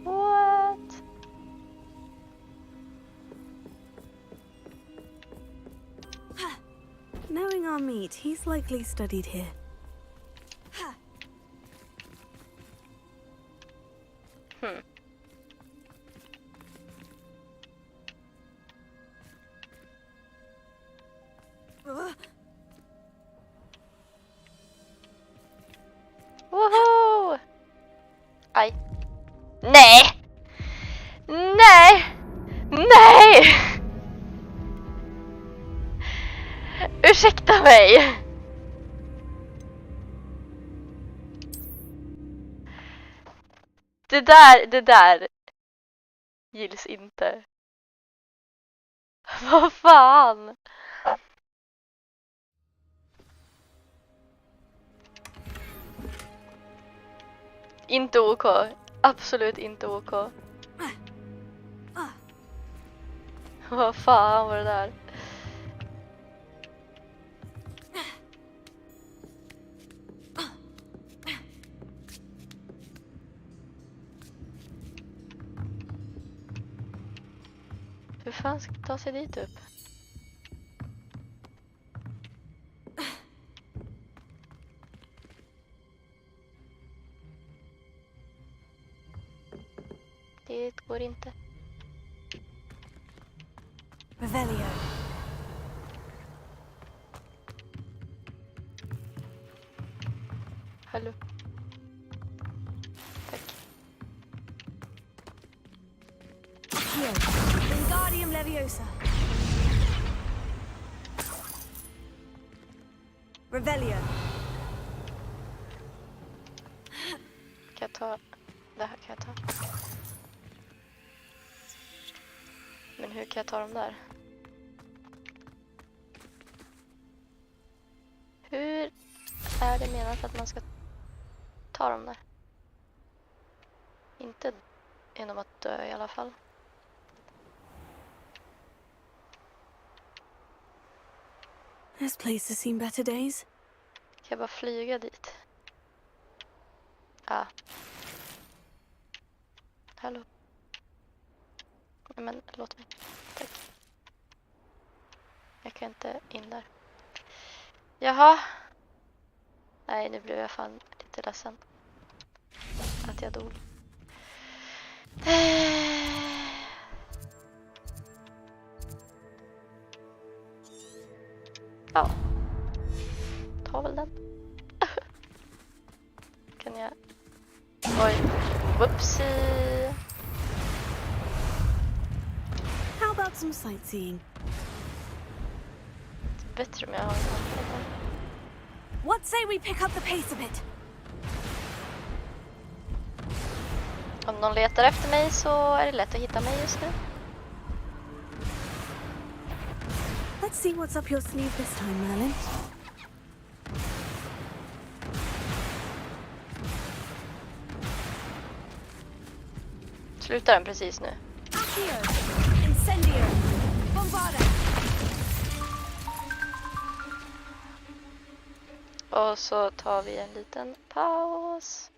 What? Knowing our meet, he's likely studied here. Woho! Aj. Nej! Nej! Nej! Ursäkta mig! Det där gills inte. Vad fan? Inte OK. Absolut inte OK. Vad fan var det där? Hur fan ska ta sig dit upp? Det går inte. Revelio. Hallå. Tack. Wingardium Leviosa. Revelio. Kan jag ta... Det här kan jag ta. Men hur kan jag ta dem där? Hur är det menat att man ska ta dem där? Inte genom att dö i alla fall. This place has seen better days. Kan jag bara flyga dit? Ja. Hallå. Nej men låt mig. Tack. Jag kan inte in där. Jaha. Nej, nu blev jag fan lite ledsen. Att jag dog. Ja. Ta väl den. Kan jag... Oj. Whoopsie. How about some sightseeing? Bättre om jag har en. What say we pick up the pace a bit? Om någon letar efter mig så är det lätt att hitta mig just nu. Let's see what's up your sleeve this time, Merlin. Slutar den precis nu? Accio! Incendio! Bombarda! Och så tar vi en liten paus.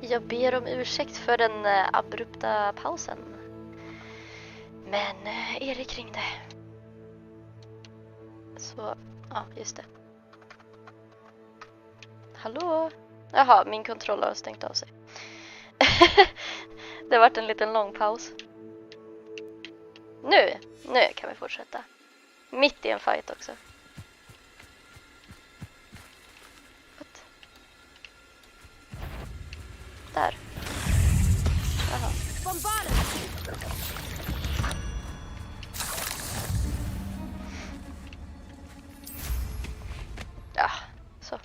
Jag ber om ursäkt för den abrupta pausen. Men Erik ringde. Så, ja, just det. Hallå? Jaha, min kontroll har stängt av sig. Det har varit en liten lång paus. Nu kan vi fortsätta. Mitt i en fight också. What? Där. Jaha. Ja, så.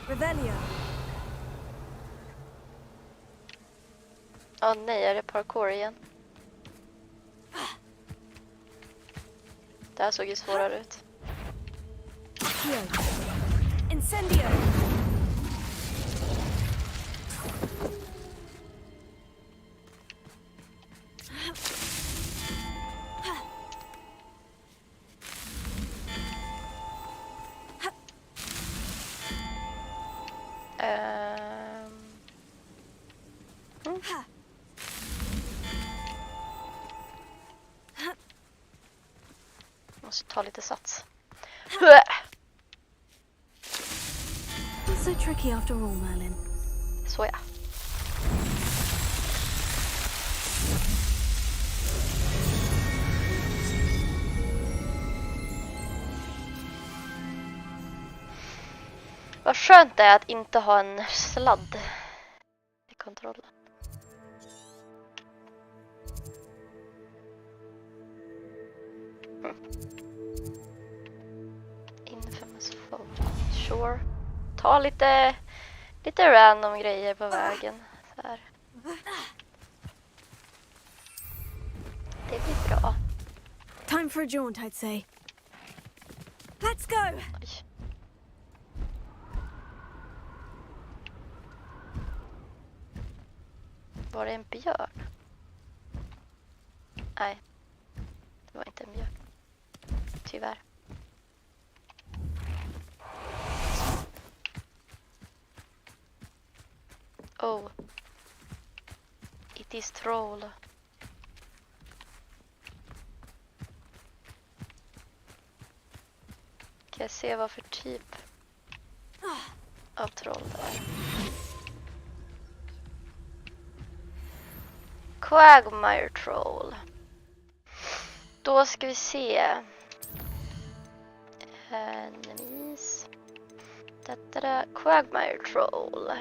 Revelio. Åh nej, är det parkour igen? Det här såg ju svårare ut. Incendio. Måste ta lite sats. Not so tricky after all, Merlin. Så ja. Vad skönt det är att inte ha en sladd i kontrollen. Infamous foe. Sure. Ta lite random grejer på vägen. Så här. Det blir bra. Time for a jaunt, I'd say. Let's go! Oj. Var det en björn? Nej, det var inte en björn. Tyvärr. Oh. It is troll. Kan jag se vad för typ av troll det är? Quagmire troll. Då ska vi se. Enemies. Quagmire troll.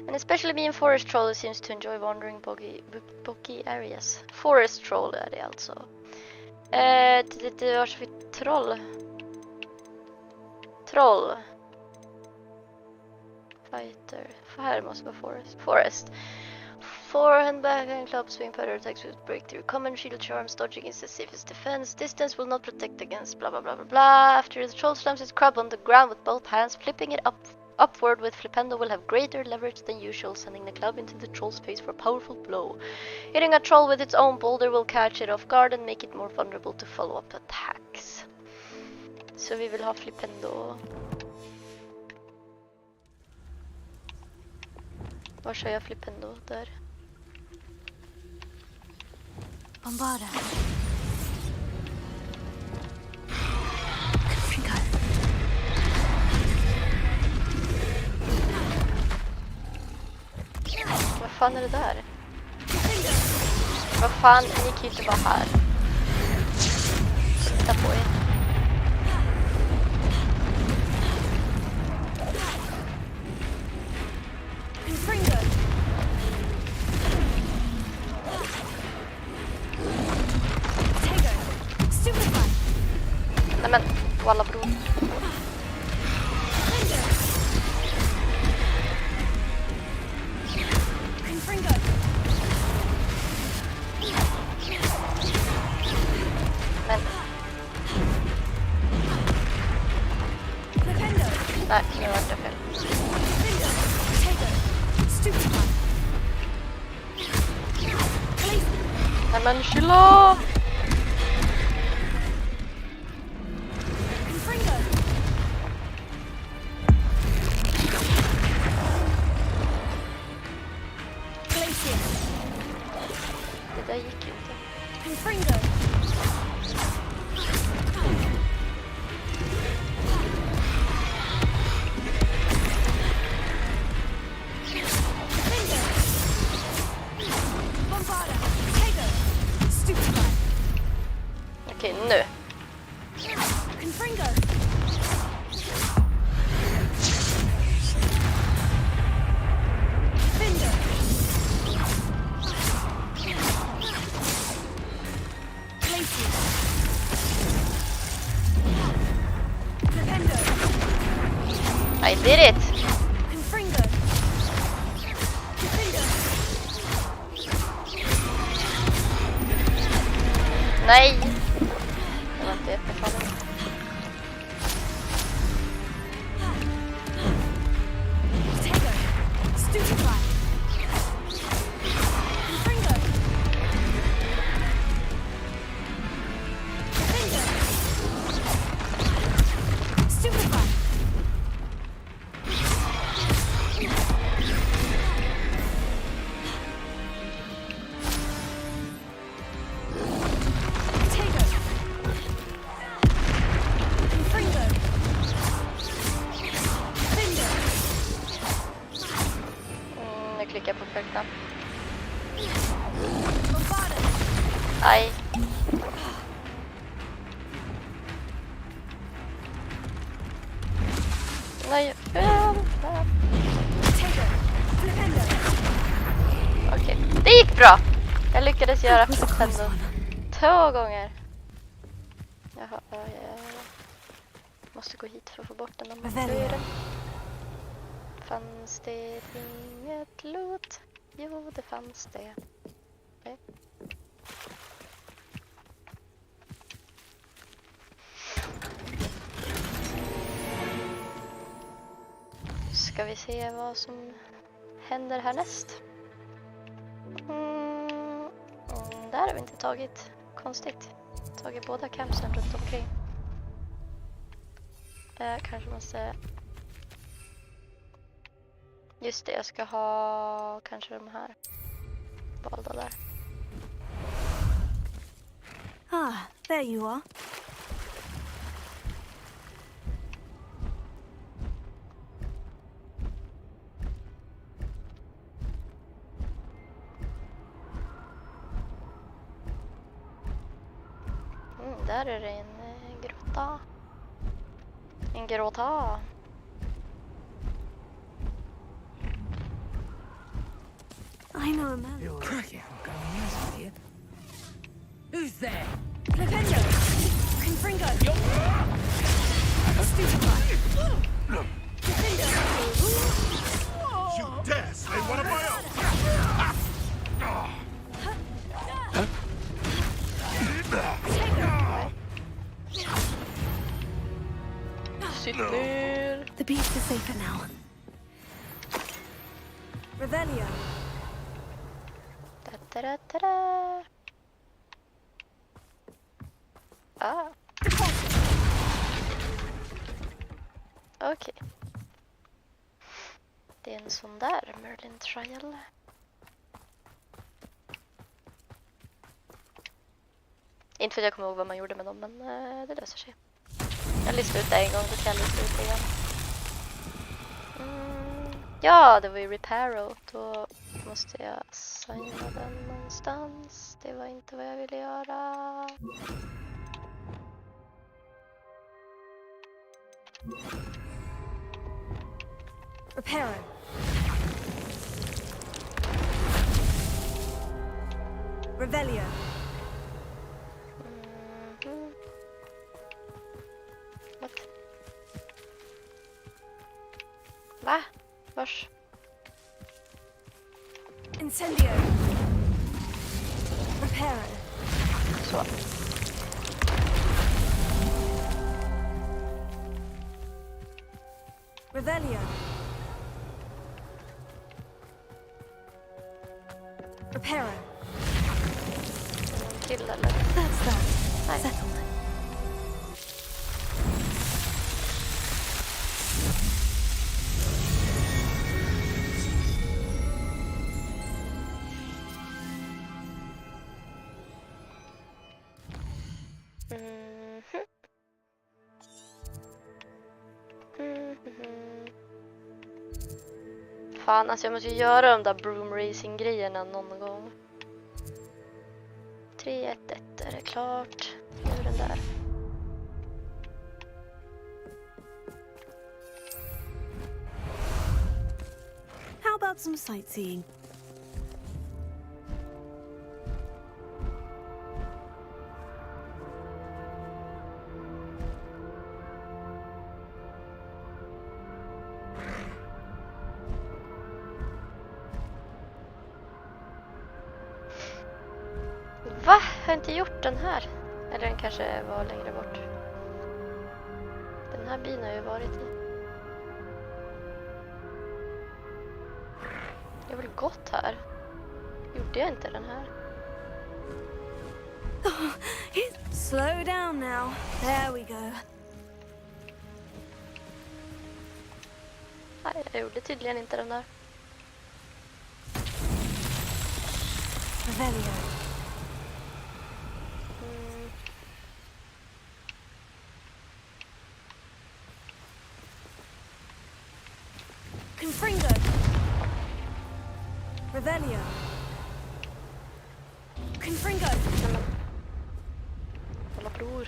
An especially mean forest troll seems to enjoy wandering boggy areas. Forest troll är det alltså. Det var så för troll. Troll. Fighter. Här måste vara forest. Forest. Forehand, backhand, club, swing, powder attacks with breakthrough. Common shield charms, dodging is the safest defense. Distance will not protect against blah blah blah blah blah. After the troll slams its crab on the ground with both hands, flipping it upward with Flipendo will have greater leverage than usual, sending the club into the troll's face for a powerful blow. Hitting a troll with its own boulder will catch it off guard and make it more vulnerable to follow-up attacks. Så vi vill ha Flipendo. Var kör jag Flipendo? Där. Bombarda. Vad fan är det där? Vad fan, ni kan ju inte vara här. Titta på er. Nej men, walla bror. Men. Nej, nu var det fel. Nej men chilla! Det där gick ju inte. Confringo. Okej, nu. Confringo. I did it! Confringo. Nej! Det var inte jättefarligt. Nu klickar jag på fel knapp. Aj. Nej, okej, det gick bra. Jag lyckades göra ändå 2 gånger. Jaha, jag måste gå hit för att få bort den. Fanns det inget loot? Jo, det fanns det. Okay. Ska vi se vad som händer härnäst. Där har vi inte tagit. Konstigt. Tagit båda campsen runt omkring. Kanske måste... Just det, jag ska ha kanske de här valda där. Ah, there you are. Där är det en grotta. En grotta. I know a man. Who's there? Flipendo. Confringo. You dare slay one of my own! The beast is safer now. Revelio. Da-da-da-da. Ah. Okej. Det är en sån där Merlin Trial. Inte för att jag kommer ihåg vad man gjorde med dem, men det löser sig. Jag listar ut det en gång, då kan jag lista ut det igen. Ja, det var ju Reparo. Då måste jag signa den någonstans. Det var inte vad jag ville göra. Reparo. Revelio. What? Va? Vars? Incendio. Reparo. Så. Revelio. Reparo. Till eller? That's that. Nej. Settled. Fan, alltså jag måste ju göra de där broom racing grejerna någon gång. 3-1-1 är det klart. Nu är den där. How about some sightseeing? Va? Har jag inte gjort den här? Eller den kanske var längre bort. Den här byn har jag ju varit i. Jag har väl gått här. Gjorde jag inte den här? Slow down now. There we go. Nej, jag gjorde tydligen inte den där. Revelio. Confringo. Revelio. Confringo. Alla bror.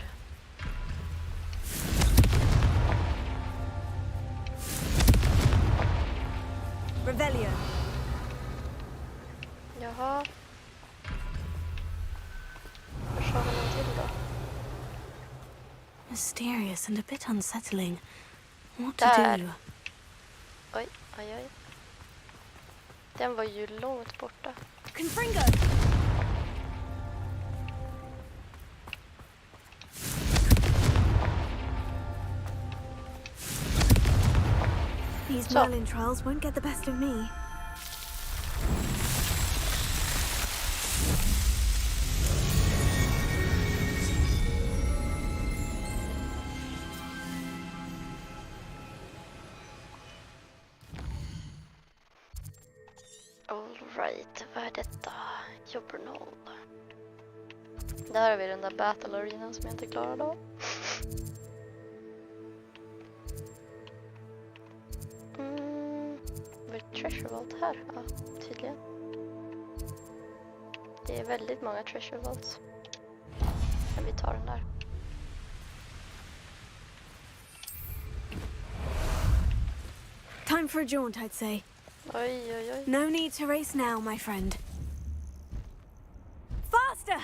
Revelio. Jaha. Vad sa vi någon till då? Mysterious and a bit unsettling. What Där. to do? Oj, oj, oj. Den var ju långt borta. Confringo. These Merlin trials won't get the best of me. Alright, vad är detta? Jobbernal. Där har vi den där battle arenan som jag inte klarade av. Vad är treasure vault här? Ja, tydligen. Det är väldigt många treasure vaults. Men vi tar den där. Time for a jaunt, I'd say. Oj, oj, oj. No need to race now, my friend. Faster!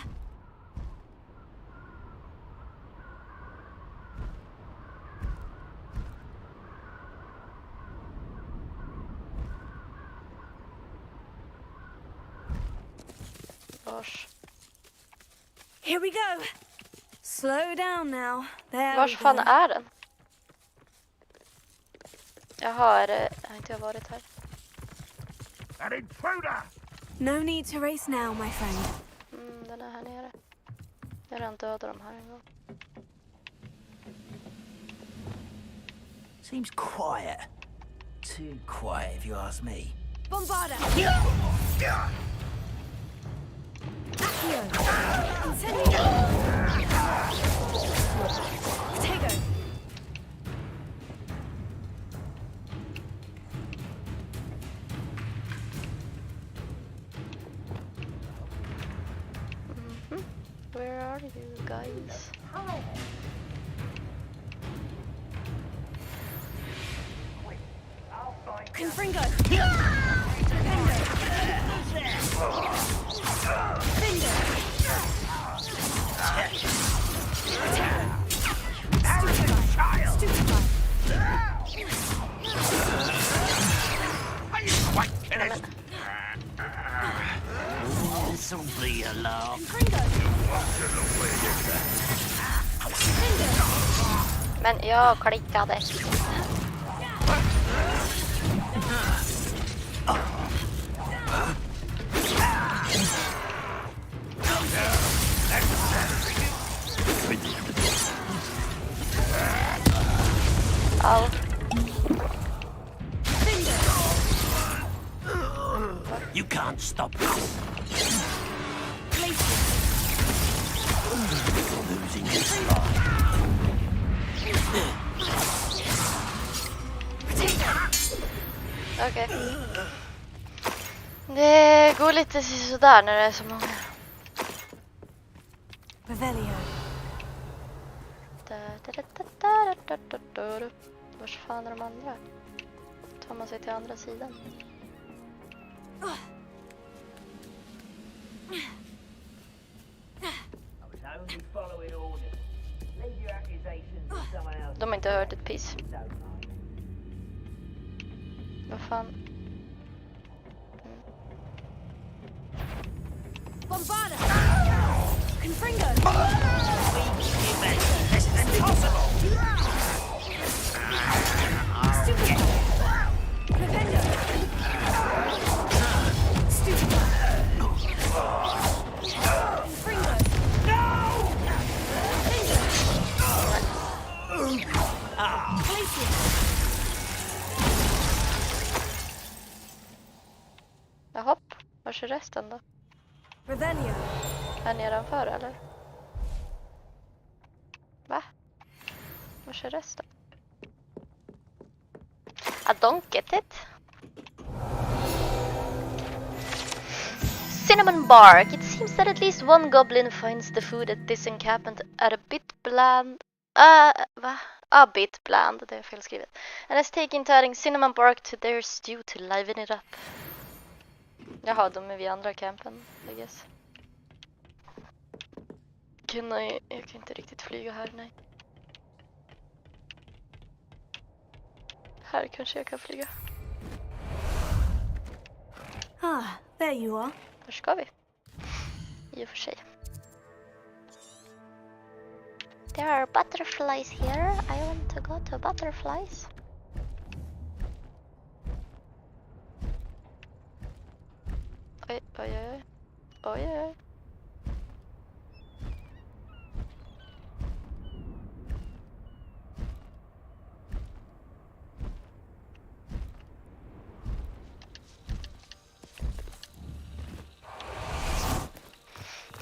Vars. Here we go. Slow down now. There Vars fan är den? Jaha, är det... Har inte jag varit här? An intruder! No need to race now, my friend. Den är här nere. Jag har redan dödat dem här en gång. Seems quiet. Too quiet if you ask me. Bombarda! Accio! Incendio! Potato! Where are you guys? Confringo! This'll be a laugh. Men jag klickade. Au. You can't stop us. Losing your spot. Okej. Det går lite sådär när det är så många. Revelio. Vars fan är de andra? Tar man sig till andra sidan? De har inte hört ett piss. Vad fan? Bombarda! Confringo! This is impossible! Stupid! Confringo! Stupid! Confringo! Jaha, vars är resten då? Revelio! Är nedanför eller? Va? Vars är resten? I don't get it. Cinnamon bark. It seems that at least one goblin finds the food at this encampment at a bit bland. Va? A bit bland, det är felskrivet. And has taken to adding cinnamon bark to their stew to liven it up. Jaha, de är vid andra campen, I guess. Jag kan inte riktigt flyga här, nej. Här kanske jag kan flyga. Ah, there you are. Var ska vi? I och för sig. There are butterflies here. I want to go to butterflies. Oj, oj, oj. Oj, oj.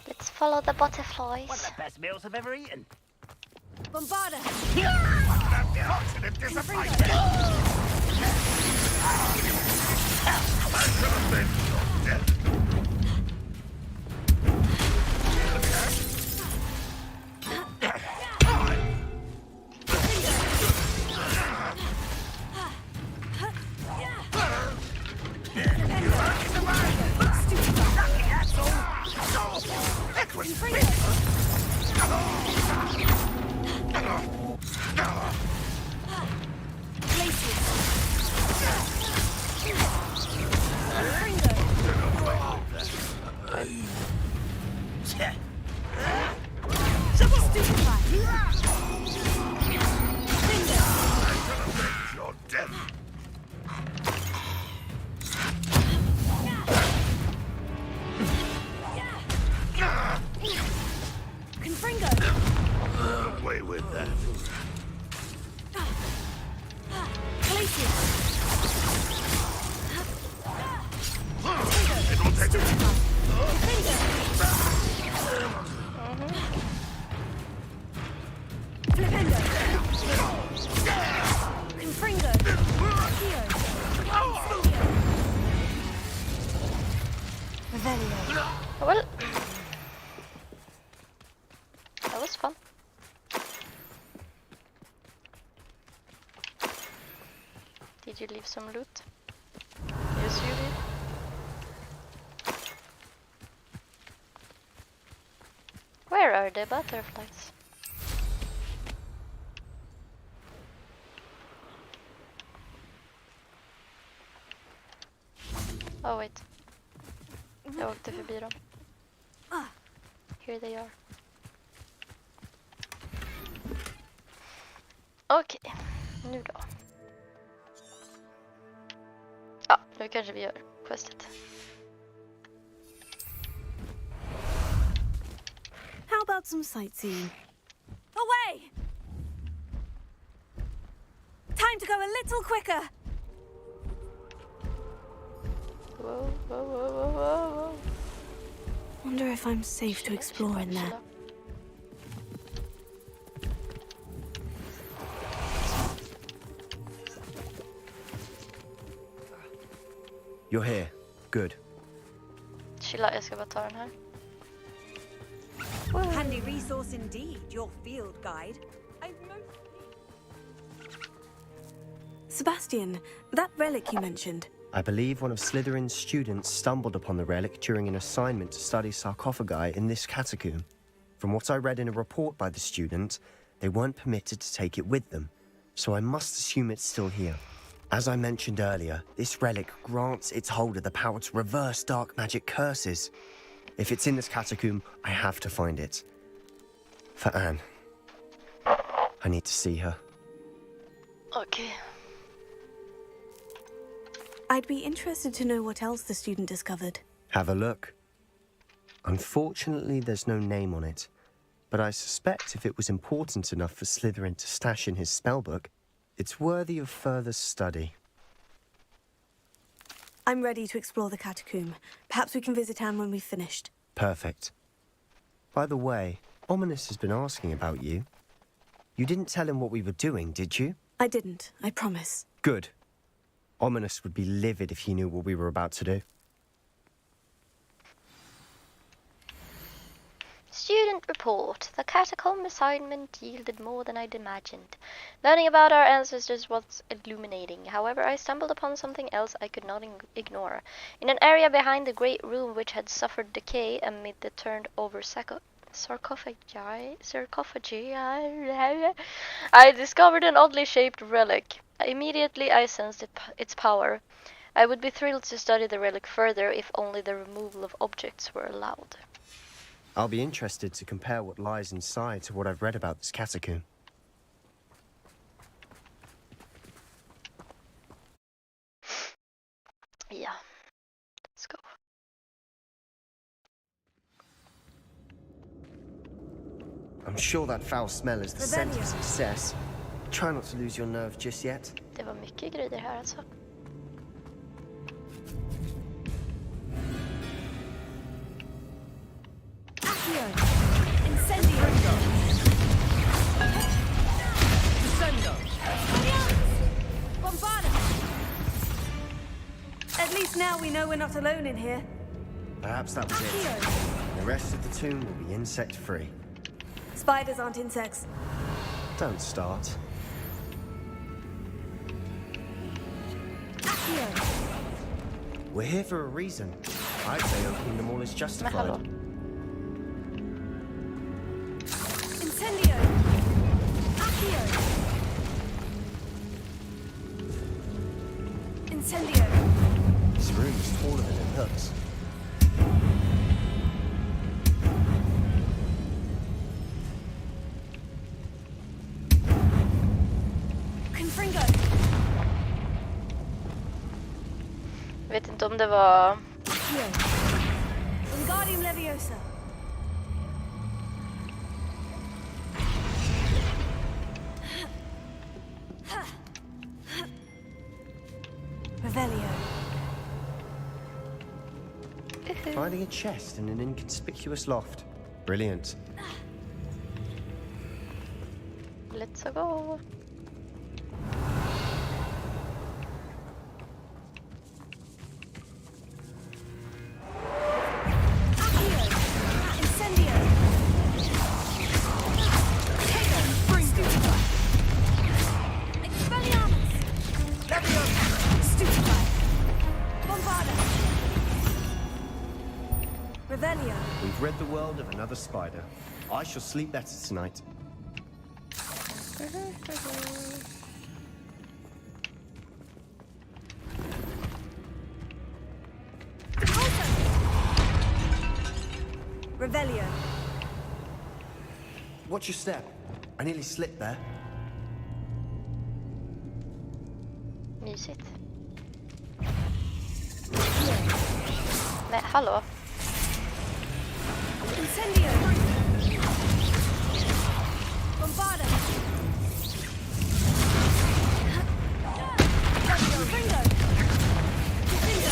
Let's follow the butterflies. One of the best meals I've ever eaten. Bombarda! Continent disappointment! Away with that. Well, that was fun. Did you leave some loot? Yes, you did. Where are the butterflies? Oh wait. Jag åkte förbi dem. Here they are. Okej, nu då. Ja, nu kanske vi gör questet. How about some sightseeing? Away! Time to go a little quicker! Whoa, whoa, whoa, whoa, whoa. Wonder if I'm safe to explore in there. You're here. Good. Chilla, jag ska bara ta den här. Handy resource indeed, your field guide. Sebastian, that relic you mentioned. I believe one of Slytherin's students stumbled upon the relic during an assignment to study sarcophagi in this catacomb. From what I read in a report by the student, they weren't permitted to take it with them, so I must assume it's still here. As I mentioned earlier, this relic grants its holder the power to reverse dark magic curses. If it's in this catacomb, I have to find it. For Anne. I need to see her. Okay. I'd be interested to know what else the student discovered. Have a look. Unfortunately, there's no name on it, but I suspect if it was important enough for Slytherin to stash in his spellbook, it's worthy of further study. I'm ready to explore the catacomb. Perhaps we can visit Anne when we've finished. Perfect. By the way, Ominous has been asking about you. You didn't tell him what we were doing, did you? I didn't, I promise. Good. Ominous would be livid if he knew what we were about to do. Student report. The catacomb assignment yielded more than I'd imagined. Learning about our ancestors was illuminating. However, I stumbled upon something else I could not ignore. In an area behind the great room which had suffered decay amid the turned-over sarcophagi, I discovered an oddly shaped relic. Immediately I sensed its power. I would be thrilled to study the relic further if only the removal of objects were allowed. I'll be interested to compare what lies inside to what I've read about this catacomb. Yeah, let's go. I'm sure that foul smell is the scent of success. Try not to lose your nerve just yet. Det var mycket grejer här alltså. At least now we know we're not alone in here. Perhaps that was it. The rest of the tomb will be insect-free. Spiders aren't insects. Don't start. We're here for a reason. I'd say opening them all is justified. Incendio! Accio! Incendio! This room is taller than it looks. Confringo! Vet inte om det var... Wingardium Leviosa! Revelio. Finding a chest in an inconspicuous loft. Brilliant. Let's go. We've read the world of another spider. I shall sleep better tonight. Revelio. Watch your step. I nearly slipped there. Mysigt. Men hallå? Incendio! Bombarda! Confringo! Confringo!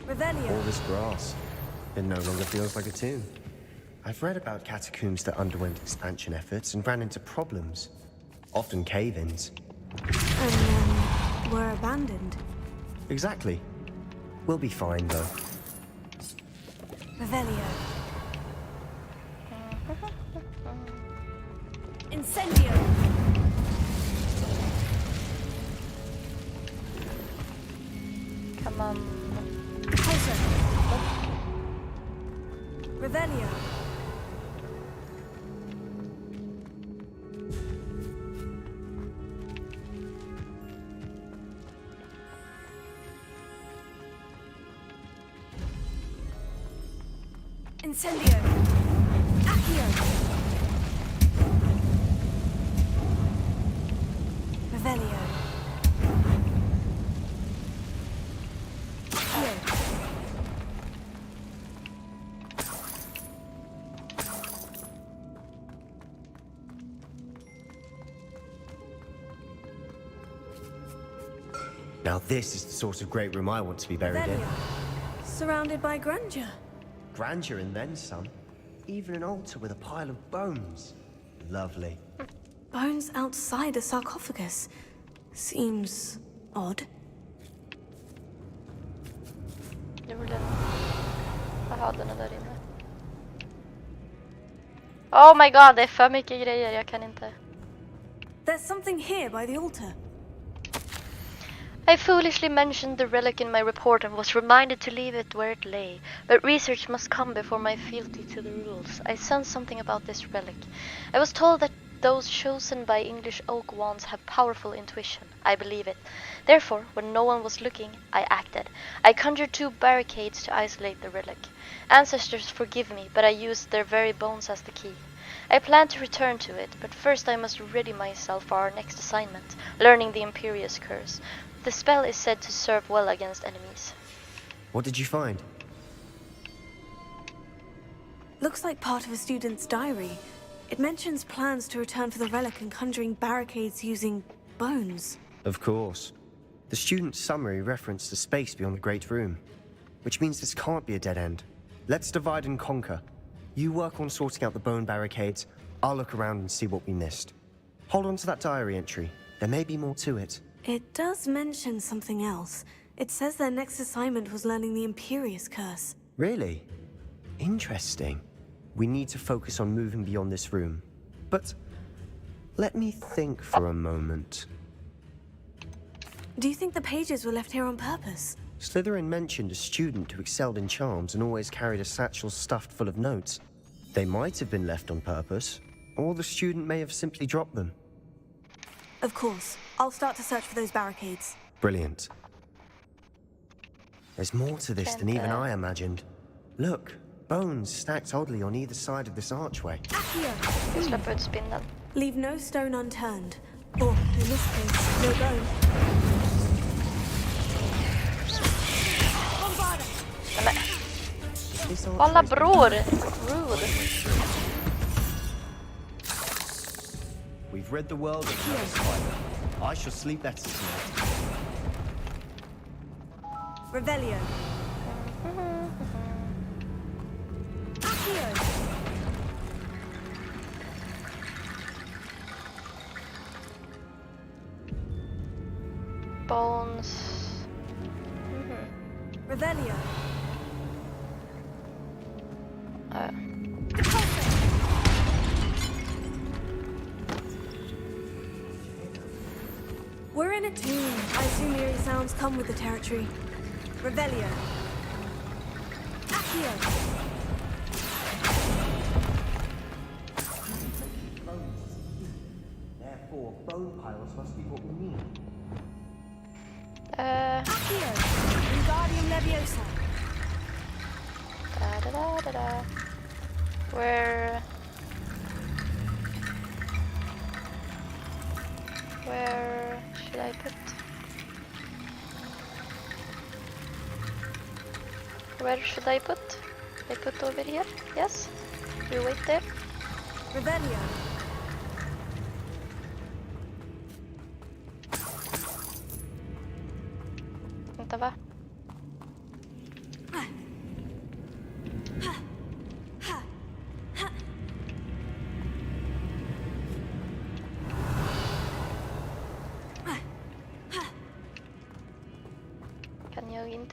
Revelio! All this grass. It no longer feels like a tomb. I've read about catacombs that underwent expansion efforts and ran into problems. often cave-ins. And then were abandoned. Exactly. We'll be fine, though. Revelio. Incendio. Come on. Closer. Revelio. Incendio. Accio. Revelio. Accio. Now this is the sort of great room I want to be buried in. Revelio. Surrounded by grandeur. Grandeur and then some. Even an altar with a pile of bones. Lovely. Bones outside a sarcophagus. Seems odd. Jaha, den är där inne. Oh my god, det är för mycket grejer, jag kan inte. There's something here by the altar. I foolishly mentioned the relic in my report and was reminded to leave it where it lay. But research must come before my fealty to the rules. I sensed something about this relic. I was told that those chosen by English oak wands have powerful intuition. I believe it. Therefore, when no one was looking, I acted. I conjured 2 barricades to isolate the relic. Ancestors forgive me, but I used their very bones as the key. I plan to return to it, but first I must ready myself for our next assignment, learning the Imperious Curse. The spell is said to serve well against enemies. What did you find? Looks like part of a student's diary. It mentions plans to return for the relic and conjuring barricades using bones. Of course. The student's summary referenced the space beyond the Great Room, which means this can't be a dead end. Let's divide and conquer. You work on sorting out the bone barricades. I'll look around and see what we missed. Hold on to that diary entry. There may be more to it. It does mention something else. It says their next assignment was learning the Imperious Curse. Really? Interesting. We need to focus on moving beyond this room. But let me think for a moment. Do you think the pages were left here on purpose? Slytherin mentioned a student who excelled in charms and always carried a satchel stuffed full of notes. They might have been left on purpose, or the student may have simply dropped them. Of course. I'll start to search for those barricades. Brilliant. There's more to this than even I imagined. Look, bones stacked oddly on either side of this archway. Accio. Leave no stone unturned. Or, in this case, no bone. Alla bror! Rude. We've read the world of the spider. I shall sleep better tonight. Revelio. Accio. Bones. Revelio. We're in a tomb. I assume eerie sounds come with the territory. Revelio. Accio. Therefore, bone piles must be what we need. Accio. Wingardium Leviosa. Da-da-da-da-da. Where should I put? Where should I put? I put over here? Yes? You wait there? Revelio. Vänta, va?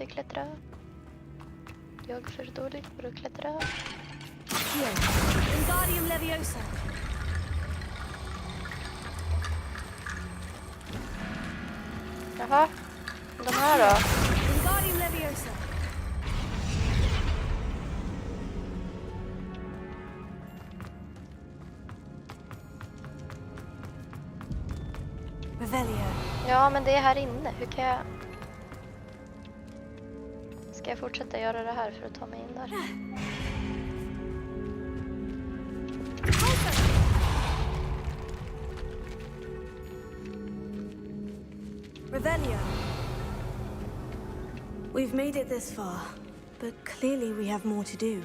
inte klättra. Jag är för dålig för att klättra. Wingardium Leviosa. Jaha, de här då? Wingardium Leviosa. Revelio. Ja, men det är här inne. Hur kan jag... Ska jag fortsätta göra det här för att ta mig in där? Revelio. We've made it this far, but clearly we have more to do.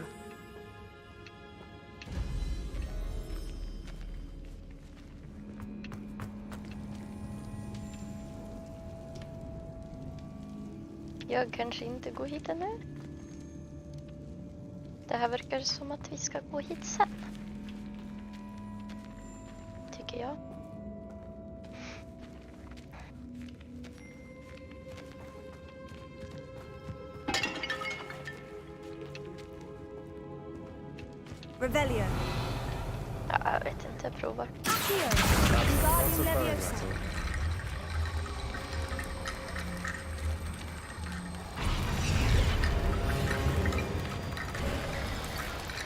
Jag kanske inte går hit ännu. Det här verkar som att vi ska gå hit sen. Tycker jag. Revelio. Ja, jag vet inte, jag provar. Wingardium Leviosa.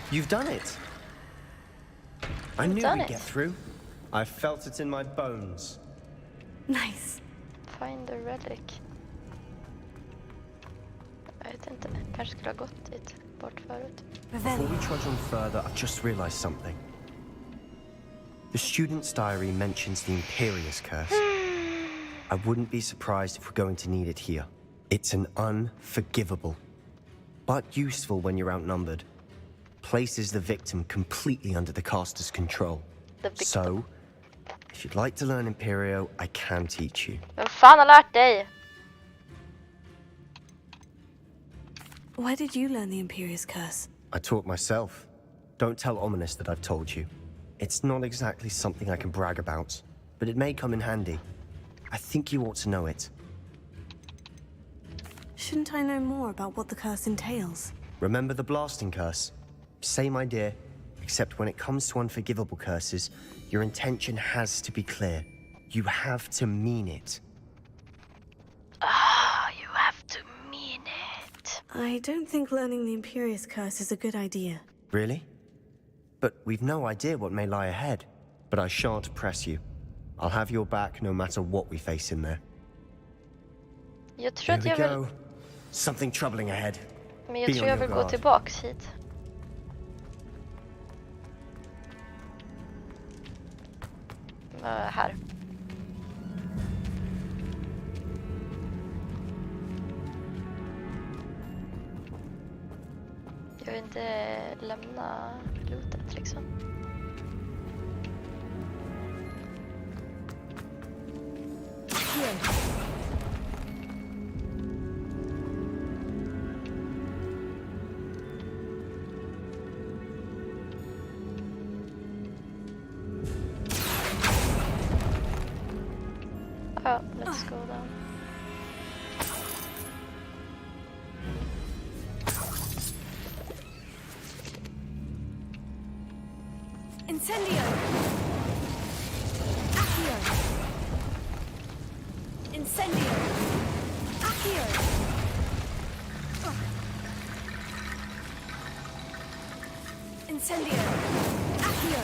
You've done it! I knew we'd get through. I felt it in my bones. Nice. Find the relic. Jag vet inte, kanske skulle ha gått dit bort förut. Before we trudge on further, I've just realized something. The student's diary mentions the Imperious Curse. I wouldn't be surprised if we're going to need it here. It's an unforgivable, but useful when you're outnumbered. Places the victim completely under the caster's control. So, if you'd like to learn Imperio, I can teach you. Vem fan har lärt dig? Where did you learn the Imperious Curse? I taught myself. Don't tell Ominous that I've told you. It's not exactly something I can brag about, but it may come in handy. I think you ought to know it. Shouldn't I know more about what the curse entails? Remember the blasting curse? Same idea, except when it comes to unforgivable curses, your intention has to be clear. You have to mean it. Ah, you have to mean it. I don't think learning the Imperious Curse is a good idea. Really? But we've no idea what may lie ahead. But I shan't press you. I'll have your back no matter what we face in there. Jag tror Here att we jag go. vill... Something troubling ahead. Men jag Be tror on jag your vill gå guard. tillbaks hit. Här. Jag vill inte lämna lootet liksom. Oh, let's go down. Incendio! Accio! Incendio! Accio! Incendio! Accio!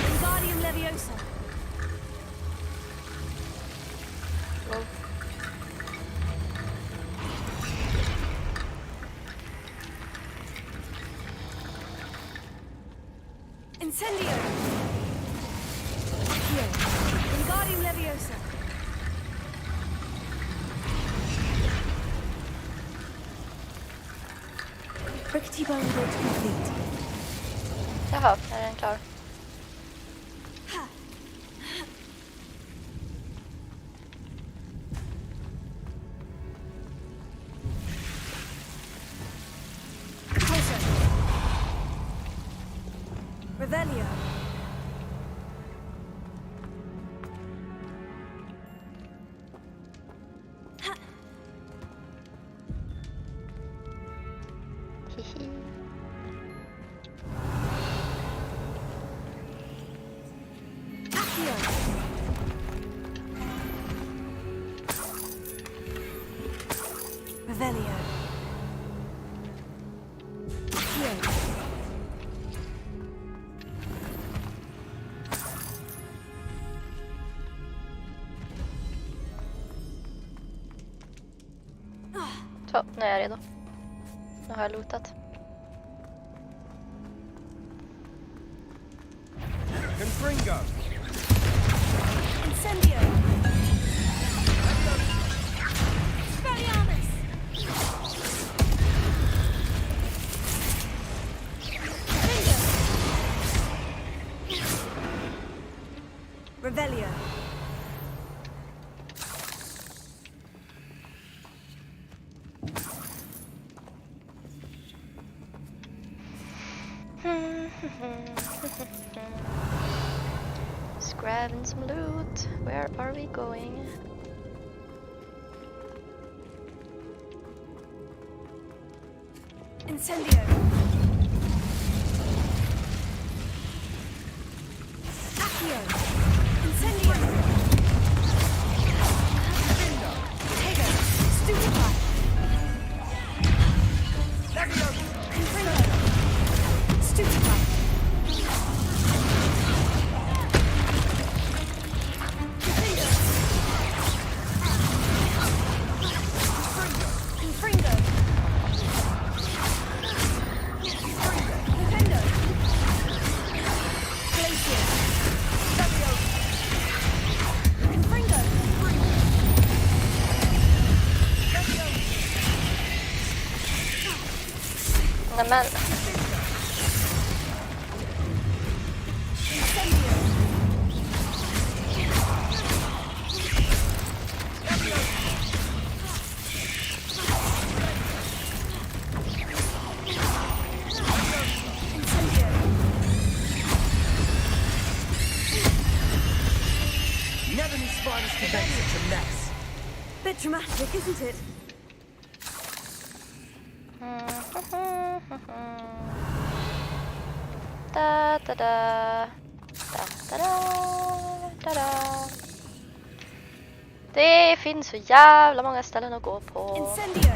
Wingardium Leviosa! Oh. Incendio! Accio! Wingardium Leviosa! Rickety bone bolt complete. Jaha, är den klar? Revelio. Revelio. Så, nu är jag redo. Nu har jag lootat. Confringo. Incendio. Expelliarmus. Revelio. Just grabbing some loot. Where are we going? Incendio. Accio. Incendio. Tego. Stupefy. Confringo. Stupefy. Confringo. Defendo. Glacier. Sabio. Confringo. Nämen. Incendio. Never knew spiders could make such a mess. Bit dramatic, isn't it? Da da da. Da da da. Da da. Det finns så jävla många ställen att gå på. Incendio.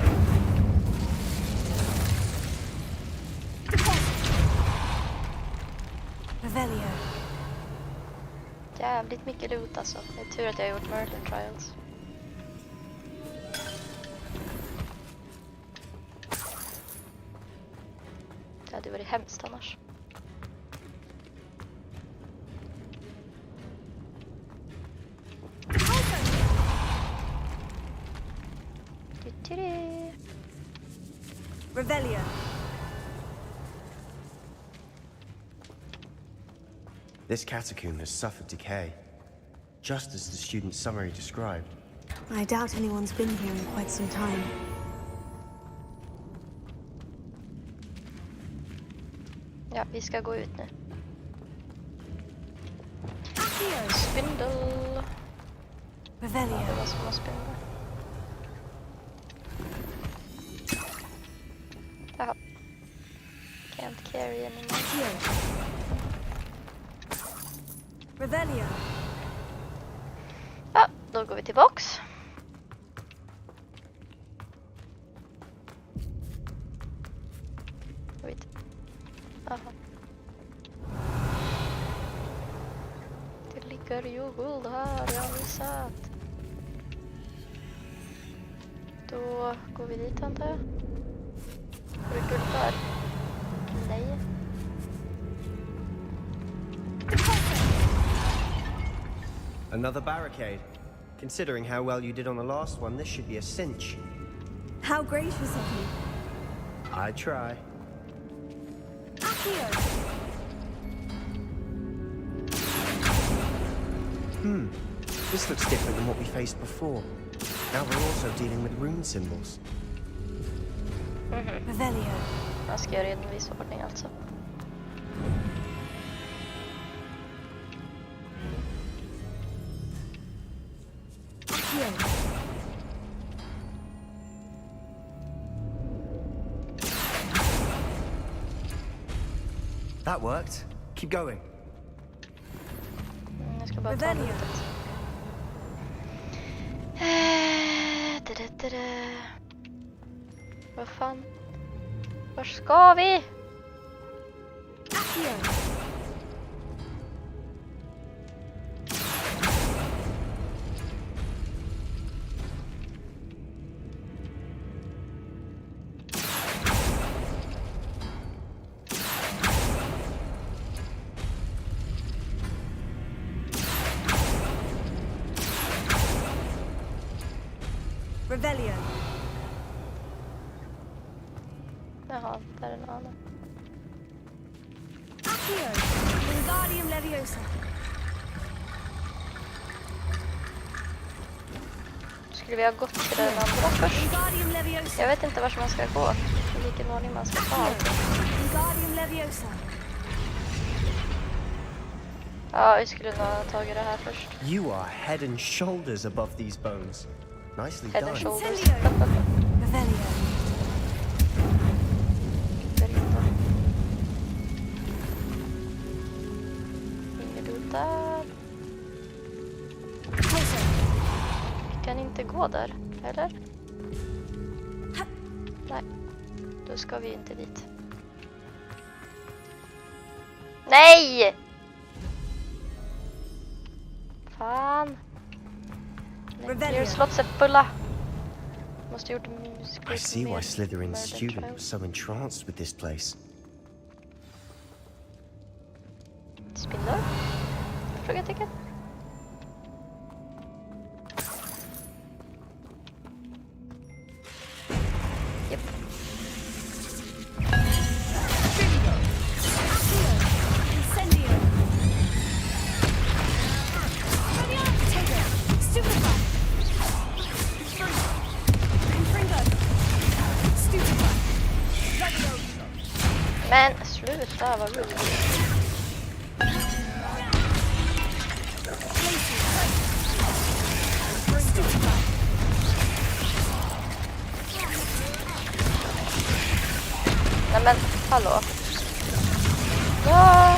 Revelio. Jävligt mycket loot alltså. Det är tur att jag har gjort Murder Trials. Det hade varit hemskt annars. Revelio. This catacomb has suffered decay, just as the student's summary described. I doubt anyone's been here in quite some time. Ja, vi ska gå ut nu. Spindel. Revelio. Det var små spindlar. Jaha. Can't carry anymore. Revelio. Ja, då går vi tillbaks. Wait. Aha. Det ligger ju guld här, jag har missat. Då går vi dit, antar jag. Är det guld där? Nej. Another barricade. Considering how well you did on the last one, this should be a cinch. How gracious of you. I try. Accio. This looks different than what we faced before. Now we're also dealing with rune symbols. Revelio. Man ska göra i en viss ordning alltså. That worked. Keep going. Jag ska bara ta det litet. Vad fan? Var ska vi? Revelio. Jaha, där är en annan. Accio. Wingardium Leviosa. Skulle vi ha gått till den andra först? Wingardium Leviosa. Jag vet inte vart man ska gå. I vilken ordning man ska ta. Wingardium Leviosa. Ja, vi skulle nog ha tagit det här först. You are head and shoulders above these bones. Nicely Head done. and shoulders. Revelio. Inget ut där. Vi kan inte gå där, eller? Nej, då ska vi inte dit. Nej! Fan. Your slots är fulla. Måste gjort I see why Slytherin's student was so entranced with this place. Spindlar? Frågetecken. Japp. Men sluta, vad roligt. Nej men, hallå. Ja.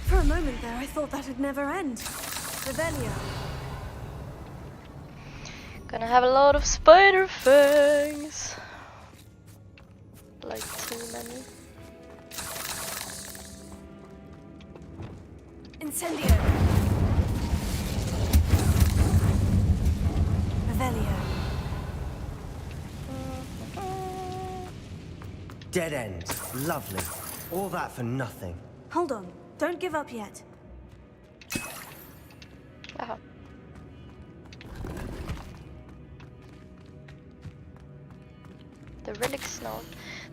For a moment there, I thought that would never end. Revelio. Gonna have a lot of spider fangs. Like too many. Incendio. Revelio. Dead end. Lovely. All that for nothing. Hold on. Don't give up yet. Jaha. The relic snow.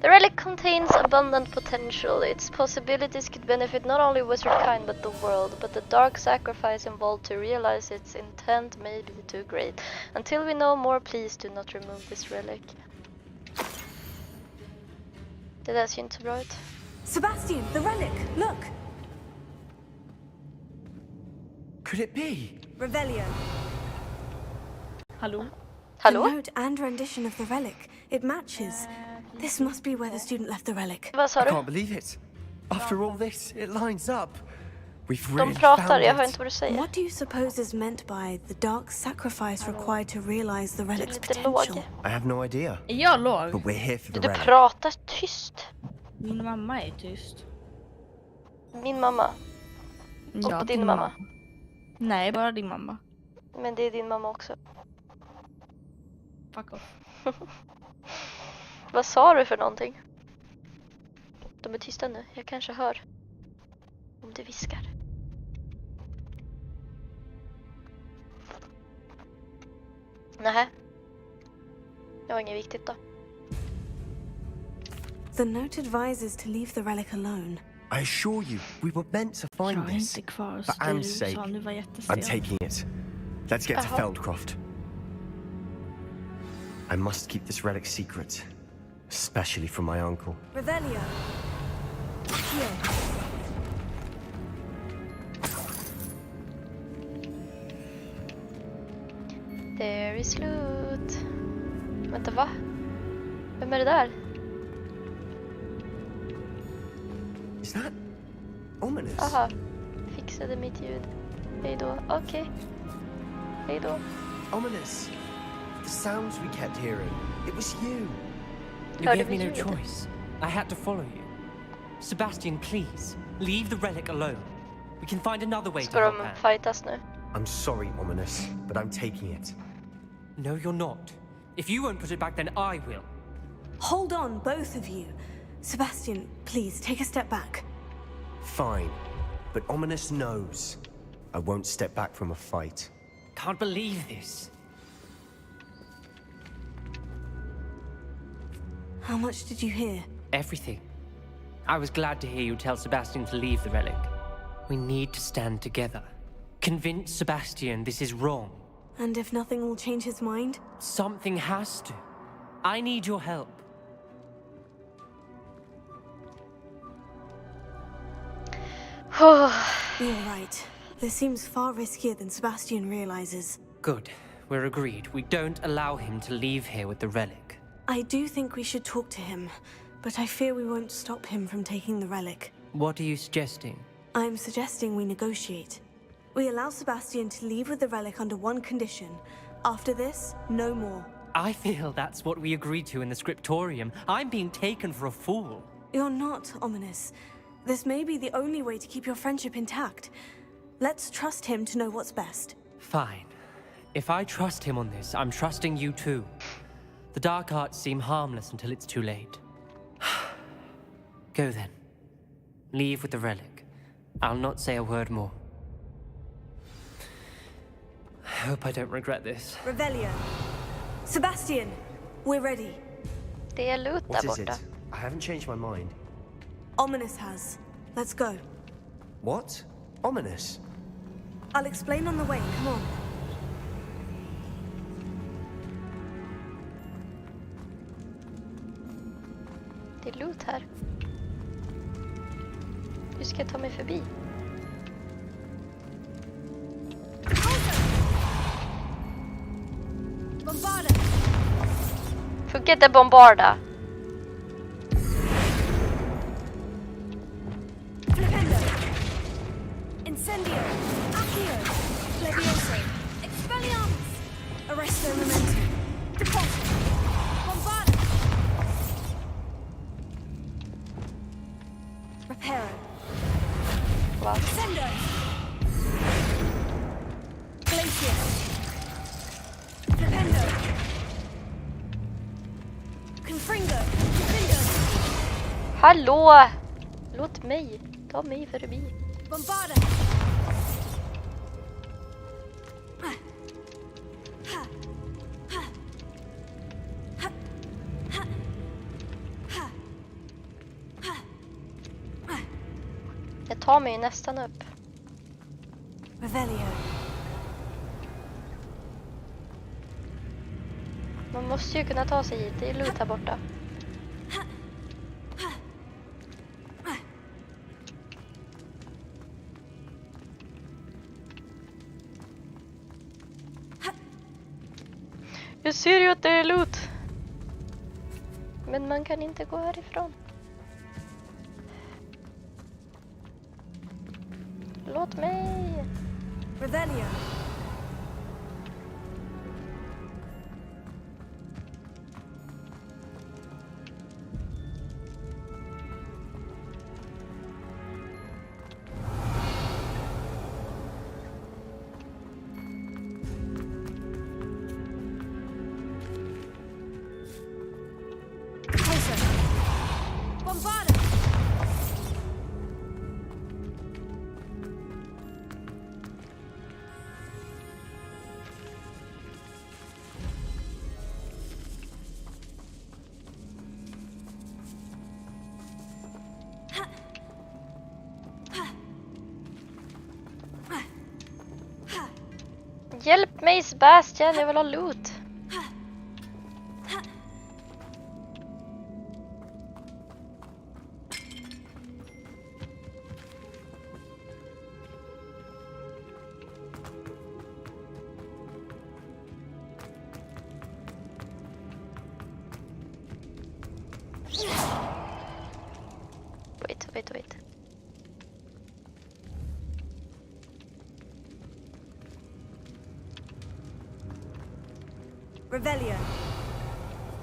The relic contains abundant potential. Its possibilities could benefit not only wizardkind but the world, but the dark sacrifice involved to realize its intent may be too great. Until we know more, please do not remove this relic. Det där ser inte så bra ut. Sebastian, the relic! Look! Could it be? Revelio. Hallå? Hallå? The note and rendition of the relic. It matches. This must be where the student left the relic. Vad sa I du? can't believe it. After all this, it lines up. We've De really pratar, found jag hör it. inte vad du säger. What do you suppose is meant by the dark sacrifice required to realize the relic's lite potential? låg. I have no idea. Är jag låg? But we're here for the Du relic. pratar tyst. Min mamma är tyst. Min mamma. Ja, Och din mamma. Nej, bara din mamma. Men det är din mamma också. Fuck off. Vad sa du för någonting? De är tysta nu. Jag kanske hör. Om du viskar. Nähä. Det var inget viktigt då. The note advises to leave the relic alone. I assure you, we were meant to find Jag är this. inte kvar, For så det Anne's du sake, sa nu var I'm jättestel. taking it. Let's get to Uh-huh. Feldcroft. I must keep this relic secret, especially from my uncle. Revelio. Here. There is loot. Vänta, va? Vem är det där? Is that ominous? Aha. Fixade mitt ljud. Hejdå. Okej. Hejdå. Ominous. The sounds we kept hearing. It was you. You gave me no choice. I had to follow you. Sebastian, please, leave the relic alone. We can find another way to Ska help de Anne. fightas nu? I'm sorry, Ominous, but I'm taking it. No, you're not. If you won't put it back, then I will. Hold on, both of you. Sebastian, please take a step back. Fine, but Ominous knows. I won't step back from a fight. Can't believe this. How much did you hear? Everything. I was glad to hear you tell Sebastian to leave the relic. We need to stand together. Convince Sebastian this is wrong. And if nothing will change his mind? Something has to. I need your help. You're right. This seems far riskier than Sebastian realizes. Good. We're agreed. We don't allow him to leave here with the relic. I do think we should talk to him, but I fear we won't stop him from taking the relic. What are you suggesting? I'm suggesting we negotiate. We allow Sebastian to leave with the relic under one condition. After this, no more. I feel that's what we agreed to in the scriptorium. I'm being taken for a fool. You're not, Ominous. This may be the only way to keep your friendship intact. Let's trust him to know what's best. Fine. If I trust him on this, I'm trusting you too. The dark arts seem harmless until it's too late. Go then. Leave with the relic. I'll not say a word more. I hope I don't regret this. Revelio. Sebastian, we're ready. Det är loot What där is borta. it? I haven't changed my mind. Ominous has. Let's go. What? Ominous? I'll explain on the way. Come on. Det är loot här. Hur ska jag ta mig förbi? Bombarda! Funkar inte bombarda? Flipendo! Incendio! Accio! Levioso! Expelliarmus! Arresto momentum. Deposit! Bombarda! Reparo. Sendo! Glacier! Flipendo! Confringo! Confringo! Hallå! Låt mig. Ta mig förbi. Bombarda! Jag tar mig nästan upp. Revelio. Man måste ju kunna ta sig hit. Det är loot här borta. Jag ser ju att det är loot. Men man kan inte gå härifrån. Låt mig. Revelio. Bombarda! Släpp mig Sebastian, jag vill ha loot. Wait. Revelio.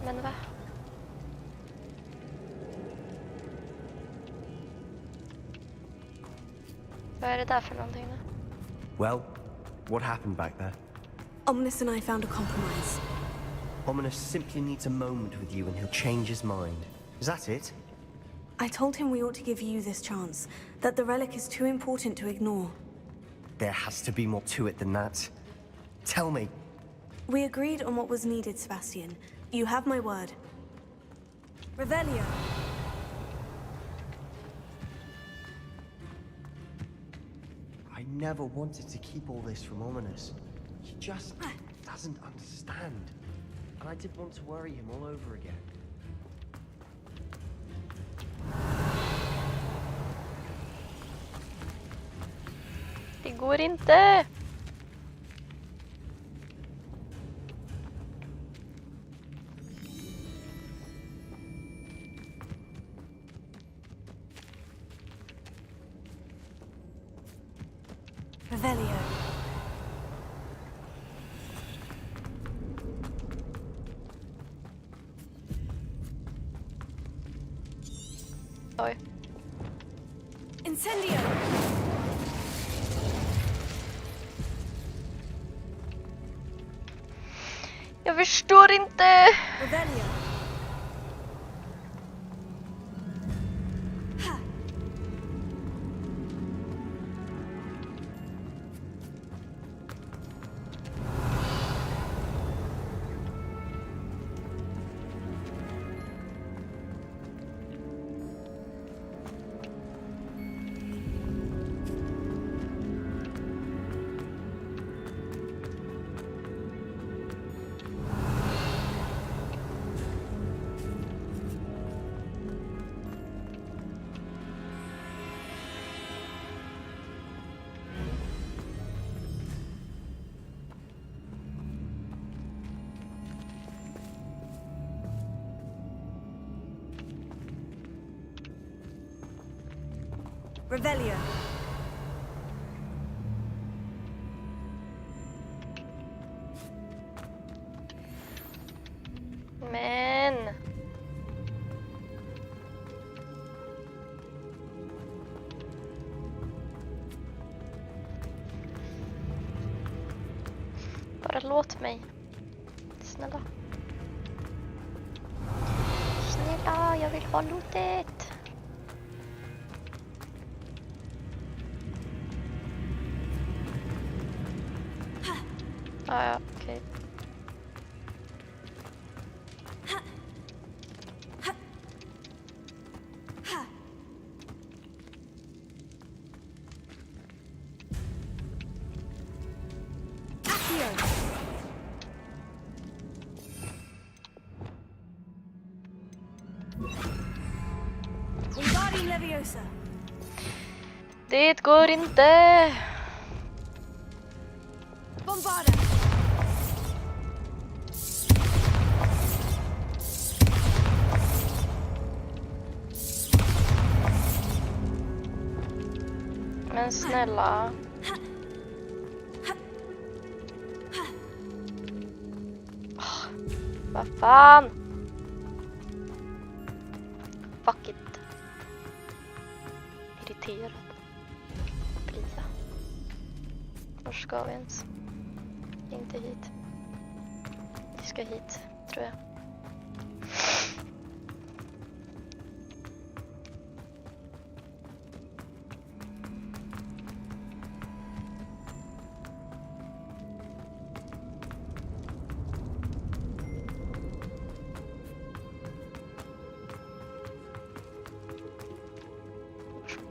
Men va? Vad är det där för någonting nu? Well, what happened back there? Omnis and I found a compromise. Ominous simply needs a moment with you and he'll change his mind. Is that it? I told him we ought to give you this chance, that the relic is too important to ignore. There has to be more to it than that. Tell me. We agreed on what was needed, Sebastian. You have my word. Revelio. I never wanted to keep all this from Ominous. He just doesn't understand. And I didn't want to worry him all over again. Det går inte. Revelio. Oj. Incendio. Jag förstår inte. Revelio. Revelio. Men. Bara låt mig. Snälla. Snälla, jag vill ha lootet. Ja, okej. Det går inte. Bombarda. Men snälla. Vad fan? Fuck it. Irriterad. Blia. Var ska vi ens? Inte hit. Vi ska hit, tror jag.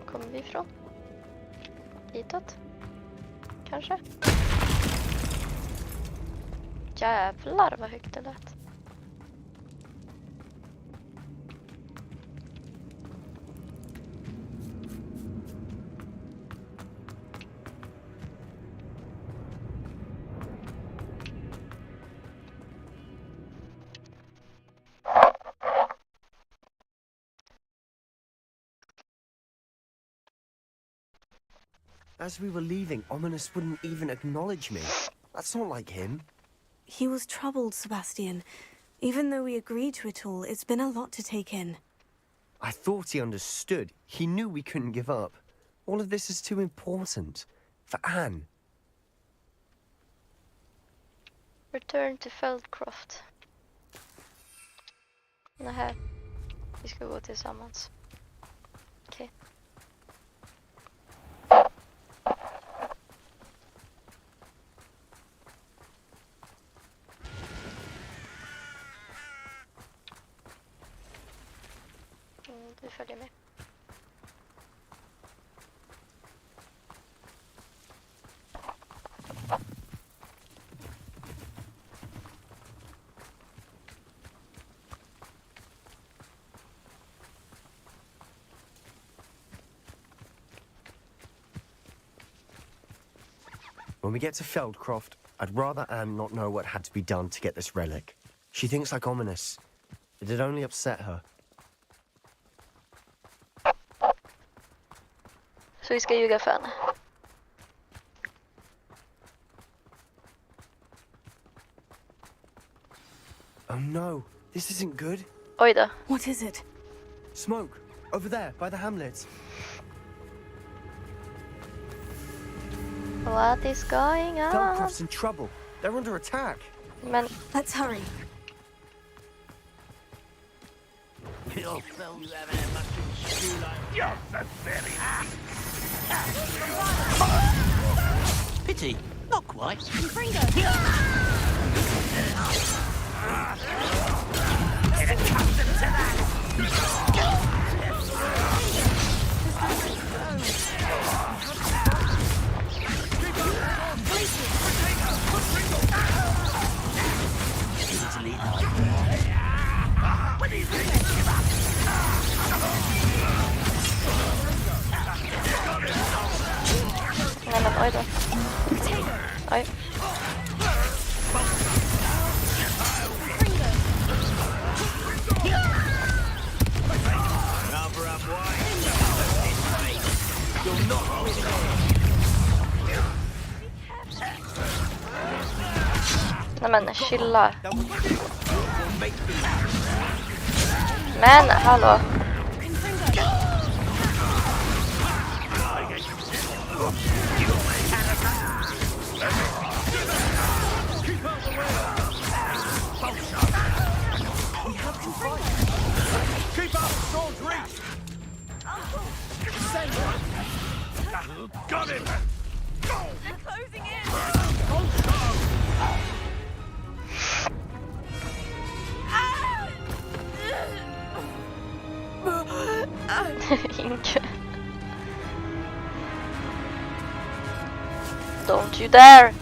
Kommer vi ifrån? Hitåt? Kanske? Jävlar vad högt det lät. As we were leaving, Ominous wouldn't even acknowledge me. That's not like him. He was troubled, Sebastian. Even though we agreed to it all, it's been a lot to take in. I thought he understood. He knew we couldn't give up. All of this is too important. For Anne. Return to Feldcroft. Nej, vi ska gå tillsammans. Okej. Du följer med. When we get to Feldcroft, I'd rather Anne not know what had to be done to get this relic. She thinks like Ominous. It'd only upset her. Så vi ska ljuga för henne. Oh no, this isn't good. Oj då. What is it? Smoke, over there, by the hamlet. What is going on? Feldcroft's in trouble. They're under attack. Men let's hurry. Pity, not quite. Nej men oj då. Oj. Nej men chilla. Men hallå. Keep up, sword reach! Got him! They're closing in! Inte. Don't you dare!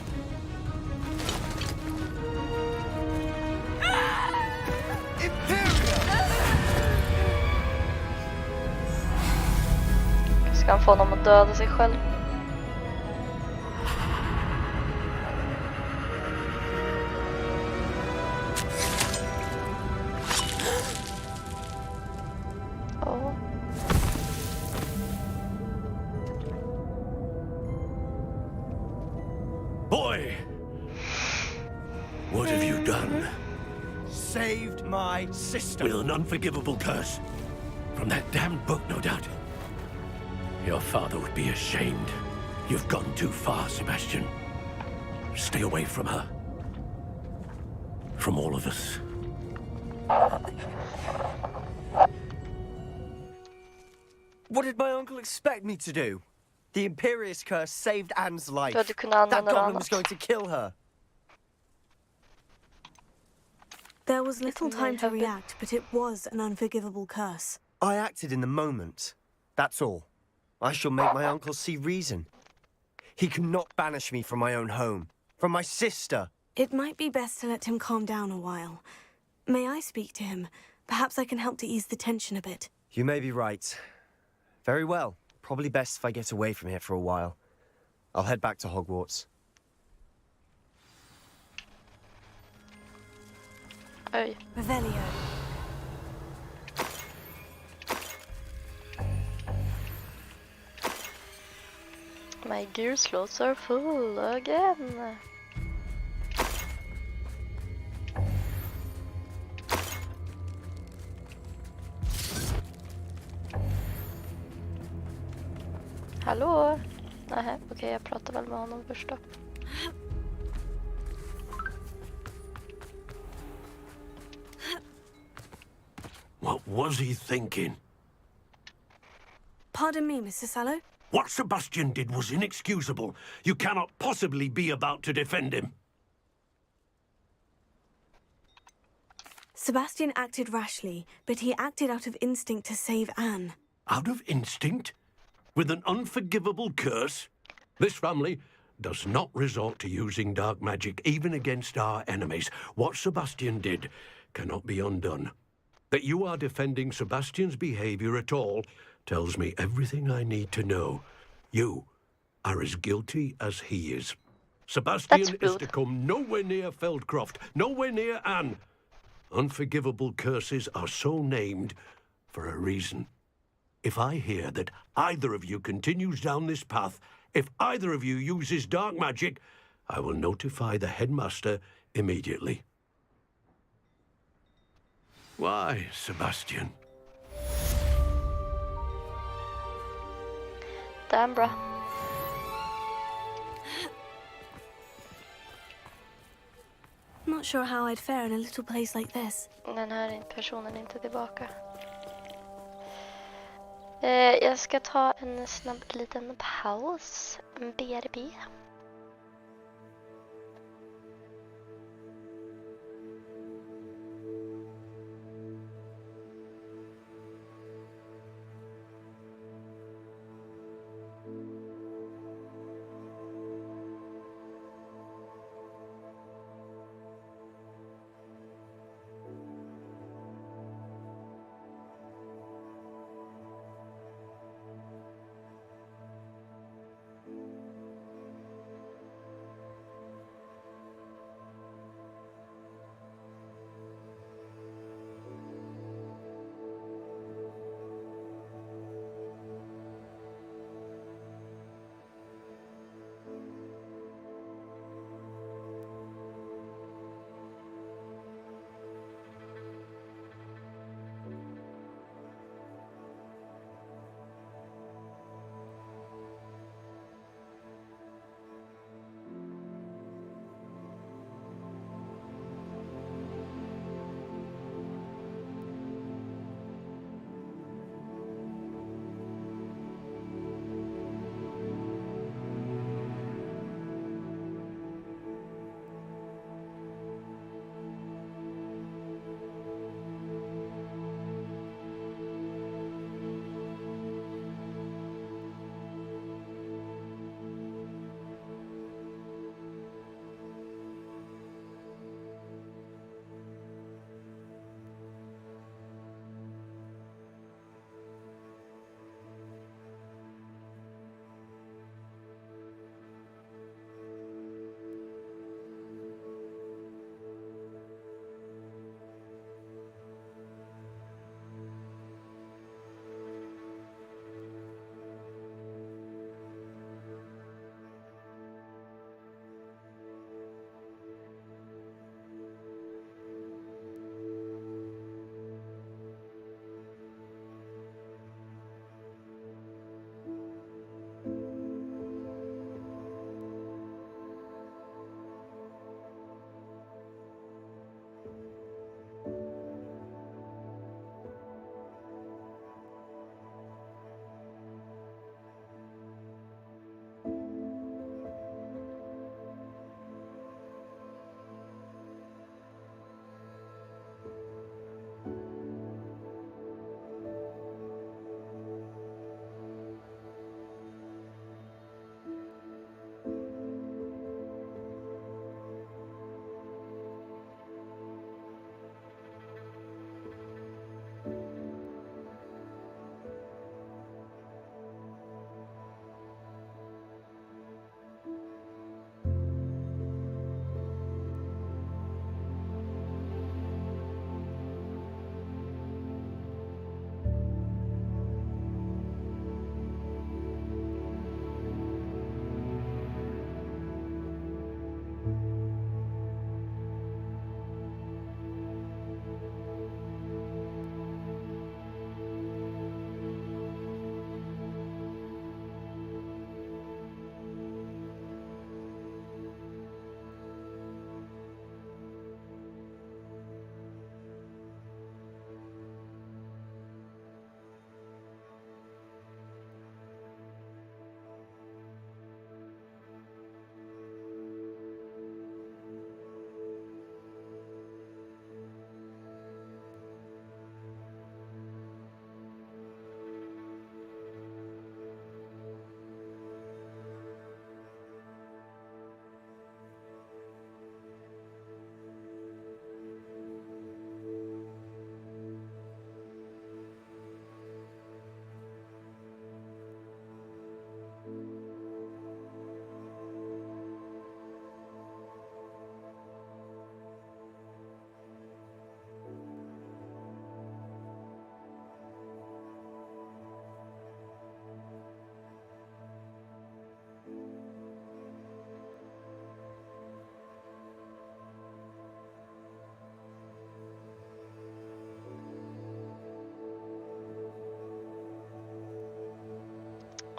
Ska han få honom att döda sig själv? Oh. Boy! What have you done? Saved my sister. With an unforgivable curse. From that damned book, no doubt. Your father would be ashamed. You've gone too far, Sebastian. Stay away from her. From all of us. What did my uncle expect me to do? The Imperious curse saved Anne's life. Du kunde använda That det goblin was annat. going to kill her. There was little time to react, but it was an unforgivable curse. I acted in the moment. That's all. I shall make my uncle see reason. He cannot banish me from my own home, from my sister. It might be best to let him calm down a while. May I speak to him? Perhaps I can help to ease the tension a bit. You may be right. Very well. Probably best if I get away from here for a while. I'll head back to Hogwarts. Oj. Revelio. My gear slots are full again. Hallå? Nej, okej, jag pratar väl med honom först då. What was he thinking? Pardon me, Mr. Sallow. What Sebastian did was inexcusable. You cannot possibly be about to defend him. Sebastian acted rashly, but he acted out of instinct to save Anne. Out of instinct? With an unforgivable curse? This family does not resort to using dark magic even against our enemies. What Sebastian did cannot be undone. That you are defending Sebastian's behavior at all tells me everything I need to know. You are as guilty as he is. Sebastian is to come nowhere near Feldcroft, nowhere near Anne. Unforgivable curses are so named for a reason. If I hear that either of you continues down this path, if either of you uses dark magic, I will notify the headmaster immediately. Why, Sebastian? Damn, bra. Not sure how I'd fare in a little place like this. Den här personen är inte tillbaka. Jag ska ta en snabb liten paus. BRB.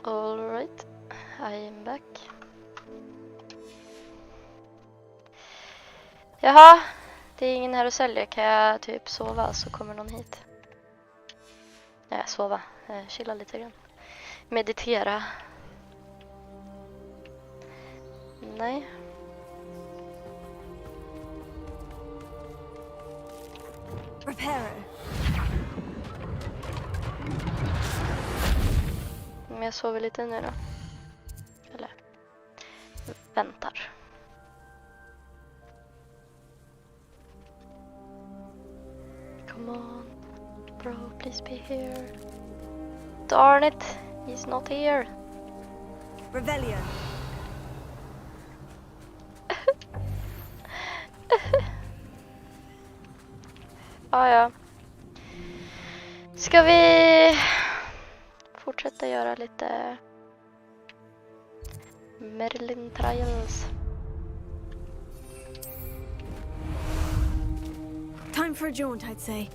Alright, I am back. Jaha, det är ingen här att sälja. Kan jag typ sova så kommer någon hit? Nej, sova. Chilla lite grann. Meditera. Nej. Repairer. Men jag sover lite nu då. Eller väntar. Come on. Bro, please be here. Darn it. He's not here. Rebellion. Ja. Ska vi fortsätta göra lite Merlin Trials? Time for a jaunt, I'd say.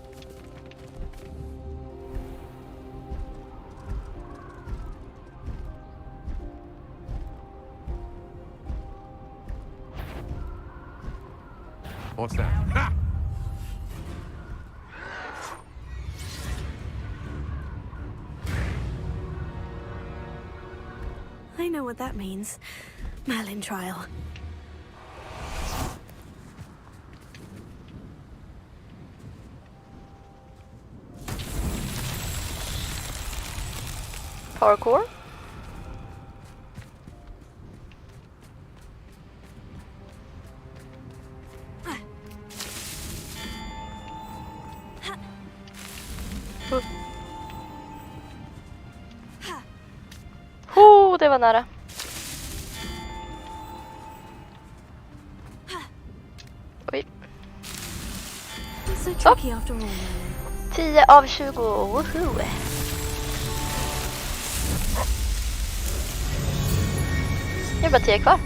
What's that? Ha! I know what that means. Merlin trial. Parkour. Det var nära. Oj. Så. 10 av 20. Woohoo. Det är bara 10 kvar.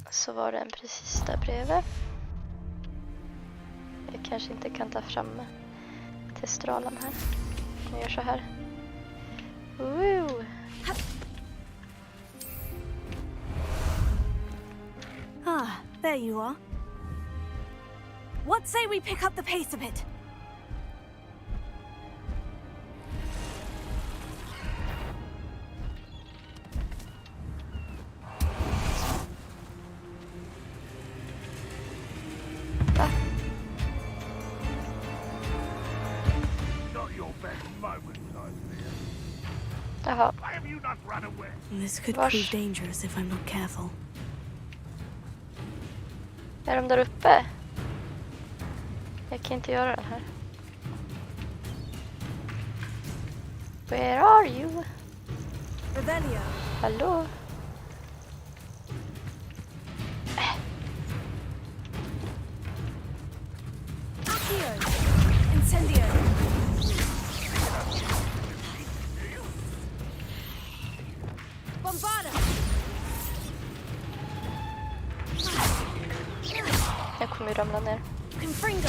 Så var det en precis där bredvid. Jag kanske inte kan ta fram testralan här. Jag gör så här. Woo. Ah, there you are. What say we pick up the pace a bit? This could prove dangerous if I'm not careful. Är de där uppe? Jag kan inte göra det här. Where are you? Rebellion. Hallå? Accio. Incendio. Bombarda. Jag kommer ju ramla ner. Confringo.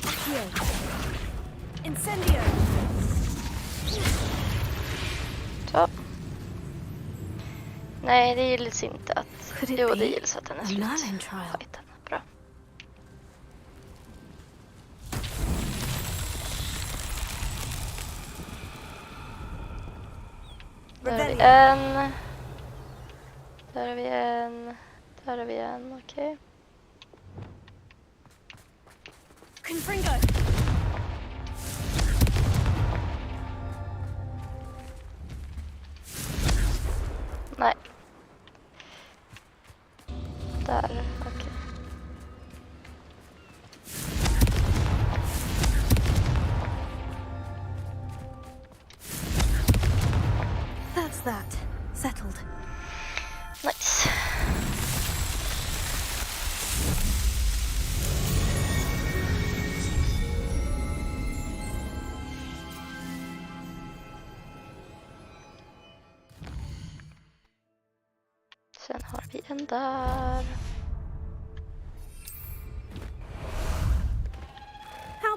Accio. Incendio. Så. Nej, det gills inte att... Jo, det gills att den är slut. Fighten. Bra. Där har vi en. Där har vi en. Där har vi en, okej. Confringo. Nej. Där, okej. That's that. Settled. Nice. Sen har vi en där.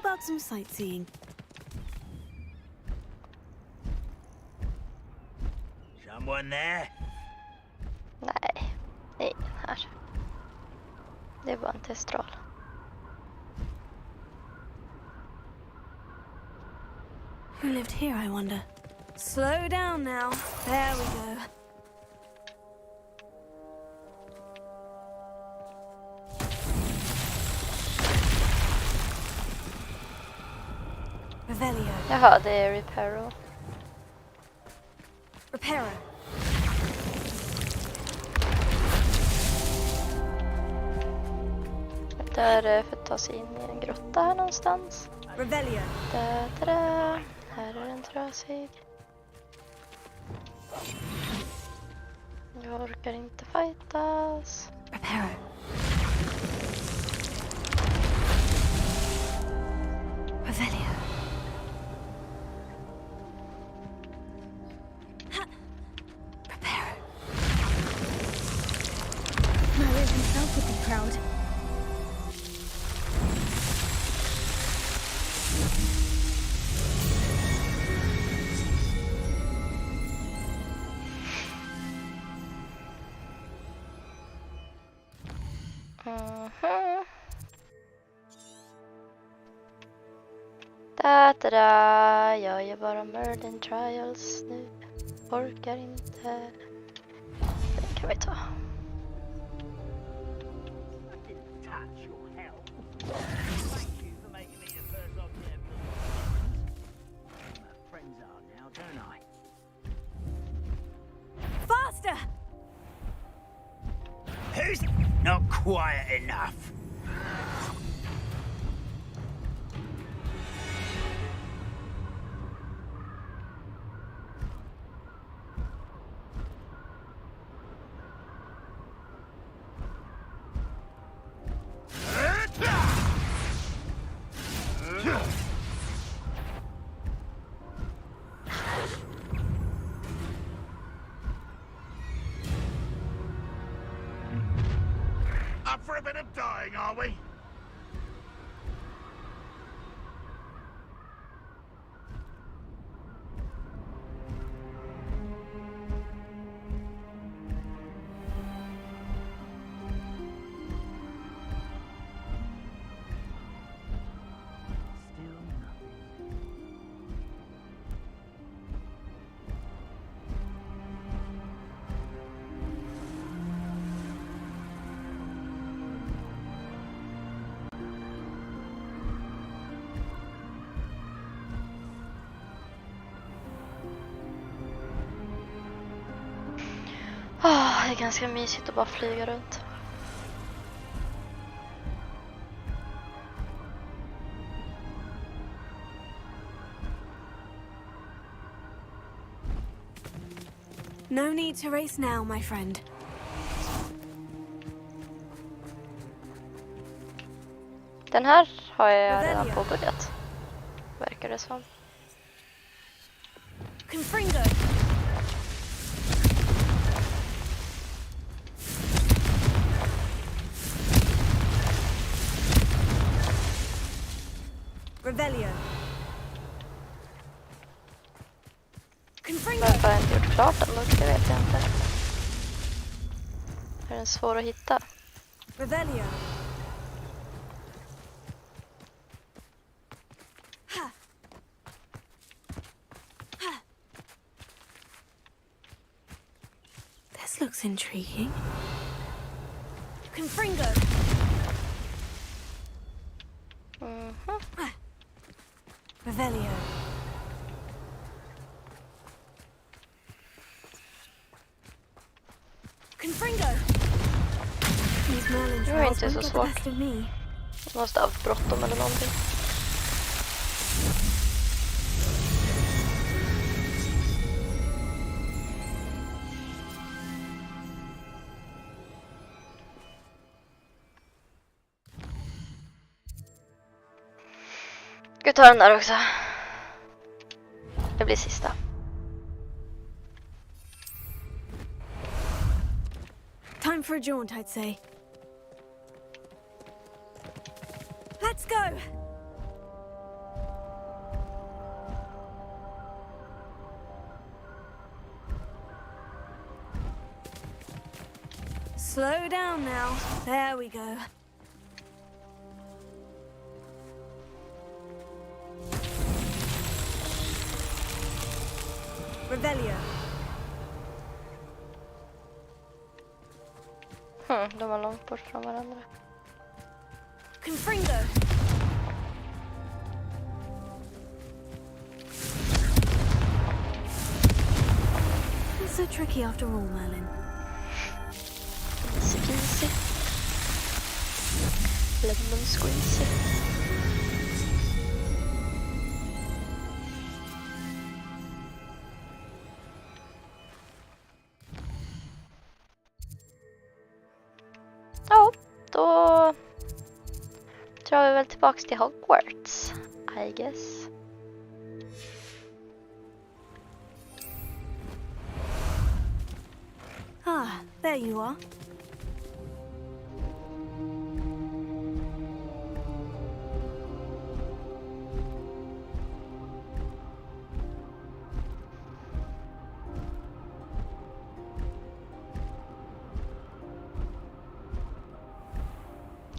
about some sightseeing? Someone there? Nej, det är ingen här. Det är bara en teststrål. Who lived here, I wonder? Slow down now. There we go. Revelio. Jaha, det är Reparo. Reparo. Där är för att ta sig in i en grotta här någonstans. Revelio. Där. Här är den trasig. Jag orkar inte fightas. Reparo. Revelio. Reparo. Mario himself would be proud. Da. Jag gör bara Merlin Trials nu. Orkar inte. Den kan vi ta. Faster! Who's not quiet enough? Up for a bit of dying, are we? Det är ganska mysigt att bara flyga runt. No need to race now, my friend. Den här har jag redan påbörjat. Verkar det som. Confringo. Revelio. Varför har jag inte gjort klart den dock? Det vet jag inte. Är den svår att hitta? Revelio. This looks intriguing. Confringo. Revelio. Confringo. These Merlin Det var trials inte won't så get the svårt. best of me. Jag måste ha haft bråttom eller någonting. Ska vi ta den där också? Det blir sista. Time for a jaunt, I'd say. Let's go! Slow down now. There we go. Revelio. De var långt bort från varandra. Confringo. It's so tricky after all, Merlin. Squeezy. Lemon squeezy. Ja, då drar vi väl tillbaks till Hogwarts, I guess. Ah, there you are.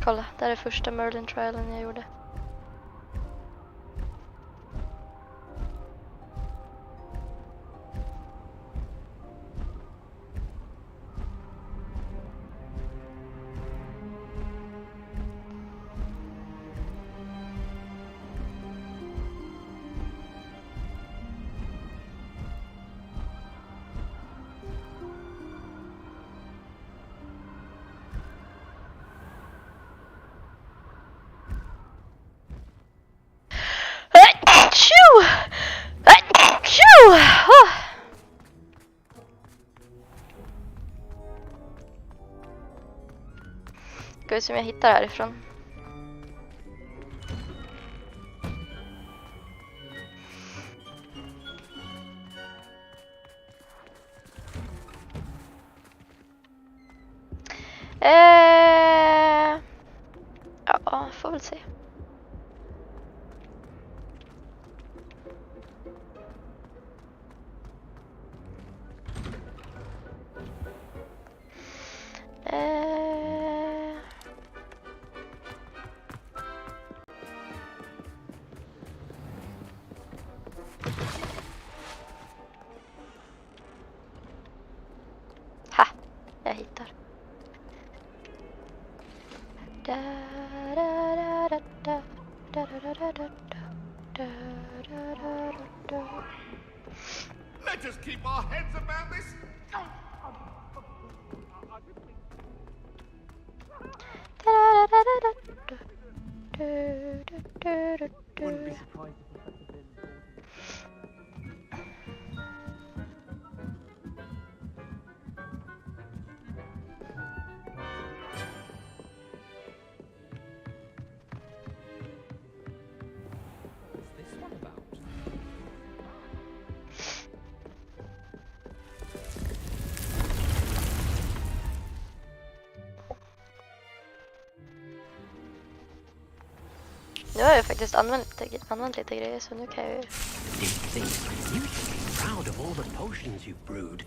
Kolla, det här är första Merlin-trialen jag gjorde. Ska vi se om jag hittar härifrån. Ja, får väl se. Ha, jag hittar. Let us keep our heads about this. Wouldn't be surprised if we had to been What's this one about? Nu har jag faktiskt använt lite grejer, så nu kan jag ju... You should be proud of all the potions you've brewed.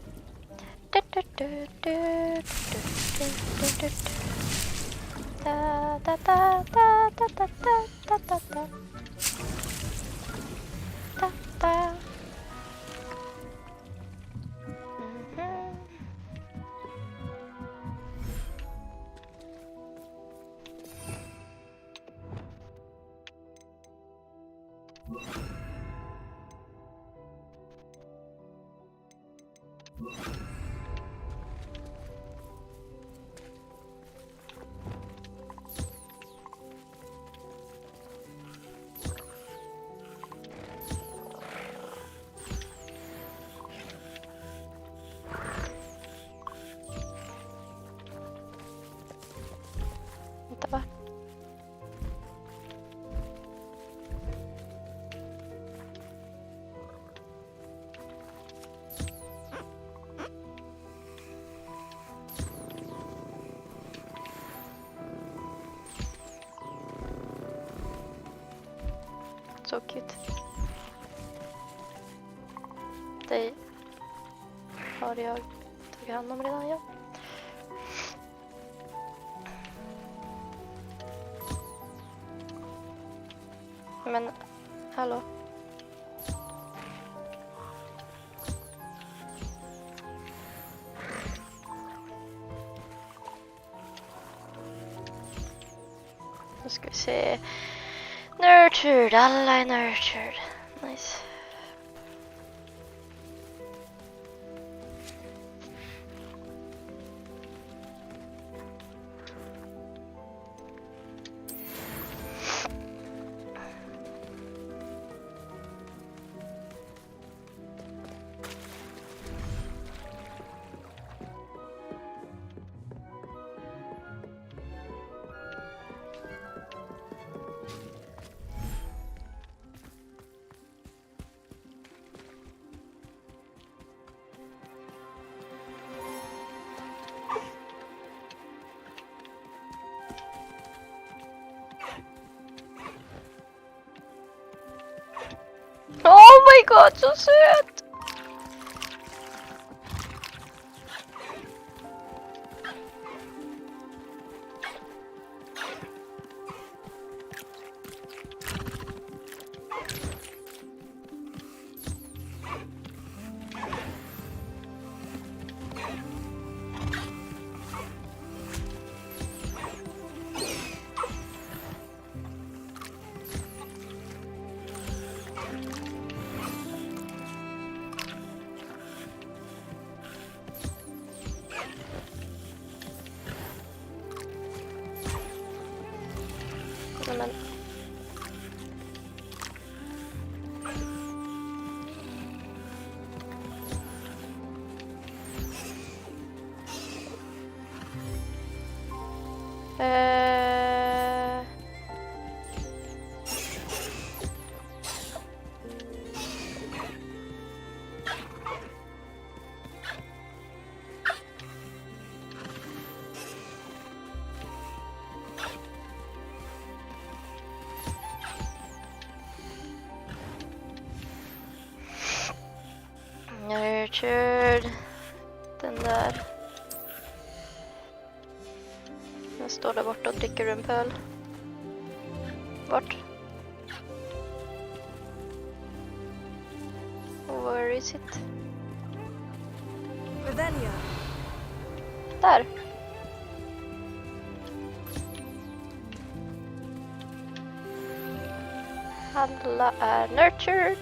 Vänta, va? Så cute. Dig har jag tagit hand om redan, ja. Men, hallå? Nu ska vi se. Nurtured, alla är nurtured. Nice. Oh my god, så söt! Men nurtured. Den där. Den står där borta och dricker en pöl. Vart? Where is it? Revelio. Där. Alla är nurtured.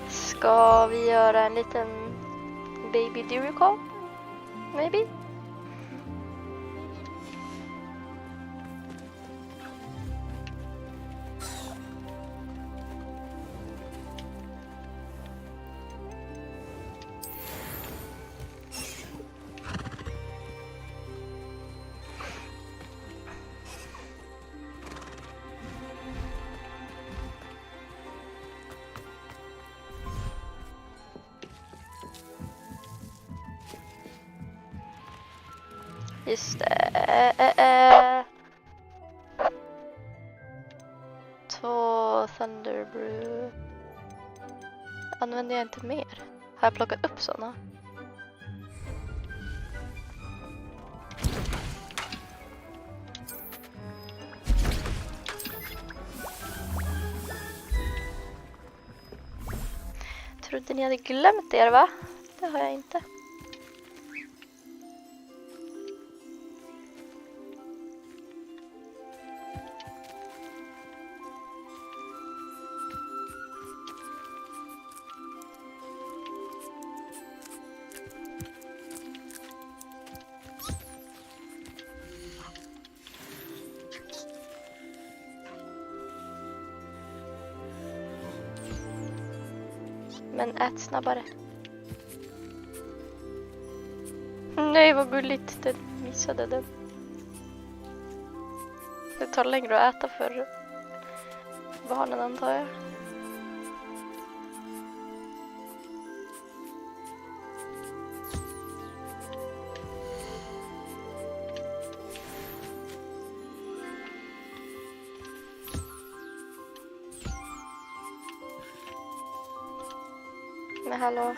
Ska vi göra en liten baby Dirico? Maybe? Just det. 2 Thunderbrew. Använder jag inte mer? Har jag plockat upp såna? Trodde ni hade glömt er, va? Det har jag inte. Men ät snabbare. Nej, vad gulligt. Den missade den. Det tar längre att äta för barnen, antar jag. Men hallå.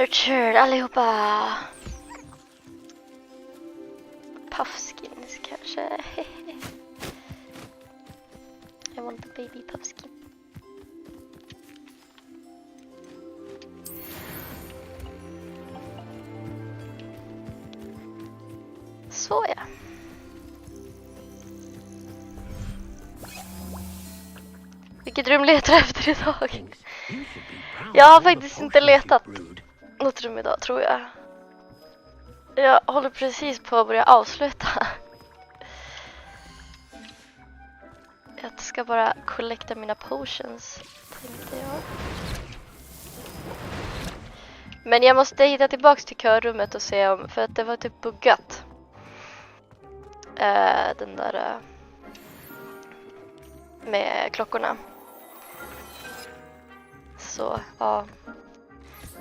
Orchard allihopa. Puffskins kanske. I want the baby puffskin. Så ja. Vilket rum letar jag efter idag? Jag har faktiskt inte letat något rum idag, tror jag. Jag håller precis på att börja avsluta. Jag ska bara collecta mina potions, tänkte jag. Men jag måste hitta tillbaks till körrummet och se om, för att det var typ buggat. Den där med klockorna. Så ja,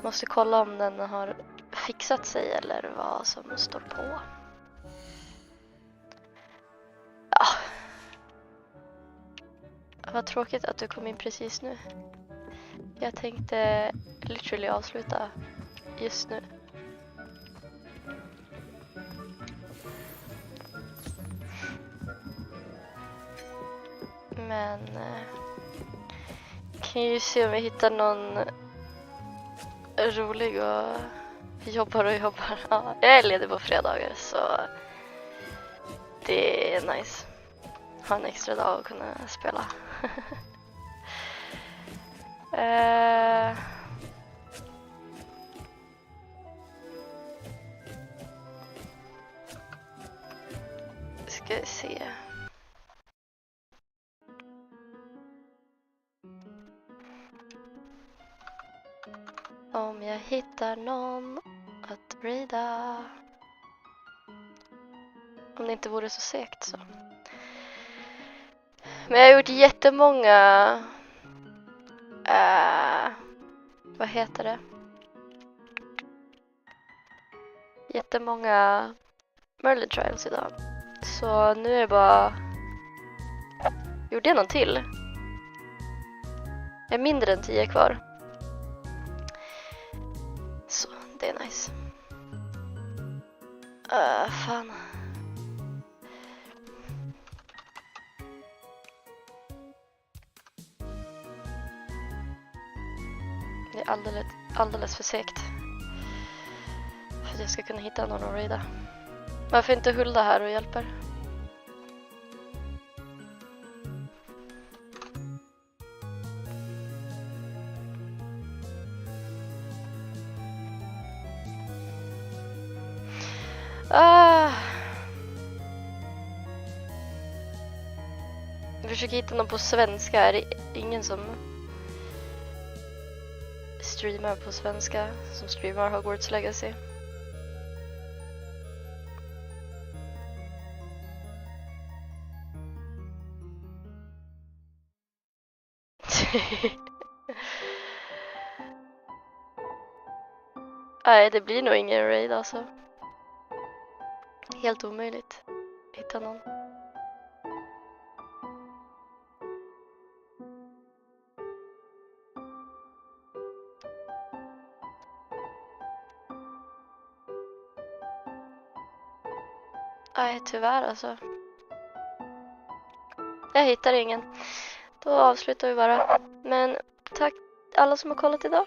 måste kolla om den har fixat sig eller vad som står på. Ja. Vad tråkigt att du kom in precis nu. Jag tänkte literally avsluta just nu. Men kan ju se om vi hittar någon rolig och jobbar. Ja, jag är ledig på fredagar så det är nice. Ha en extra dag att kunna spela. Ska vi se. Om jag hittar någon att raida. Om det inte vore så segt så. Men jag har gjort jättemånga vad heter det? Jättemånga Merlin Trials idag. Så nu är det bara... Gjorde jag någon till? Jag är mindre än 10 kvar. Så, det är nice. Fan. Det är alldeles för segt. För att jag ska kunna hitta någon att raida. Varför inte Hulda här och hjälper? Jag försöker hitta någon på svenska. Är det ingen som streamar på svenska som streamar Hogwarts Legacy? Nej, det blir nog ingen raid alltså. Helt omöjligt hitta någon. Nej, tyvärr alltså. Jag hittar ingen. Då avslutar vi bara. Men tack alla som har kollat idag.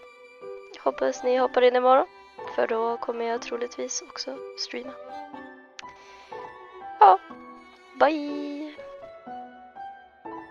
Hoppas ni hoppar in imorgon. För då kommer jag troligtvis också streama. Ja, bye!